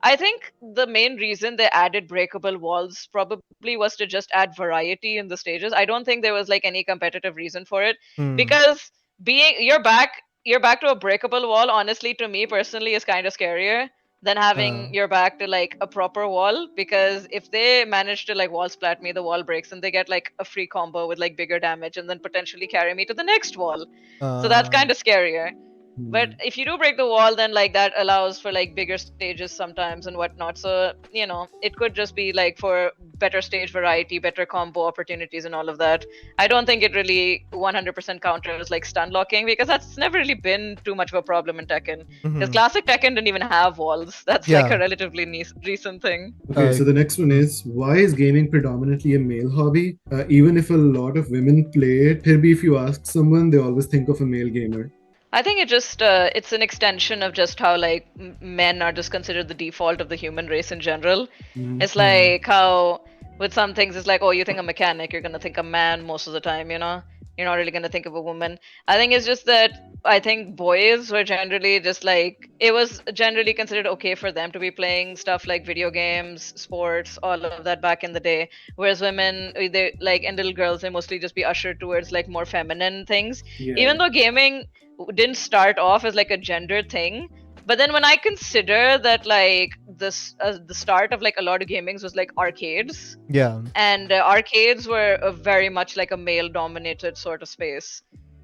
I think the main reason they added breakable walls probably was to just add variety in the stages. I don't think there was like any competitive reason for it, because you're back to a breakable wall, honestly, to me personally, is kind of scarier than having your back to like a proper wall, because if they manage to like wall splat me, the wall breaks and they get like a free combo with like bigger damage and then potentially carry me to the next wall. So that's kind of scarier. But if you do break the wall, then like that allows for like bigger stages sometimes and whatnot. So, you know, it could just be like for better stage variety, better combo opportunities and all of that. I don't think it really 100% counters like stun locking, because that's never really been too much of a problem in Tekken. Because classic Tekken didn't even have walls. That's like a relatively recent thing. Okay, so the next one is, why is gaming predominantly a male hobby? Even if a lot of women play it, maybe if you ask someone, they always think of a male gamer. I think it just it's an extension of just how like men are just considered the default of the human race in general. It's like how with some things it's like, oh, you think a mechanic, you're gonna think a man most of the time, you know? You're not really gonna think of a woman. I think it's just that I think boys were generally just like, it was generally considered okay for them to be playing stuff like video games, sports, all of that back in the day. Whereas women, they like, and little girls, they mostly just be ushered towards like more feminine things. Yeah. Even though gaming didn't start off as like a gender thing, but then when I consider that like this the start of like a lot of gamings was like arcades, and arcades were very much like a male dominated sort of space.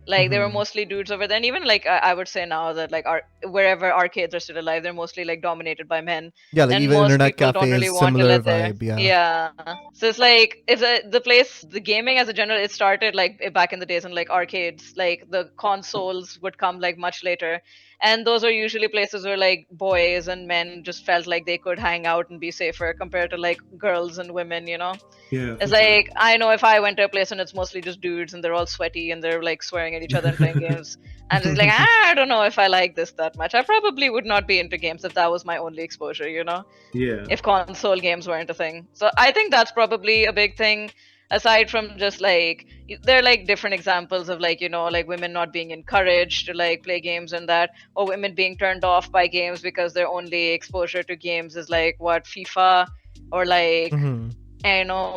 Like they were mostly dudes over there, and even like I would say now that like wherever arcades are still alive, they're mostly like dominated by men. Yeah, like and even most internet people don't cafes, really want to similar let their, vibe. yeah. So it's like if the gaming as a general, it started like back in the days in like arcades. Like the consoles would come like much later, and those are usually places where like boys and men just felt like they could hang out and be safer compared to like girls and women, you know? Yeah, it's like I know if I went to a place and it's mostly just dudes and they're all sweaty and they're like swearing at each other and playing games, and just like I don't know if I like this that much. I probably would not be into games if that was my only exposure, you know? Yeah. If console games weren't a thing. So I think that's probably a big thing. Aside from just like, there are like different examples of like, you know, like women not being encouraged to like play games and that, or women being turned off by games because their only exposure to games is like what, FIFA or like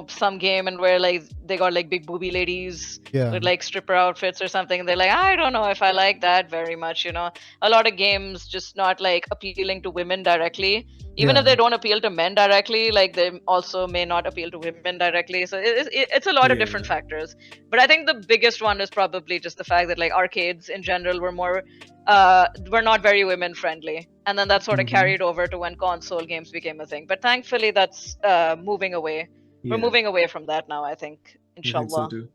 some game and where like they got like big booby ladies Yeah. with like stripper outfits or something. They're like, I don't know if I like that very much. A lot of games just not like appealing to women directly. Even if they don't appeal to men directly, like they also may not appeal to women directly. So it's a lot of different factors. But I think the biggest one is probably just the fact that like arcades in general were not very women friendly, and then that sort of carried over to when console games became a thing. But thankfully that's moving away. We're moving away from that now, I think, inshallah. I think so too.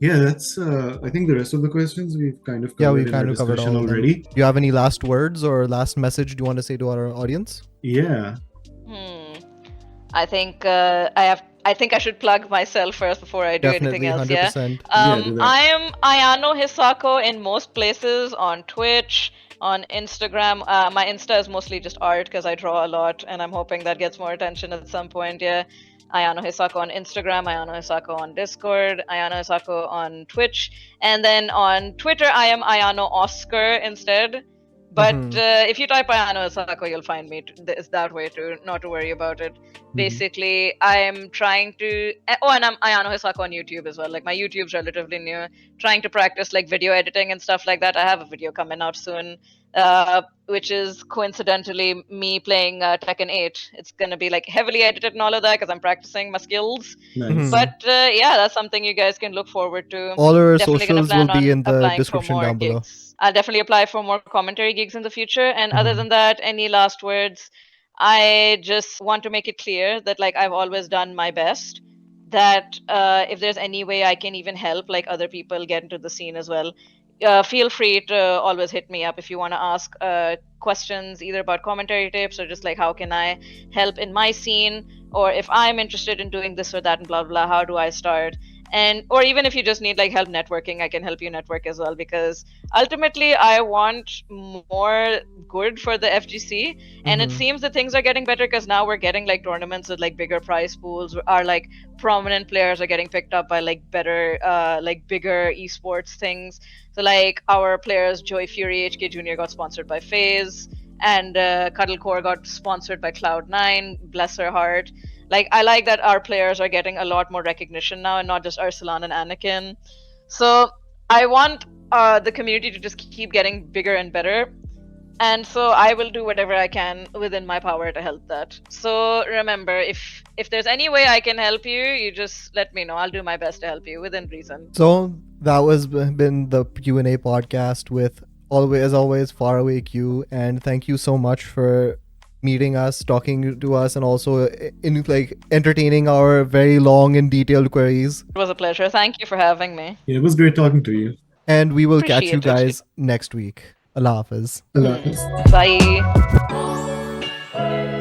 Yeah, that's I think the rest of the questions we've kind of covered in our discussion already. Do you have any last words or last message do you want to say to our audience? Yeah. I think I think I should plug myself first before I do anything else. 100%. I am Ayano Hisako in most places, on Twitch, on Instagram. My Insta is mostly just art because I draw a lot, and I'm hoping that gets more attention at some point. Yeah, Ayano Hisako on Instagram, Ayano Hisako on Discord, Ayano Hisako on Twitch, and then on Twitter I am Ayano Oscar instead. But if you type Ayano Hisako, you'll find me. It's that way too, not to worry about it. Basically, I'm trying to... Oh, and I'm Ayano Hisako on YouTube as well. Like, my YouTube's relatively new. Trying to practice, like, video editing and stuff like that. I have a video coming out soon, which is coincidentally me playing Tekken 8. It's going to be, like, heavily edited and all of that because I'm practicing my skills. Nice. But, yeah, that's something you guys can look forward to. All our socials will be in the description down below. I'll definitely apply for more commentary gigs in the future. And other than that, any last words? I just want to make it clear that like I've always done my best. That if there's any way I can even help like other people get into the scene as well, feel free to always hit me up if you want to ask questions either about commentary tips or just like how can I help in my scene, or if I'm interested in doing this or that and blah blah, how do I start? And or even if you just need like help networking, I can help you network as well, because ultimately I want more good for the FGC. And it seems that things are getting better because now we're getting like tournaments with like bigger prize pools. Our like prominent players are getting picked up by like better like bigger esports things. So like our players Joy Fury HK Jr. got sponsored by FaZe, and Cuddlecore got sponsored by Cloud9, bless her heart. Like, I like that our players are getting a lot more recognition now, and not just Arsalan and Anakin. So I want the community to just keep getting bigger and better. And so I will do whatever I can within my power to help that. So remember, if there's any way I can help you, you just let me know. I'll do my best to help you within reason. So that was been the Q&A podcast with as always Faraway Q, and thank you so much for meeting us, talking to us, and also in like entertaining our very long and detailed queries. It was a pleasure. Thank you for having me. Yeah, it was great talking to you. And we will catch you guys next week. Allah Hafiz. Allah Hafiz. Bye.